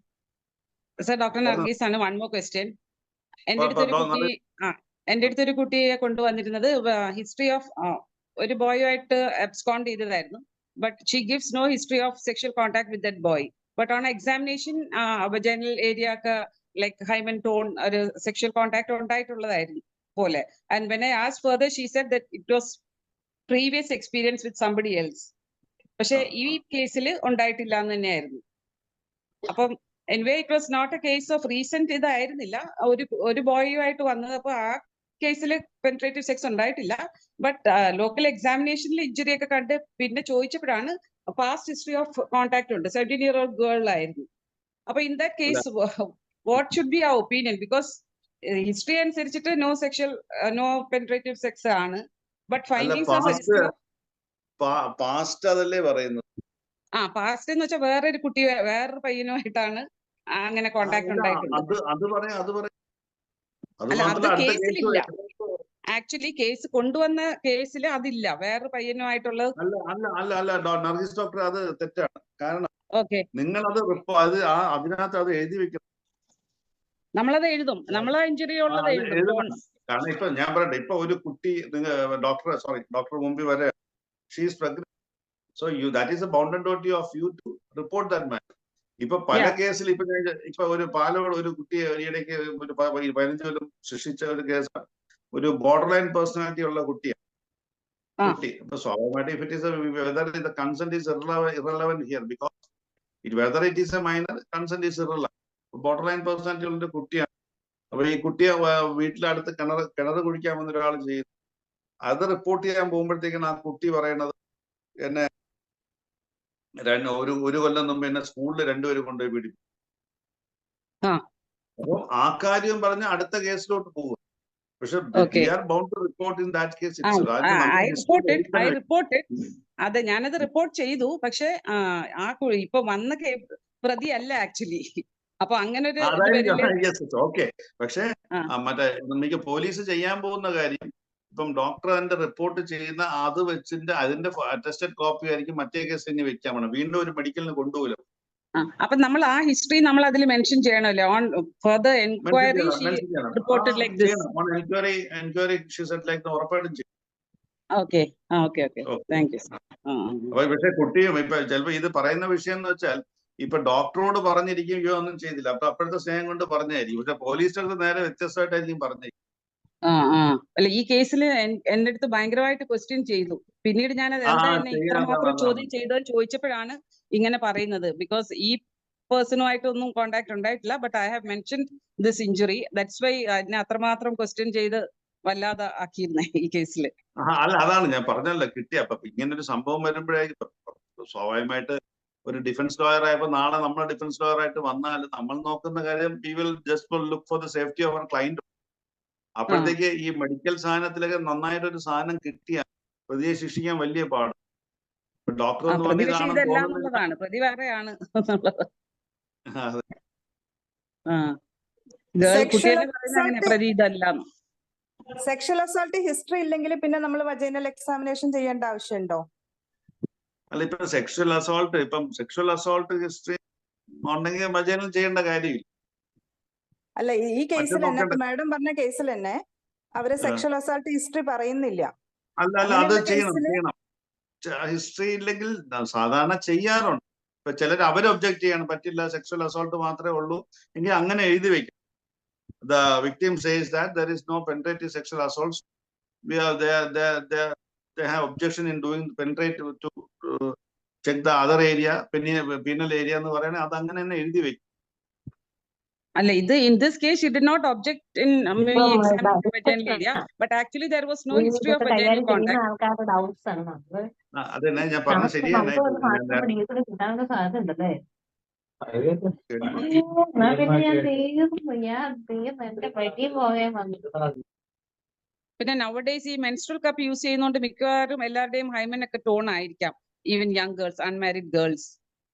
Sir, doctor Nargis ആണ്, വൺ മോർ ക്വസ്റ്റ്യൻ. എന്റെ അടുത്തൊരു കുട്ടിയെ കൊണ്ടുവന്നിരുന്നത് ഹിസ്റ്ററി ഓഫ് ഒരു ബോയുമായിട്ട് അബ്സ്കോണ്ട് ചെയ്തതായിരുന്നു. But she gives no history of sexual contact with that boy. But on examination general area ഒക്കെ ലൈക്ക് ഹൈമൻ ടോൺ ഒരു സെക്ഷൽ കോൺടാക്ട് ഉണ്ടായിട്ടുള്ളതായിരുന്നു പോലെ. And when I asked further she said that it was previous experience with somebody else. പക്ഷെ ഈ കേസിൽ ഉണ്ടായിട്ടില്ല എന്ന് തന്നെയായിരുന്നു. അപ്പം anyway it was not a case of recent ഇതായിരുന്നില്ല, ഒരു ബോയുമായിട്ട് വന്നത്. അപ്പൊ ആ കേസിൽ പെനിട്രേറ്റീവ് സെക്സ് ഉണ്ടായിട്ടില്ല. ബട്ട് ലോക്കൽ എക്സാമിനേഷനിൽ ഇഞ്ചുറി ഒക്കെ കണ്ട് പിന്നെ ചോദിച്ചപ്പോഴാണ് പാസ്റ്റ് ഹിസ്റ്ററി ഓഫ് കോൺടാക്ട് ഉണ്ട്. 17-year-old ഗേൾ ആയിരുന്നു. അപ്പൊ in that case what should be ആ ഒപ്പീനിയൻ? ബിക്കോസ് ഹിസ്റ്ററി അനുസരിച്ചിട്ട് no sexual no penetrative sex ആണ്. But findings of history of past അതല്ലേ പറയുന്നത്. പാസ്റ്റ് എന്ന് വെച്ചാൽ വേറൊരു കുട്ടി വേറൊരു പയ്യനുമായിട്ടാണ് അങ്ങനെ കോണ്ടാക്ട് ഉണ്ടായിട്ടുള്ളത്. അത് പറയാം. അല്ല, അത് കേസിലില്ല. ആക്ച്വലി കേസ് കൊണ്ടുവന്ന കേസിൽ അതില്ല, വേറൊരു പയ്യനുമായിട്ടുള്ളത്. അല്ല നർഗീസ് ഡോക്ടർ, അത് തെറ്റാണ്. കാരണം ഓക്കെ, നിങ്ങൾ അത് അതിനകത്ത് അത് എഴുതി വെക്കണം. നമ്മളത് എഴുതും, നമ്മൾ ഇഞ്ചുറി ഉള്ളത് എഴുതും. കാരണം ഇപ്പൊ ഞാൻ പറയട്ടെ, ഇപ്പൊ ഒരു കുട്ടി ഡോക്ടർ മുമ്പിൽ വരെ she is pregnant, so that is a bounded duty of you to report that matter. ഇപ്പൊ പല കേസിൽ ഇപ്പൊ ഒരു പാലോട് ഒരു കുട്ടിയെ ഈയിടയ്ക്ക് ഒരു 15 കൊല്ലം ശിക്ഷിച്ച ഒരു കേസാണ്. ഒരു ബോർഡർ ലൈൻ പേഴ്സണാലിറ്റി ഉള്ള കുട്ടിയാണ്. അപ്പൊ സ്വാഭാവികമായിട്ട് if it is whether the consent is irrelevant here, because whether it is a minor, consent is irrelevant. Border line personality ഉള്ള ഒരു കുട്ടിയാണ്. അപ്പൊ ഈ കുട്ടിയെ വീട്ടിലടുത്ത് കിണർ കുഴിക്കാൻ വന്ന ഒരാൾ ചെയ്യുന്നു. അത് റിപ്പോർട്ട് ചെയ്യാൻ പോകുമ്പോഴത്തേക്കാണ് ആ കുട്ടി പറയണത്, എന്നെ ഒരു കൊല്ലം മുമ്പ് എന്നെ സ്കൂളിൽ 2 പേര് കൊണ്ടുപോയി പിടിക്കും. അപ്പൊ ആ കാര്യം പറഞ്ഞ് അടുത്ത കേസിലോട്ട് പോകും. പക്ഷെ അതെ, ഞാനത് റിപ്പോർട്ട് ചെയ്തു. പക്ഷെ ഇപ്പൊ വന്ന പ്രതി അല്ല ആക്ച്വലി. അപ്പൊ അങ്ങനെ ഒരു ഓക്കെ. പക്ഷെ മറ്റേ നമുക്ക് പോലീസ് ചെയ്യാൻ പോകുന്ന കാര്യം, ഇപ്പം ഡോക്ടർ അതിന്റെ റിപ്പോർട്ട് ചെയ്യുന്ന അത് വെച്ചിട്ട് അതിന്റെ അറ്റസ്റ്റഡ് കോപ്പി ആയിരിക്കും മറ്റേ കേസിന് വെക്കാൻ വേണം. വീണ്ടും ഒരു മെഡിക്കലിന് കൊണ്ടുപോകില്ല. അപ്പൊ നമ്മൾ ആ ഹിസ്റ്ററി നമ്മൾ അതിൽ മെൻഷൻ ചെയ്യണമല്ലോ. On further enquiry reported like this. On enquiry she said like ഉറപ്പായിട്ടും ചെയ്യും. Okay, thank U. അപ്പൊ പക്ഷെ കുട്ടിയും ഇപ്പൊ ചിലപ്പോ ഇത് പറയുന്ന വിഷയം എന്ന് വെച്ചാൽ, ഇപ്പൊ ഡോക്ടറോട് പറഞ്ഞിരിക്കുകയോ ഒന്നും ചെയ്തില്ല, അപ്പൊ അപ്പോഴത്തെ സ്നേഹം കൊണ്ട് പറഞ്ഞായിരിക്കും. പക്ഷെ പോലീസിന്റെ നേരെ വ്യത്യസ്തമായിട്ടായിരിക്കും പറഞ്ഞിരിക്കും. അല്ല, ഈ കേസിൽ എന്റെ അടുത്ത് ഭയങ്കരമായിട്ട് ക്വസ്റ്റ്യൻ ചെയ്തു. പിന്നീട് ഞാൻ എന്നെ ഇത്രമാത്രം ചോദ്യം ചെയ്തത് ചോദിച്ചപ്പോഴാണ് ഇങ്ങനെ പറയുന്നത്. ബിക്കോസ് ഈ പേഴ്സണുമായിട്ടൊന്നും കോണ്ടാക്ട് ഉണ്ടായിട്ടില്ല. But I have mention this injury, that's why എന്നെ അത്രമാത്രം ക്വസ്റ്റ്യൻ ചെയ്ത് വല്ലാതെ ആക്കിയിരുന്നേ ഈ കേസിൽ. അല്ല, അതാണ് ഞാൻ പറഞ്ഞല്ലോ, കിട്ടിയ അപ്പൊ ഇങ്ങനെ ഒരു സംഭവം വരുമ്പോഴായിരിക്കും സ്വാഭാവികമായിട്ട് ഒരു ഡിഫൻസ് ലോയർ ആയപ്പോ നാളെ നമ്മൾ ഡിഫൻസ് ലോയർ ആയിട്ട് വന്നാൽ നമ്മൾ നോക്കുന്ന കാര്യം we will just look for the safety of our client. അപ്പോഴത്തേക്ക് ഈ മെഡിക്കൽ സാധനത്തിലൊക്കെ നന്നായിട്ടൊരു സാധനം കിട്ടിയാൽ പ്രതിയെ ശിക്ഷിക്കാൻ വലിയ പാട്. ഡോക്ടർ പ്രതി വേറെയാണ്. പ്രതി ഇതല്ല. സെക്ഷൽ അസോൾട്ട് ഹിസ്റ്ററി ഇല്ലെങ്കിൽ പിന്നെ നമ്മൾ വജൈനൽ എക്സാമിനേഷൻ ചെയ്യേണ്ട ആവശ്യമുണ്ടോ? അല്ല, ഇപ്പൊ സെക്ഷൽ അസോൾട്ട് ഹിസ്റ്ററി ഉണ്ടെങ്കിൽ വജൈനൽ ചെയ്യേണ്ട കാര്യമില്ല. അല്ല, ഈ കേസിൽ തന്നെ മാഡം പറഞ്ഞ കേസിൽ തന്നെ അവര് സെക്ഷൽ അസോൾട്ട് ഹിസ്റ്ററി പറയുന്നില്ല. അല്ല, അത് ചെയ്യണം. ഹിസ്റ്ററി ഇല്ലെങ്കിൽ സാധാരണ ചെയ്യാറുണ്ട്. ഇപ്പൊ ചിലർ അവർ ഒബ്ജക്ട് ചെയ്യണം, പറ്റില്ല, സെക്ഷൽ അസോൾട്ട് മാത്രമേ ഉള്ളൂ എങ്കിൽ അങ്ങനെ എഴുതി വെക്കും. The victim says that there is no penetrative sexual assaults. They have objection in doing penetrative to check the other area, penal area എന്ന് പറയുന്നത് അത് അങ്ങനെ തന്നെ എഴുതി വെക്കും. അല്ല, ഇത് in this case she did not object in me examining the vaginal area, but actually there was no history of vaginal contact. ആൾക്കാരുടെ ഡൗട്ട്സ് ആണ് നമ്മള് അതന്നെ ഞാൻ പറഞ്ഞ ശരിയല്ല. കിട്ടാനുള്ള സാധ്യത ഉണ്ടല്ലേ? എന്റെ പറ്റി പോകാൻ വന്നു. പിന്നെ nowadays ഈ menstrual cup യൂസ് ചെയ്യുന്നോണ്ട് മിക്കവാറും എല്ലാവരുടെയും ഹൈമൻ ഒക്കെ ടോൺ ആയിരിക്കാം, even young girls, unmarried girls.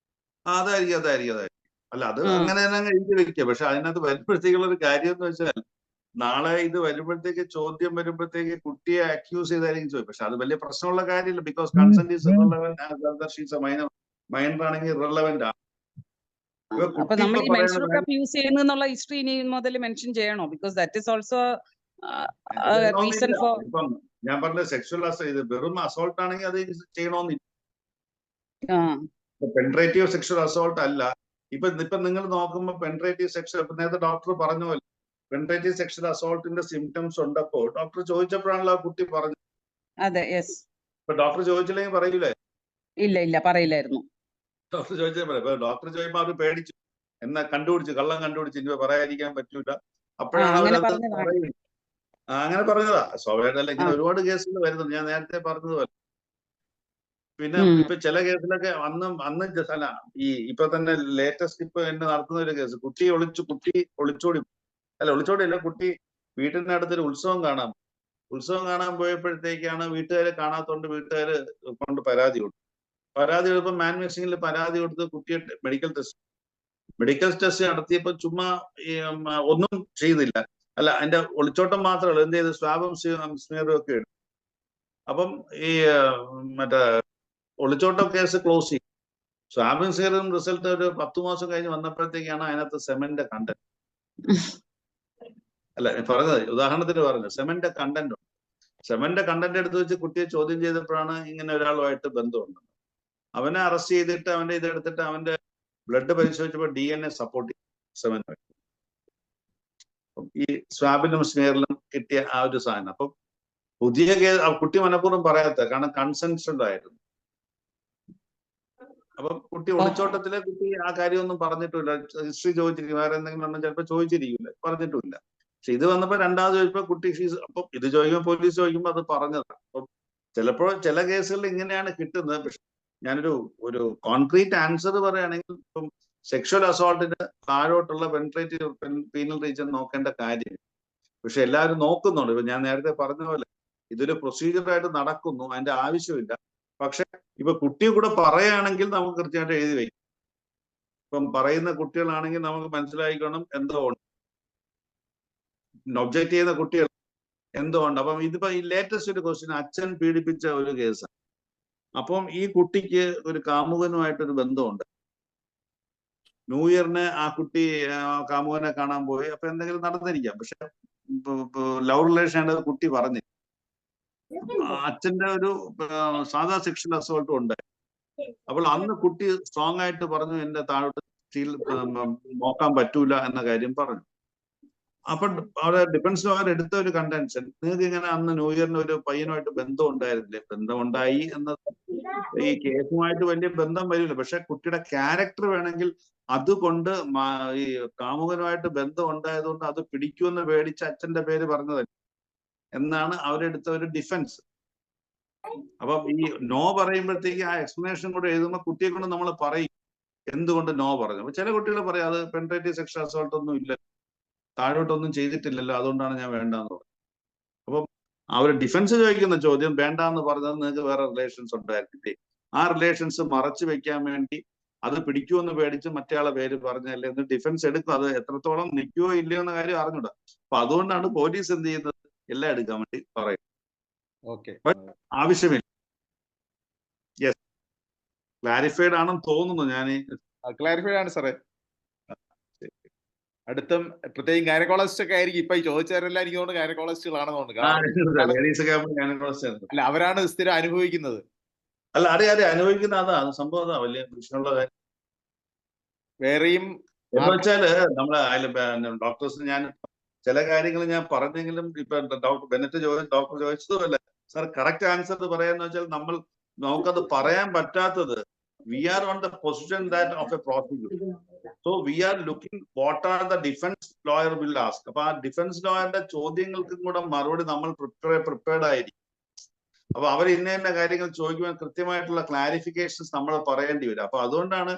അതായിരിക്കും. അല്ല, അത് അങ്ങനെ തന്നെ എഴുതി വെക്കുക. പക്ഷെ അതിനകത്ത് വരുമ്പോഴത്തേക്കുള്ള ഒരു കാര്യം എന്ന് വെച്ചാൽ, നാളെ ഇത് വരുമ്പോഴത്തേക്ക് ചോദ്യം വരുമ്പോഴത്തേക്ക് കുട്ടിയെ അക്യൂസ് ചെയ്തായിരിക്കും ചോദിക്കും. പക്ഷെ അത് വലിയ പ്രശ്നമുള്ള കാര്യമില്ല. Because consent is irrelevant, minor ആണെങ്കിൽ ഇറലവന്റ് ആണ്. അപ്പൊ നമ്മൾ ഈ menstrual cup യൂസ് ചെയ്യുന്നുള്ള ഹിസ്റ്ററി ഇനി മുതൽ മെൻഷൻ ചെയ്യണോ? Because that is also reason for. ഞാൻ പറഞ്ഞ സെക്ഷൽ ഇത് വെറും അസോൾട്ട് ആണെങ്കിൽ അത് ചെയ്യണമെന്നില്ല. പെൻട്രേറ്റീവ് സെക്ഷൽ അസോൾട്ട് അല്ല. ഇപ്പൊ നിങ്ങൾ നോക്കുമ്പോ പെൻട്രേറ്റീവ് സെക്ഷൽ, നേരത്തെ ഡോക്ടർ പറഞ്ഞ പോലെ പെൻട്രേറ്റീവ് സെക്ഷൽ അസോൾട്ടിന്റെ സിംറ്റംസ് ഉണ്ടപ്പോ ഡോക്ടർ ചോദിച്ചപ്പോഴാണല്ലോ ആ കുട്ടി പറഞ്ഞത്. അതെ, യെസ്. ഇപ്പൊ ഡോക്ടർ ചോദിച്ചില്ലെങ്കിൽ പറയൂലേ? ഇല്ല, പറയില്ലായിരുന്നു. ഡോക്ടർ ചോദിച്ചാൽ പറയാം. ഡോക്ടർ ചോദിക്കുമ്പോ അവർ പേടിച്ചു, എന്നാ കള്ളം കണ്ടുപിടിച്ചു, ഇനി പറയാതിരിക്കാൻ പറ്റൂല. അപ്പോഴാണ് അവരത് പറയുന്നത്. അങ്ങനെ പറഞ്ഞതാ. സ്വാഭാവികമല്ല, ഇങ്ങനെ ഒരുപാട് കേസുകൾ വരുന്നുണ്ട്. ഞാൻ നേരത്തെ പറഞ്ഞതുപോലെ. പിന്നെ ഇപ്പൊ ചില കേസിലൊക്കെ അന്ന് അല്ല, ഇപ്പൊ തന്നെ ലേറ്റസ്റ്റ് ഇപ്പൊ എന്നെ നടത്തുന്ന ഒരു കേസ്, കുട്ടി ഒളിച്ചോടിയല്ല, കുട്ടി വീട്ടിനടുത്തൊരു ഉത്സവം കാണാൻ പോയപ്പോഴത്തേക്കാണ് വീട്ടുകാരെ കാണാത്തോണ്ട് വീട്ടുകാര് കൊണ്ട് പരാതി കൊടുത്തു. മാൻ മിക്സിംഗിൽ പരാതി കൊടുത്ത് കുട്ടിയെ മെഡിക്കൽ ടെസ്റ്റ് നടത്തിയപ്പോ ചുമ്മാ ഒന്നും ചെയ്തില്ല. അല്ല, അതിന്റെ ഒളിച്ചോട്ടം മാത്രമല്ല, എന്ത് ചെയ്ത് സ്വാബും സ്മിയറും ഒക്കെ ഇടും. അപ്പം ഈ മറ്റേ ഒളിച്ചോട്ടം കേസ് ക്ലോസ് ചെയ്യും. സ്വാബും സ്മിയറും റിസൾട്ട് ഒരു 10 മാസം കഴിഞ്ഞ് വന്നപ്പോഴത്തേക്കാണ് അതിനകത്ത് സെമന്റെ കണ്ടന്റ്. അല്ല, പറഞ്ഞത് ഉദാഹരണത്തിന് പറഞ്ഞു, സെമന്റെ കണ്ടന്റ് ഉണ്ട്. സെമന്റെ കണ്ടന്റ് എടുത്ത് വെച്ച് കുട്ടിയെ ചോദ്യം ചെയ്തപ്പോഴാണ് ഇങ്ങനെ ഒരാളുമായിട്ട് ബന്ധമുണ്ട്. അവനെ അറസ്റ്റ് ചെയ്തിട്ട് അവന്റെ ഇതെടുത്തിട്ട് അവന്റെ ബ്ലഡ് പരിശോധിച്ചപ്പോൾ DNA സപ്പോർട്ട് ചെയ്യും സെമനുമായിട്ട്. ഈ സ്വാബിലും സ്മിയറിലും കിട്ടിയ ആ ഒരു സാധനം. അപ്പം പുതിയ കേസ് കുട്ടി മനഃപൂർവ്വം പറയാത്ത, കാരണം കൺസെൻസ്ഡ് ആയിരുന്നു. അപ്പം കുട്ടി ഒളിച്ചോട്ടത്തിലെ കുട്ടി ആ കാര്യമൊന്നും പറഞ്ഞിട്ടില്ല. ഹിസ്റ്ററി ചോദിച്ചിരിക്കും, വേറെ എന്തെങ്കിലും ഉണ്ടെങ്കിൽ ചിലപ്പോൾ ചോദിച്ചിരിക്കില്ല, പറഞ്ഞിട്ടുമില്ല. പക്ഷെ ഇത് വന്നപ്പോ രണ്ടാമത് ചോദിച്ചപ്പോ കുട്ടി അപ്പം ഇത് ചോദിക്കുമ്പോൾ പോലീസ് ചോദിക്കുമ്പോൾ അത് പറഞ്ഞതാണ്. അപ്പം ചിലപ്പോൾ ചില കേസുകളിൽ ഇങ്ങനെയാണ് കിട്ടുന്നത്. പക്ഷെ ഞാനൊരു കോൺക്രീറ്റ് ആൻസർ പറയുകയാണെങ്കിൽ, ഇപ്പം സെക്ഷൽ അസോൾട്ടിന് താഴോട്ടുള്ള പെൻട്രേറ്റീവ് പീനൽ റീജിയൻ നോക്കേണ്ട കാര്യമില്ല. പക്ഷെ എല്ലാവരും നോക്കുന്നുണ്ട്. ഇപ്പൊ ഞാൻ നേരത്തെ പറഞ്ഞ പോലെ ഇതൊരു പ്രൊസീജിയറായിട്ട് നടക്കുന്നു, അതിന്റെ ആവശ്യമില്ല. പക്ഷെ ഇപ്പൊ കുട്ടി കൂടെ പറയുകയാണെങ്കിൽ നമുക്ക് കൃത്യമായിട്ട് എഴുതി വയ്ക്കും. ഇപ്പം പറയുന്ന കുട്ടികളാണെങ്കിൽ നമുക്ക് മനസ്സിലായിക്കണം എന്തോ ഉണ്ട്, ഒബ്ജക്ട് ചെയ്യുന്ന കുട്ടികൾ എന്തോ ഉണ്ട്. അപ്പം ഇതിപ്പോ ഈ ലേറ്റസ്റ്റ് ഒരു ക്വസ്റ്റ്യൻ, അച്ഛൻ പീഡിപ്പിച്ച ഒരു കേസാണ്. അപ്പം ഈ കുട്ടിക്ക് ഒരു കാമുകനുമായിട്ടൊരു ബന്ധമുണ്ട്. ന്യൂ ഇയറിന് ആ കുട്ടി കാമുകനെ കാണാൻ പോയി. അപ്പൊ എന്തെങ്കിലും നടന്നിരിക്കാം. പക്ഷെ ലവ് റിലേഷൻ ആയിട്ട് കുട്ടി പറഞ്ഞില്ല. അച്ഛന്റെ ഒരു സാധാ സെക്ഷൽ അസോൾട്ടും ഉണ്ടായി. അപ്പോൾ അന്ന് കുട്ടി സ്ട്രോങ് ആയിട്ട് പറഞ്ഞു, എന്റെ താഴോട്ട് നോക്കാൻ പറ്റൂല എന്ന കാര്യം പറഞ്ഞു. അപ്പൊ അവിടെ ഡിഫൻസ് ലോയർ എടുത്ത ഒരു കണ്ടൻഷൻ, നിങ്ങൾക്ക് ഇങ്ങനെ അന്ന് ന്യൂ ഇയറിന് ഒരു പയ്യനുമായിട്ട് ബന്ധം ഉണ്ടായിരുന്നില്ലേ? ബന്ധമുണ്ടായി എന്നത് ഈ കേസുമായിട്ട് വലിയ ബന്ധം വരില്ല. പക്ഷെ കുട്ടിയുടെ ക്യാരക്ടർ വേണമെങ്കിൽ അതുകൊണ്ട് ഈ കാമുകനുമായിട്ട് ബന്ധം ഉണ്ടായതുകൊണ്ട് അത് പിടിക്കുമെന്ന് പേടിച്ച് അച്ഛന്റെ പേര് പറഞ്ഞതല്ല എന്നാണ് അവരെടുത്ത ഒരു ഡിഫൻസ്. അപ്പം ഈ നോ പറയുമ്പോഴത്തേക്ക് ആ എക്സ്പ്ലനേഷൻ കൂടെ എഴുതുമ്പോൾ കുട്ടിയെ കൊണ്ട് നമ്മൾ പറയും എന്തുകൊണ്ട് നോ പറഞ്ഞു. അപ്പൊ ചില കുട്ടികൾ പറയാം, അത് പെൻട്രേറ്റീവ് സെക്ഷൽ അസോൾട്ട് ഒന്നും ഇല്ല, താഴോട്ടൊന്നും ചെയ്തിട്ടില്ലല്ലോ, അതുകൊണ്ടാണ് ഞാൻ വേണ്ടെന്ന് പറഞ്ഞത്. അപ്പം അവർ ഡിഫൻസ് ചോദിക്കുന്ന ചോദ്യം, വേണ്ടാന്ന് പറഞ്ഞത് നിങ്ങൾക്ക് വേറെ റിലേഷൻസ് ഉണ്ടായിരുന്നില്ലേ? ആ റിലേഷൻസ് മറച്ചു വെക്കാൻ വേണ്ടി അത് പിടിക്കുമെന്ന് പേടിച്ച് മറ്റേയാളെ പേര് പറഞ്ഞല്ലേ എന്ന് ഡിഫൻസ് എടുക്കും. അത് എത്രത്തോളം നിൽക്കുവോ ഇല്ലയോ എന്ന കാര്യം അറിഞ്ഞൂടാ. അപ്പൊ അതുകൊണ്ടാണ് പോലീസ് എന്ത് ചെയ്യുന്നത്, എല്ലാം എടുക്കാൻ വേണ്ടി പറയും. ആവശ്യമില്ല. യെസ്, ക്ലാരിഫൈഡ് ആണെന്ന് തോന്നുന്നു. ഞാൻ ക്ലാരിഫൈഡ് ആണ് സാറേ. അടുത്തും പ്രത്യേകം ഗൈനക്കോളജിസ്റ്റ് ഒക്കെ ആയിരിക്കും ഇപ്പൊ ഈ ചോദിച്ചവരെല്ലാം. എനിക്ക് തോന്നുന്നു ഗൈനക്കോളജിസ്റ്റുകളാണെന്ന് തോന്നുന്നു. അല്ല, അവരാണ് സ്ഥിരം അനുഭവിക്കുന്നത്. അല്ല, അറിയാം, അനുഭവിക്കുന്ന അതാ സംഭവം. അതാ വലിയ പ്രശ്നമുള്ള കാര്യം. വേറെയും എന്ന് വെച്ചാല് നമ്മള് ഡോക്ടേഴ്സിന് ഞാൻ ചില കാര്യങ്ങൾ ഞാൻ പറഞ്ഞെങ്കിലും ഇപ്പൊ ഡോക്ടർ ചോദിച്ചതുമല്ല സാർ, കറക്റ്റ് ആൻസർ പറയാന്ന് വെച്ചാൽ നമുക്കത് പറയാൻ പറ്റാത്തത് we are on the position that of a prosecutor. So we are looking what are the defense lawyer will ask. അപ്പൊ ആ ഡിഫൻസ് ലോയറുടെ ചോദ്യങ്ങൾക്കും കൂടെ മറുപടി നമ്മൾ പ്രിപ്പയർഡ് ആയിരിക്കും. അപ്പൊ അവർ ഇന്ന കാര്യങ്ങൾ ചോദിക്കുമ്പോൾ കൃത്യമായിട്ടുള്ള ക്ലാരിഫിക്കേഷൻസ് നമ്മൾ പറയേണ്ടി വരും. അപ്പൊ അതുകൊണ്ടാണ്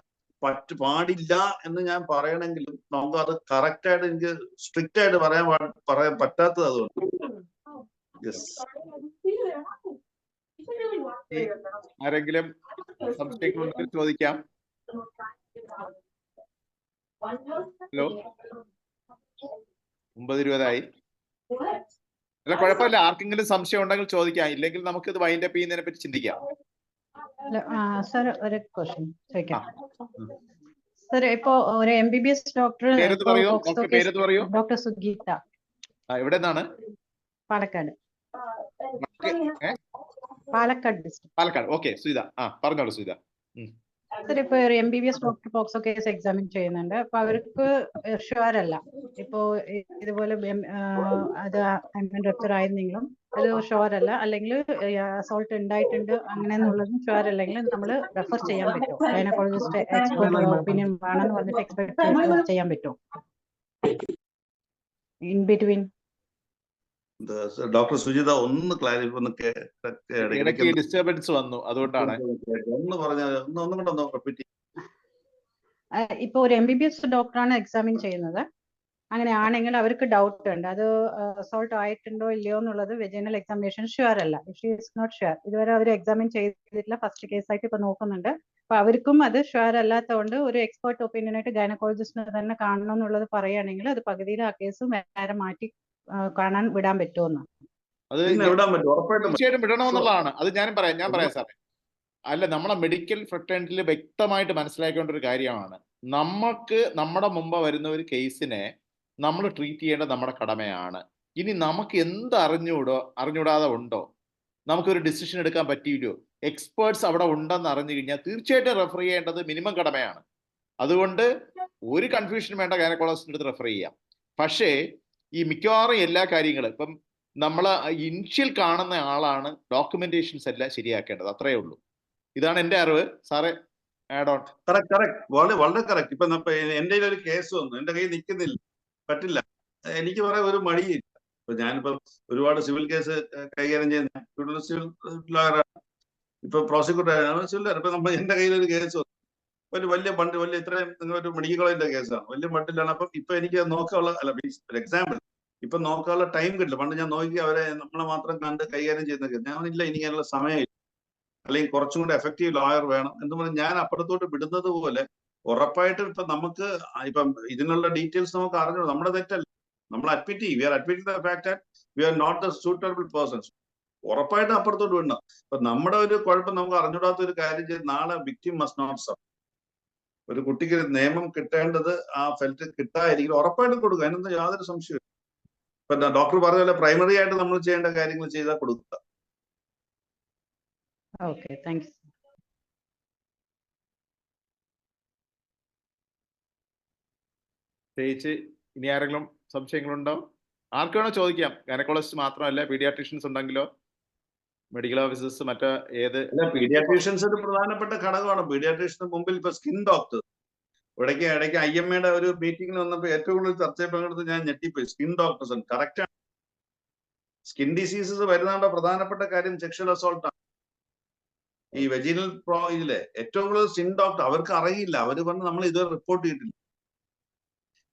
പാടില്ല എന്ന് ഞാൻ പറയണമെങ്കിലും നമുക്ക് അത് കറക്റ്റ് ആയിട്ട് എനിക്ക് സ്ട്രിക്റ്റ് ആയിട്ട് പറയാൻ പറ്റാത്തത് അതുകൊണ്ട്. യെസ്. ആരെങ്കിലും സംശയങ്ങളുണ്ടെങ്കിൽ ചോദിക്കാം. ഹലോ, 9:20 അല്ല, കുഴപ്പമില്ല. ആർക്കെങ്കിലും സംശയം ഉണ്ടെങ്കിൽ ചോദിക്കാം, ഇല്ലെങ്കിൽ നമുക്ക് ഇത് വൈൻഡ് അപ്പ് ചെയ്യുന്നതിനെ പറ്റി ചിന്തിക്കാം. സർ, ഒരു ക്വസ്റ്റ്യൻ ചോദിക്കാം. സർ, ഇപ്പോ ഒരു MBBS ഡോക്ടർ ഡോക്ടർ സുഗീത, എവിടെ നിന്നാണ്? പാലക്കാട്. പാലക്കാട് ഡിസ്ട്രിക്ട്. പാലക്കാട്. ഓക്കെ, സുജിത. പറഞ്ഞോളൂ സുജിത. സർ, ഇപ്പൊ ഒരു MBBS doctor POCSO case examine ചെയ്യുന്നുണ്ട്. അപ്പൊ അവർക്ക് ഷുവർ അല്ല, ഇപ്പോ ഇതുപോലെ അത് റപ്ചർ ആയിരുന്നെങ്കിലും അത് ഷുവർ അല്ല, അല്ലെങ്കിൽ അസോൾട്ട് ഉണ്ടായിട്ടുണ്ട് അങ്ങനെയെന്നുള്ളതും ഷുവർ അല്ലെങ്കിൽ നമ്മൾ റെഫർ ചെയ്യാൻ പറ്റുമോ? ഗൈനക്കോളജിസ്റ്റ് എക്സ്പെർട്ട് ഒപ്പീനിയൻ വേണമെന്ന് പറഞ്ഞിട്ട് എക്സ്പെക്ട് ചെയ്യാൻ പറ്റുമോ ഇൻ ബിറ്റ്വീൻ? ഡോക്ടർ സുജിത ഒന്ന് ഇടയ്ക്ക് ഡിസ്റ്റർബൻസ് വന്നു, അതുകൊണ്ടാണ്. ഒന്ന് പറഞ്ഞാൽ ഒന്നും കൂടെ റിപ്പീറ്റ്. ഇപ്പൊ ഒരു MBBS ഡോക്ടറാണ് എക്സാമിൻ ചെയ്യുന്നത്. അങ്ങനെയാണെങ്കിൽ അവർക്ക് ഡൗട്ട് ഉണ്ട്, അത് അസോൾട്ട് ആയിട്ടുണ്ടോ ഇല്ലയോ എന്നുള്ളത് വെജൈനൽ എക്സാമിനേഷൻ ഷുവർ അല്ല. She is not sure. ഇതുവരെ അവർ എക്സാമിൻ ചെയ്തിട്ടില്ല, ഫസ്റ്റ് കേസായിട്ട് ഇപ്പൊ നോക്കുന്നുണ്ട്. അപ്പൊ അവർക്കും അത് ഷുവർ അല്ലാത്തതുകൊണ്ട് ഒരു എക്സ്പെർട്ട് ഒപ്പീനിയൻ ആയിട്ട് ഗൈനക്കോളജിസ്റ്റിനെ തന്നെ കാണണം എന്നുള്ളത് പറയുകയാണെങ്കിൽ അത് പകുതിയിൽ ആ കേസ് വേറെ മാറ്റി കാണാൻ വിടാൻ പറ്റുമെന്ന്? അത് തീർച്ചയായിട്ടും വിടണമെന്നുള്ളതാണ്. അത് ഞാൻ പറയാം സാറേ. അല്ല, നമ്മളെ മെഡിക്കൽ ഫ്രട്ടേണിറ്റിയിൽ വ്യക്തമായിട്ട് മനസ്സിലാക്കേണ്ട ഒരു കാര്യമാണ്, നമുക്ക് നമ്മുടെ മുമ്പ് വരുന്ന ഒരു കേസിനെ നമ്മൾ ട്രീറ്റ് ചെയ്യേണ്ടത് നമ്മുടെ കടമയാണ്. ഇനി നമുക്ക് എന്ത് അറിഞ്ഞൂടാതെ ഉണ്ടോ, നമുക്കൊരു ഡിസിഷൻ എടുക്കാൻ പറ്റിയില്ലോ, എക്സ്പേർട്സ് അവിടെ ഉണ്ടെന്ന് അറിഞ്ഞു കഴിഞ്ഞാൽ തീർച്ചയായിട്ടും റെഫർ ചെയ്യേണ്ടത് മിനിമം കടമയാണ്. അതുകൊണ്ട് ഒരു കൺഫ്യൂഷൻ വേണ്ട, ഗൈനക്കോളജിസ്റ്റിന്റെ അടുത്ത് റെഫർ ചെയ്യാം. പക്ഷേ ഈ മിക്കവാറും എല്ലാ കാര്യങ്ങളും ഇപ്പം നമ്മൾ ഇനിഷ്യൽ കാണുന്ന ആളാണ് ഡോക്യുമെന്റേഷൻസ് എല്ലാം ശരിയാക്കേണ്ടത്, അത്രയേ ഉള്ളൂ. ഇതാണ് എന്റെ അറിവ്. സാറേ, ആഡ് ഓൺ. വളരെ കറക്റ്റ്. ഇപ്പൊ എന്റെ ഒരു കേസ് വന്നു, എന്റെ കയ്യിൽ നിൽക്കുന്നില്ല, പറ്റില്ല, എനിക്ക് പറയാൻ ഒരു മടിയില്ല. ഇപ്പൊ ഞാനിപ്പോ ഒരുപാട് സിവിൽ കേസ് കൈകാര്യം ചെയ്യുന്ന സിവിൽ ലോയറാണ്, ഇപ്പൊ പ്രോസിക്യൂട്ടർ സിവിൽ. ഇപ്പൊ എന്റെ കയ്യിൽ ഒരു കേസ് വന്നു, ഒരു വലിയ ഇത്രയും ഒരു മെഡിക്കൽ കോളേജിന്റെ കേസാണ്, വലിയ ബണ്ടിലാണ്. അപ്പൊ ഇപ്പൊ എനിക്ക് നോക്കാനുള്ള ഒരു എക്സാമ്പിൾ ഇപ്പൊ നോക്കാനുള്ള ടൈം കിട്ടില്ല. പണ്ട് ഞാൻ നോക്കി അവരെ നമ്മളെ മാത്രം കണ്ട് കൈകാര്യം ചെയ്യുന്ന കേസ് ഞാനില്ല, എനിക്ക് അതിനുള്ള സമയമില്ല, അല്ലെങ്കിൽ കുറച്ചും കൂടി എഫക്റ്റീവ് ലോയർ വേണം എന്ന് പറഞ്ഞ് ഞാൻ അപ്പുറത്തോട്ട് വിടുന്നത് പോലെ ഉറപ്പായിട്ടും ഇപ്പൊ നമുക്ക് ഇപ്പം ഇതിനുള്ള ഡീറ്റെയിൽസ് നമുക്ക് അറിഞ്ഞു, നമ്മുടെ തെറ്റല്ല, നമ്മൾ അഡ്മിറ്റ് ചെയ്യും. We are admitting the fact that we are not the suitable persons. ഉറപ്പായിട്ടും അപ്പുറത്തോട്ട് വിടണം. ഇപ്പൊ നമ്മുടെ ഒരു കുഴപ്പം നമുക്ക് അറിഞ്ഞൂടാത്ത ഒരു കാര്യം ചെയ്ത് നാളെ വിക്ടിം മസ്റ്റ് നോട്ട് സഫർ. ഒരു കുട്ടിക്ക് നിയമം കിട്ടേണ്ടത് ആ ഫെൽറ്റ് കിട്ടാതിരിക്കും, ഉറപ്പായിട്ടും കൊടുക്കുക, അതിനൊന്നും യാതൊരു സംശയവും. ഇപ്പൊ ഡോക്ടർ പറഞ്ഞ പോലെ പ്രൈമറി ആയിട്ട് നമ്മൾ ചെയ്യേണ്ട കാര്യങ്ങൾ ചെയ്താൽ കൊടുക്കുക. Okay, thank U. പ്രത്യേകിച്ച് ഇനി ആരെങ്കിലും സംശയങ്ങളുണ്ടോ? ആർക്കാണോ ചോദിക്കാം. ഗൈനക്കോളജിസ്റ്റ് മാത്രമല്ല, പീഡിയാട്രീഷ്യൻസ് ഉണ്ടെങ്കിലോ, മെഡിക്കൽ ഓഫീസേഴ്സ്, മറ്റേ ഏത്. പീഡിയാട്രീഷ്യൻസ് ഒരു പ്രധാനപ്പെട്ട ഘടകമാണ്. പീഡിയാട്രീഷ്യന് മുമ്പിൽ ഇപ്പൊ സ്കിൻ ഡോക്ടർ ഇടയ്ക്ക് IMAയുടെ ഒരു മീറ്റിംഗിൽ വന്നപ്പോൾ ഏറ്റവും കൂടുതൽ ചർച്ചയിൽ പങ്കെടുത്ത് ഞാൻ ഞെട്ടിപ്പോയി. സ്കിൻ ഡോക്ടേഴ്സ് ആണ്. കറക്റ്റ് ആണ്. സ്കിൻ ഡിസീസസ് വരുന്നതിന്റെ പ്രധാനപ്പെട്ട കാര്യം സെക്ഷൽ അസോൾട്ട് ആണ്. ഈ വെജിനൽ ഇതിലെ ഏറ്റവും കൂടുതൽ സ്കിൻ ഡോക്ടർ അവർക്ക് അറിയില്ല. അവര് പറഞ്ഞ് നമ്മൾ ഇതുവരെ റിപ്പോർട്ട് ചെയ്തിട്ടില്ല.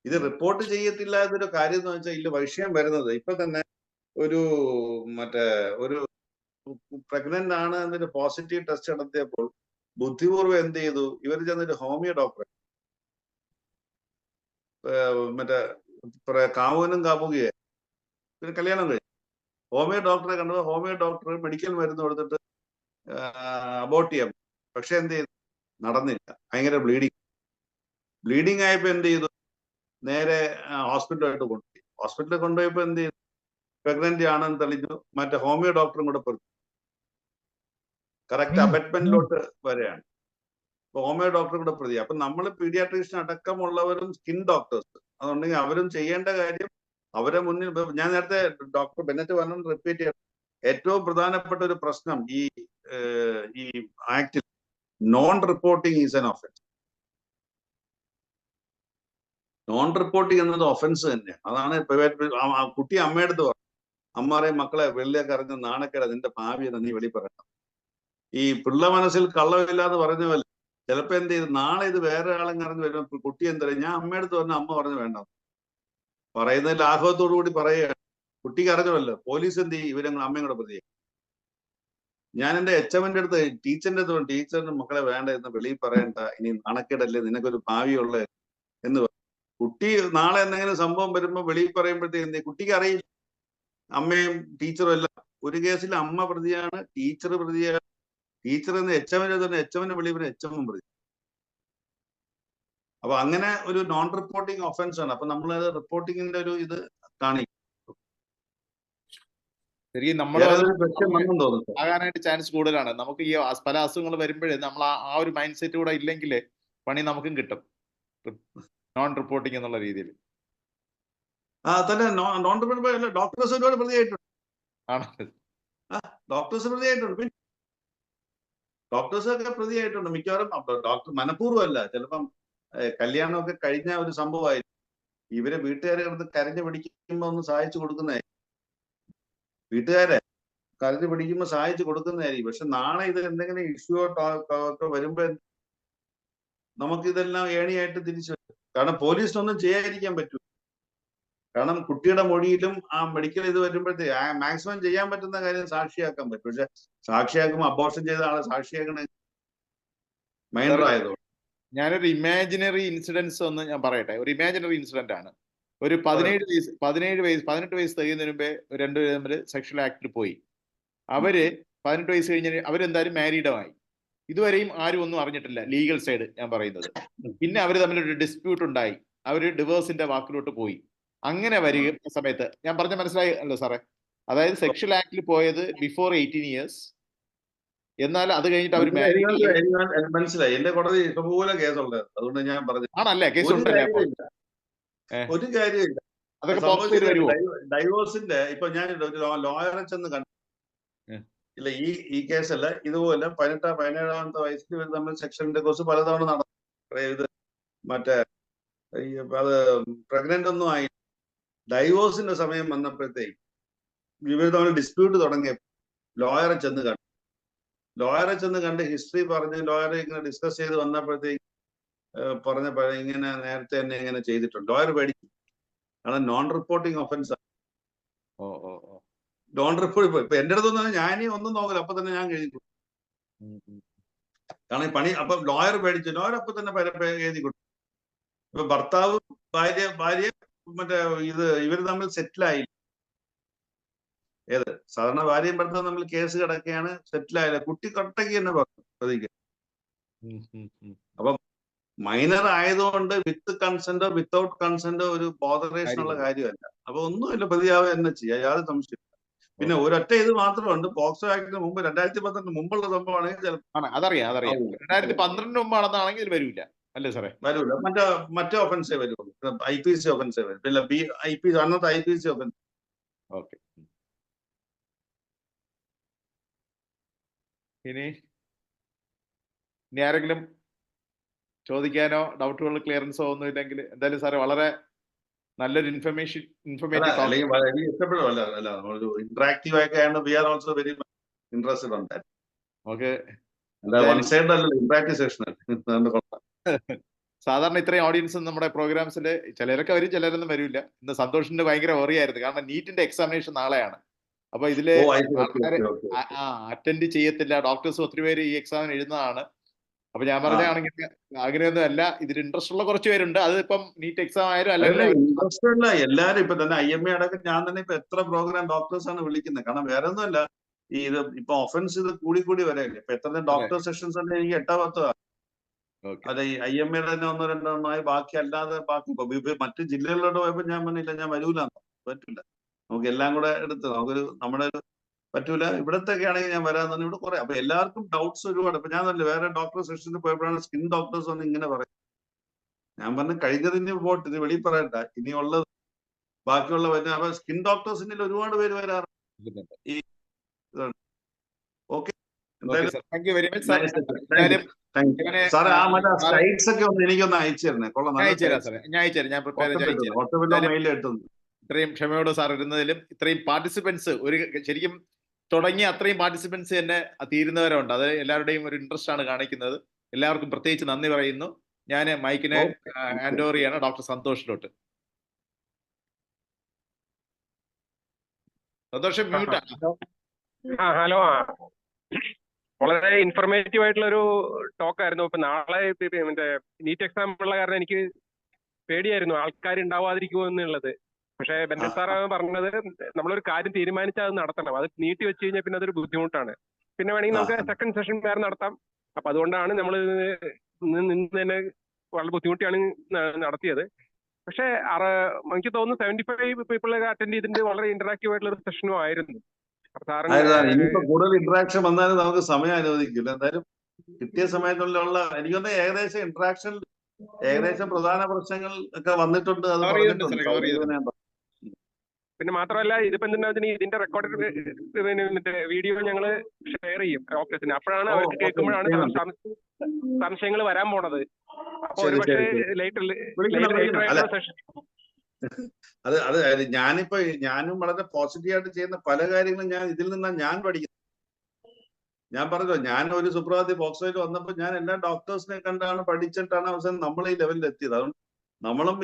ഇത് റിപ്പോർട്ട് ചെയ്യത്തില്ല എന്നൊരു കാര്യം എന്ന് വെച്ചാൽ ഇതിൽ വിഷയം വരുന്നത് ഇപ്പൊ തന്നെ ഒരു ഒരു പ്രഗ്നന്റ് ആണ് എന്നൊരു പോസിറ്റീവ് ടെസ്റ്റ് നടത്തിയപ്പോൾ ബുദ്ധിപൂർവ്വം എന്ത് ചെയ്തു, ഇവർ ചെന്നൊരു ഹോമിയോ ഡോക്ടറെ കാമുകനും കാമുകയെ പിന്നെ കല്യാണം കഴിഞ്ഞു. ഹോമിയോ ഡോക്ടറെ കണ്ടപ്പോൾ ഹോമിയോ ഡോക്ടർ മെഡിക്കൽ മരുന്ന് കൊടുത്തിട്ട് അബോർട്ട് ചെയ്യാൻ, പക്ഷെ എന്ത് ചെയ്തു, നടന്നില്ല. ഭയങ്കര ബ്ലീഡിങ് ആയപ്പോ എന്ത് ചെയ്തു, നേരെ ഹോസ്പിറ്റലായിട്ട് കൊണ്ടുപോയി. ഹോസ്പിറ്റലിൽ കൊണ്ടുപോയപ്പോ എന്ത് ചെയ്തു, പ്രഗ്നന്റ് ആണെന്ന് തെളിഞ്ഞു. മറ്റേ ഹോമിയോ ഡോക്ടറും കൂടെ പറഞ്ഞു. കറക്റ്റ് അബറ്റ്മെന്റിലോട്ട് വരെയാണ്. ഹോമിയോ ഡോക്ടറും കൂടെ പ്രതി. അപ്പൊ നമ്മൾ പീഡിയാട്രീഷ്യൻ അടക്കമുള്ളവരും സ്കിൻ ഡോക്ടേഴ്സ് അതുണ്ടെങ്കിൽ അവരും ചെയ്യേണ്ട കാര്യം അവരെ മുന്നിൽ. ഞാൻ നേരത്തെ ഡോക്ടർ ബെന്നറ്റ് പറഞ്ഞു, റിപ്പീറ്റ് ചെയ്യണം. ഏറ്റവും പ്രധാനപ്പെട്ട ഒരു പ്രശ്നം ഈ ആക്ടിൽ non-reporting is an offense. Non-reporting എന്നത് ഒഫൻസ് തന്നെയാണ്. അതാണ് കുട്ടി അമ്മയെടുത്ത് പറഞ്ഞു, അമ്മാരെ മക്കളെ വെള്ളിയൊക്കെ അറിഞ്ഞ നാണക്കേട് നിന്റെ ഭാവി നീ വെളി പറയണം. ഈ പിള്ള മനസ്സിൽ കള്ളമില്ലാതെ പറഞ്ഞ പോലെ ചിലപ്പോ എന്ത് ചെയ്ത് നാളെ ഇത് വേറെ ആളെന്ന് അറിഞ്ഞ് വരുമ്പോൾ കുട്ടി എന്താ പറയുക, ഞാൻ അമ്മയെടുത്ത് പറഞ്ഞ അമ്മ പറഞ്ഞു വേണ്ട പറയുന്നതിൽ ആഹ്ലാദത്തോടു കൂടി പറയുകയാണ്. കുട്ടിക്ക് അറിഞ്ഞമല്ലോ പോലീസ് എന്ത് ചെയ്യും, ഇവരങ്ങൾ അമ്മയും കൂടെ പ്രതി. ഞാൻ എന്റെ HMന്റെ അടുത്ത് ടീച്ചറിന്റെ അടുത്ത് പറഞ്ഞു, ടീച്ചറിന് മക്കളെ വേണ്ട എന്ന് വെളിയിൽ പറയണ്ട, ഇനി നാണക്കേടല്ലേ, നിനക്കൊരു ഭാവിയുള്ള എന്ന് പറഞ്ഞു. കുട്ടി നാളെ എന്തെങ്കിലും സംഭവം വരുമ്പോ വെളിയിൽ പറയുമ്പോഴത്തേക്ക് എന്ത് കുട്ടിക്ക് അറിയില്ല, അമ്മയും ടീച്ചറും എല്ലാം. ഒരു കേസിൽ അമ്മ പ്രതിയാണ്, ടീച്ചർ പ്രതിയാണ്. ടീച്ചർ എന്ന് HMന്റെ തന്നെ HMന്റെ വെളിയിൽ HM പ്രതി. അപ്പൊ അങ്ങനെ ഒരു നോൺ റിപ്പോർട്ടിംഗ് ഒഫൻസ് ആണ്. അപ്പൊ നമ്മൾ റിപ്പോർട്ടിങ്ങിന്റെ ഒരു ഇത് കാണിക്കും. ശരിക്കും നമ്മൾ ആകാനായിട്ട് ചാൻസ് കൂടുതലാണ്. നമുക്ക് ഈ പല അസുഖങ്ങൾ വരുമ്പോഴേ നമ്മൾ ആ ഒരു മൈൻഡ് സെറ്റ് കൂടെ ഇല്ലെങ്കിൽ പണി നമുക്കും കിട്ടും, നോൺ റിപ്പോർട്ടിംഗ് എന്നുള്ള രീതിയിൽ. തന്നെ നോൺ റിപ്പോർട്ടിംഗ് ഡോക്ടേഴ്സ് ഒരുപാട് പ്രതിയായിട്ടുണ്ട്. ആണ് ഡോക്ടേഴ്സ് പ്രതിയായിട്ടുണ്ട്. ഡോക്ടേഴ്സ് ഒക്കെ പ്രതിയായിട്ടുണ്ട് മിക്കവാറും. ഡോക്ടർ മനഃപൂർവ്വം അല്ല, ചിലപ്പം കല്യാണമൊക്കെ കഴിഞ്ഞ ഒരു സംഭവമായിരുന്നു. ഇവരെ വീട്ടുകാരെ കിടന്ന് കരഞ്ഞു പിടിക്കുമ്പോ ഒന്ന് സഹായിച്ചു കൊടുക്കുന്നതായിരിക്കും, വീട്ടുകാരെ കരഞ്ഞു പിടിക്കുമ്പോ സഹായിച്ചു കൊടുക്കുന്നതായിരിക്കും. പക്ഷെ നാളെ ഇത് എന്തെങ്കിലും ഇഷ്യൂ ഒക്കെ വരുമ്പോ നമുക്കിതെല്ലാം ഏണിയായിട്ട് തിരിച്ചു വരും. കാരണം പോലീസിനൊന്നും ചെയ്യാതിരിക്കാൻ പറ്റൂ. കാരണം കുട്ടിയുടെ മൊഴിയിലും ആ മെഡിക്കൽ ഇത് വരുമ്പോഴത്തേ മാക്സിമം ചെയ്യാൻ പറ്റുന്ന കാര്യം സാക്ഷിയാക്കാൻ പറ്റും. പക്ഷെ സാക്ഷിയാക്കുമ്പോൾ അബോർഷൻ ചെയ്ത ആളെ സാക്ഷിയാക്കണ മൈനർ ആയതുകൊണ്ട്. ഞാനൊരു ഇമാജിനറി ഇൻസിഡൻസ് ഒന്ന് ഞാൻ പറയട്ടെ. ഒരു ഇമാജിനറി ഇൻസിഡന്റ് ആണ്. ഒരു 18 വയസ്സ് തികയുന്നതിന് മുമ്പേ രണ്ടുപേരും തമ്മിൽ സെക്ഷൽ ആക്ടിൽ പോയി. അവര് 18 വയസ്സ് കഴിഞ്ഞ് അവരെന്തായാലും മാരീഡമായി. ഇതുവരെയും ആരും ഒന്നും അറിഞ്ഞിട്ടില്ല, ലീഗൽ സൈഡ് ഞാൻ പറയുന്നത്. പിന്നെ അവർ തമ്മിലൊരു ഡിസ്പ്യൂട്ട് ഉണ്ടായി, അവര് ഡിവോഴ്സിന്റെ വാക്കിലോട്ട് പോയി. അങ്ങനെ വരിക സമയത്ത് ഞാൻ പറഞ്ഞ മനസ്സിലായി അല്ലോ സാറേ? അതായത് സെക്ഷൽ ആക്ടിൽ പോയത് ബിഫോർ 18 ഇയേഴ്സ്, എന്നാൽ അത് കഴിഞ്ഞിട്ട് അവർ മനസ്സിലായി. എന്റെ കോടതി ഇഷ്ടംപോലെ കേസുണ്ട്, അതുകൊണ്ട് ഞാൻ പറഞ്ഞു. ആണല്ലേ? കേസ് ഉണ്ടല്ലേ? ഒരു കാര്യമില്ല. ഡൈവോഴ്സിന്റെ ഇപ്പൊ ഞാൻ ഒരു ലോയറെ ചെന്ന് കണ്ടു. ഇല്ല ഈ കേസല്ല, ഇതുപോലെ 17-ാമത്തെ വയസ്സിൽ ഇവർ തമ്മിൽ സെക്ഷലിന്റെ കോഴ്സ് പലതവണ നടന്നു. ഇത് മറ്റേ അത് പ്രഗ്നന്റ് ഒന്നും ആയി. ഡൈവോഴ്സിന്റെ സമയം വന്നപ്പോഴത്തേക്ക് ഇവർ തമ്മിൽ ഡിസ്പ്യൂട്ട് തുടങ്ങിയ ലോയറെ ചെന്ന് കണ്ട് ഹിസ്റ്ററി പറഞ്ഞ് ലോയറെ ഇങ്ങനെ ഡിസ്കസ് ചെയ്ത് വന്നപ്പോഴത്തേക്ക് പറഞ്ഞ ഇങ്ങനെ നേരത്തെ തന്നെ ഇങ്ങനെ ചെയ്തിട്ടുണ്ട്. ലോയർ പേടിച്ചു, കാരണം നോൺ റിപ്പോർട്ടിംഗ് ഒഫൻസ് ആണ്. നോൺ റിപ്പോർട്ട് ഇപ്പൊ എന്റെ അടുത്തൊന്നും ഞാനീ ഒന്നും നോക്കില്ല, അപ്പൊ തന്നെ ഞാൻ എഴുതി കൊടുത്തു. കാരണം പണി അപ്പൊ ലോയർ പേടിച്ചു, ലോയർ അപ്പൊ തന്നെ എഴുതി കൊടുത്തു. ഇപ്പൊ ഭർത്താവ് ഭാര്യ മറ്റേ ഇവര് തമ്മിൽ സെറ്റിലായില്ല. സാധാരണ ഭാര്യയും ഭർത്താവും തമ്മിൽ കേസ് കിടക്കുകയാണ്, സെറ്റിലായില്ല. കുട്ടി കൊട്ടയ്ക്ക് തന്നെ പറഞ്ഞു പ്രതിക്ക്. അപ്പൊ മൈനർ ആയതുകൊണ്ട് വിത്ത് കൺസെന്റോ വിത്തൗട്ട് കൺസെന്റോ ഒരു ബോധറേഷൻ ഉള്ള കാര്യമല്ല. അപ്പൊ ഒന്നുമില്ല, പ്രതിയാവുക തന്നെ ചെയ്യാം, യാതൊരു സംശയം. പിന്നെ ഒരൊറ്റ ഇത് മാത്രമുണ്ട്, പോക്സോ ആക്ടിന് മുമ്പ് 2012 മുമ്പുള്ള സംഭവമാണെങ്കിൽ ചിലപ്പോൾ അതറിയാം 2012 മുമ്പാണെന്നാണെങ്കിൽ വരൂല അല്ലേ സാറേ? വരൂല, മറ്റേ ഒഫൻസേ വരുള്ളൂ, IPC ഒഫൻസേ വരും. പിന്നെ അന്നത്തെ IPC ഒഫൻസ്. ഓക്കെ. ഇനി ആരെങ്കിലും ചോദിക്കാനോ ഡൗട്ടുകൾ ക്ലിയറൻസോ ഒന്നും ഇല്ലെങ്കിൽ എന്തായാലും സാറേ വളരെ നല്ലൊരു ഇന്ററാക്റ്റീവ് ആയിട്ടാണ്. We are also very interested on that. Okay. One side അല്ല, ഇന്ററാക്റ്റീവ് സെഷൻ. സാധാരണ ഇത്രയും ഓഡിയൻസ് നമ്മുടെ പ്രോഗ്രാംസിൽ ചിലരൊക്കെ വരും, ചിലരൊന്നും വരില്ല. ഇന്ന് സന്തോഷിന്റെ ഭയങ്കര ഓറിയായിരുന്നു, കാരണം നീറ്റിന്റെ എക്സാമിനേഷൻ നാളെയാണ്. അപ്പൊ ഇതില് ആൾക്കാര് അറ്റൻഡ് ചെയ്യത്തില്ല. ഡോക്ടേഴ്സ് ഒത്തിരി പേര് ഈ എക്സാമിന് എഴുതുന്നതാണ്. അപ്പൊ ഞാൻ പറഞ്ഞാണെങ്കിൽ അങ്ങനെയൊന്നും അല്ല, ഇതിൽ ഇൻട്രസ്റ്റ് ഉള്ള കുറച്ച് പേരുണ്ട്. അത് ഇപ്പം നീറ്റ് എക്സാം ആയാലും ഇൻട്രസ്റ്റ് ഉള്ള എല്ലാരും ഇപ്പൊ തന്നെ IMA അടക്കം ഞാൻ തന്നെ ഇപ്പൊ എത്ര പ്രോഗ്രാം ഡോക്ടേഴ്സ് ആണ് വിളിക്കുന്നത്. കാരണം വേറെ ഒന്നുമല്ല, ഇത് ഇപ്പൊ ഒഫൻസ് ഇത് കൂടി വരെയല്ലേ. ഇപ്പൊ എത്ര ഡോക്ടർ സെഷൻസ് ഉണ്ട്? എനിക്ക് 8-10. അതെ, ഈ IMA തന്നെ 1-2 ബാക്കി അല്ലാതെ ബാക്കി മറ്റു ജില്ലകളിലോട്ട് പോയപ്പോ ഞാൻ പറഞ്ഞില്ല, ഞാൻ വരൂല, പറ്റില്ല, നമുക്ക് എല്ലാം കൂടെ എടുത്ത് നമ്മുടെ പറ്റൂല. ഇവിടത്തൊക്കെ ആണെങ്കിൽ ഞാൻ വരാൻ തന്നെ ഇവിടെ കുറെ. അപ്പൊ എല്ലാവർക്കും ഡൗട്ട്സ് ഒരുപാട്. ഇപ്പൊ ഞാൻ തന്നെ വേറെ ഡോക്ടർ സെഷനിൽ പോയപ്പോഴാണ് സ്കിൻ ഡോക്ടേഴ്സ് വന്ന് ഇങ്ങനെ പറയും. ഞാൻ പറഞ്ഞു കഴിഞ്ഞതിന് പോട്ട്, ഇത് വെളിയിൽ പറയണ്ട, ഇനിയുള്ളത് ബാക്കിയുള്ള അപ്പൊ സ്കിൻ ഡോക്ടേഴ്സിന്റെ ഒരുപാട് പേര് വരാറ് ഈ ഇതാണ്. Okay, thank you very much sir. Thank you അങ്ങനെ സാറേ. ആ മറ്റേ സാറ് സ്ലൈഡ്സ് ഒക്കെ ഒന്ന് എനിക്കൊന്ന് അയച്ചു തരണേ. കൊള്ളാം, ഞാൻ നല്ല അയച്ചുതരാം സാറേ, ഞാൻ അയച്ചുതരാം, ഞാൻ പ്രിപ്പയർ ചെയ്ത് അയച്ചുതരാം. വാട്സപ്പിലോ എന്തായാലും മെയിലിൽ ഇട്ടു. ഇത്രയും ക്ഷമയോട് സാർ ഇരുന്നതിലും ഇത്രയും പാർട്ടിസിപ്പൻസ് ശരിക്കും തുടങ്ങിയ അത്രയും പാർട്ടിസിപ്പൻസ് തന്നെ തീരുന്നവരുണ്ട്. അത് എല്ലാവരുടെയും ഒരു ഇൻട്രസ്റ്റ് ആണ് കാണിക്കുന്നത്. എല്ലാവർക്കും പ്രത്യേകിച്ച് നന്ദി പറയുന്നു. ഞാൻ മൈക്കിനെ ഹാൻഡ് ഓവർ ചെയ്യാണ് ഡോക്ടർ സന്തോഷിലോട്ട്. സന്തോഷം മ്യൂട്ടാ. ഹലോ. വളരെ ഇൻഫർമേറ്റീവ് ആയിട്ടുള്ള ഒരു ടോക്ക് ആയിരുന്നു. ഇപ്പൊ നാളെ മറ്റേ നീറ്റ് എക്സാം ഉള്ള കാരണം എനിക്ക് പേടിയായിരുന്നു ആൾക്കാർ ഉണ്ടാവാതിരിക്കുമോ എന്നുള്ളത്. പക്ഷെ ബെന്നറ്റ് സാർ പറഞ്ഞത് നമ്മളൊരു കാര്യം തീരുമാനിച്ചാൽ അത് നടത്തണം. അത് നീട്ടി വെച്ച് കഴിഞ്ഞാൽ പിന്നെ അതൊരു ബുദ്ധിമുട്ടാണ്. പിന്നെ വേണമെങ്കിൽ നമുക്ക് സെക്കൻഡ് സെഷൻ വേറെ നടത്താം. അപ്പൊ അതുകൊണ്ടാണ് നമ്മൾ നിന്ന് തന്നെ വളരെ ബുദ്ധിമുട്ടിയാണ് നടത്തിയത്. പക്ഷെ എനിക്ക് തോന്നുന്നു 75 പീപ്പിൾ അറ്റൻഡ് ചെയ്തിട്ട് വളരെ ഇന്ററാക്റ്റീവ് ആയിട്ടുള്ള ഒരു സെഷനും ആയിരുന്നു. ഇനിയിപ്പോ കൂടുതൽ ഇന്ററാക്ഷൻ വന്നാലും നമുക്ക് സമയം അനുവദിക്കില്ല. എന്തായാലും കിട്ടിയ സമയത്തുള്ള എനിക്കൊന്ന് ഏകദേശം പ്രധാന പ്രശ്നങ്ങൾ ഒക്കെ വന്നിട്ടുണ്ട്. അത് പറഞ്ഞിട്ടുണ്ട്. പിന്നെ മാത്രമല്ല ഇതിപ്പോ എന്താ ഇതിന്റെ റെക്കോർഡ് വീഡിയോ ഞങ്ങള് ഷെയർ ചെയ്യും ഓഫീസിന്. അപ്പോഴാണ് അവർക്ക് കേൾക്കുമ്പോഴാണ് സംശയങ്ങൾ വരാൻ പോണത്. അപ്പൊ ഒരു പക്ഷേ അത് ഞാനും വളരെ പോസിറ്റീവായിട്ട് ചെയ്യുന്ന പല കാര്യങ്ങളും ഇതിൽ നിന്നാണ് ഞാൻ പഠിക്കുന്നത്. ഞാൻ പറഞ്ഞല്ലോ, ഞാൻ ഒരു സുപ്രഭാതി ബോക്സോയിൽ വന്നപ്പോൾ ഞാൻ എല്ലാ ഡോക്ടേഴ്സിനെ കണ്ടാണ് പഠിച്ചിട്ടാണ് അവസാനം നമ്മൾ ഈ ലെവലിൽ എത്തിയത്. അതുകൊണ്ട് നമ്മളും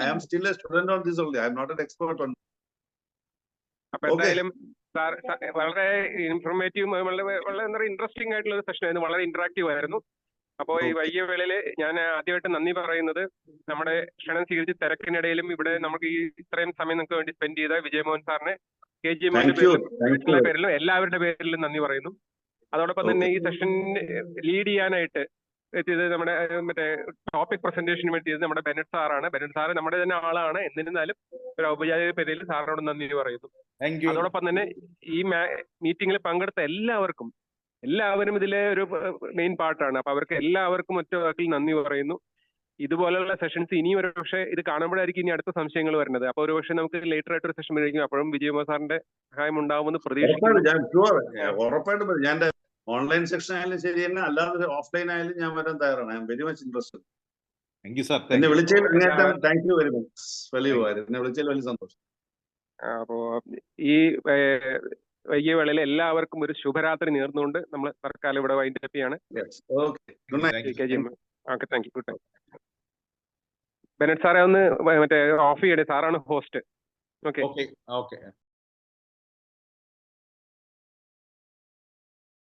I am still a student on this only. I am not an expert on. അപ്പൊ എന്തായാലും വളരെ ഇൻഫോർമേറ്റീവ്, വളരെ ഇൻട്രസ്റ്റിംഗ് ആയിട്ടുള്ള ഒരു സെഷൻ ആയിരുന്നു. വളരെ ഇന്ററാക്റ്റീവ് ആയിരുന്നു. അപ്പോൾ ഈ വൈകിയ വേളയിൽ ഞാൻ ആദ്യമായിട്ട് നന്ദി പറയുന്നത് നമ്മുടെ ക്ഷണം സ്വീകരിച്ച് തിരക്കിനിടയിലും ഇവിടെ നമുക്ക് ഈ ഇത്രയും സമയം നിങ്ങൾക്ക് വേണ്ടി സ്പെൻഡ് ചെയ്ത വിജയമോഹൻ സാറിനെ, KGM പേരിലും എല്ലാവരുടെ പേരിലും നന്ദി പറയുന്നു. അതോടൊപ്പം തന്നെ ഈ സെഷൻ ലീഡ് ചെയ്യാനായിട്ട് എത്തിയത് നമ്മുടെ മറ്റേ ടോപ്പിക് പ്രസന്റേഷന് വേണ്ടി നമ്മുടെ ബെന്നറ്റ് സാറാണ്. ബെന്നറ്റ് സാറ് നമ്മുടെ തന്നെ ആളാണ്. എന്നിരുന്നാലും ഒരു ഔപചാരിക പേരിൽ സാറിനോട് നന്ദി പറയുന്നു. അതോടൊപ്പം തന്നെ ഈ മീറ്റിംഗിൽ പങ്കെടുത്ത എല്ലാവരും ഇതിലെ ഒരു മെയിൻ പാർട്ടാണ്. അപ്പൊ അവർക്ക് എല്ലാവർക്കും ഒറ്റ വാക്കിൽ നന്ദി പറയുന്നു. ഇതുപോലുള്ള സെഷൻസ് ഇനിയും ഒരു പക്ഷേ ഇത് കാണുമ്പോഴായിരിക്കും ഇനി അടുത്ത സംശയങ്ങൾ വരുന്നത്. അപ്പൊ ഒരു പക്ഷേ നമുക്ക് ലേറ്റർ ആയിട്ടൊരു സെഷൻ വരികയും അപ്പോഴും വിജയമോഹൻ സാറിന്റെ സഹായം ഉണ്ടാവുമെന്ന് പ്രതീക്ഷിക്കുന്നു. ഉറപ്പായിട്ടും ഞാൻ ഓൺലൈൻ സെക്ഷൻ ആയാലും ശരി തന്നെ, അല്ലാതെ ഓഫ്ലൈൻ ആയാലും ഞാൻ വരാൻ തയ്യാറാണ്. I am very much interested. എന്നെ വിളിച്ചതിൽ താങ്ക് യു വെരി മച്ച്. വലിയ ഉപകാരം. എന്നെ വിളിച്ചതിൽ വലിയ സന്തോഷം. അപ്പോ ഈ വൈകിയ വേളയിൽ എല്ലാവർക്കും ഒരു ശുഭരാത്രി നേർന്നുകൊണ്ട് നമ്മൾ തൽക്കാലം ഇവിടെ വൈൻഡ് അപ്പ് ചെയ്യാണ്. Okay, thank U. Good night. Bennett സാറെ ഒന്ന് മറ്റേ ഓഫ് ചെയ്യണേ, സാറാണ് ഹോസ്റ്റ്. ഓക്കെ.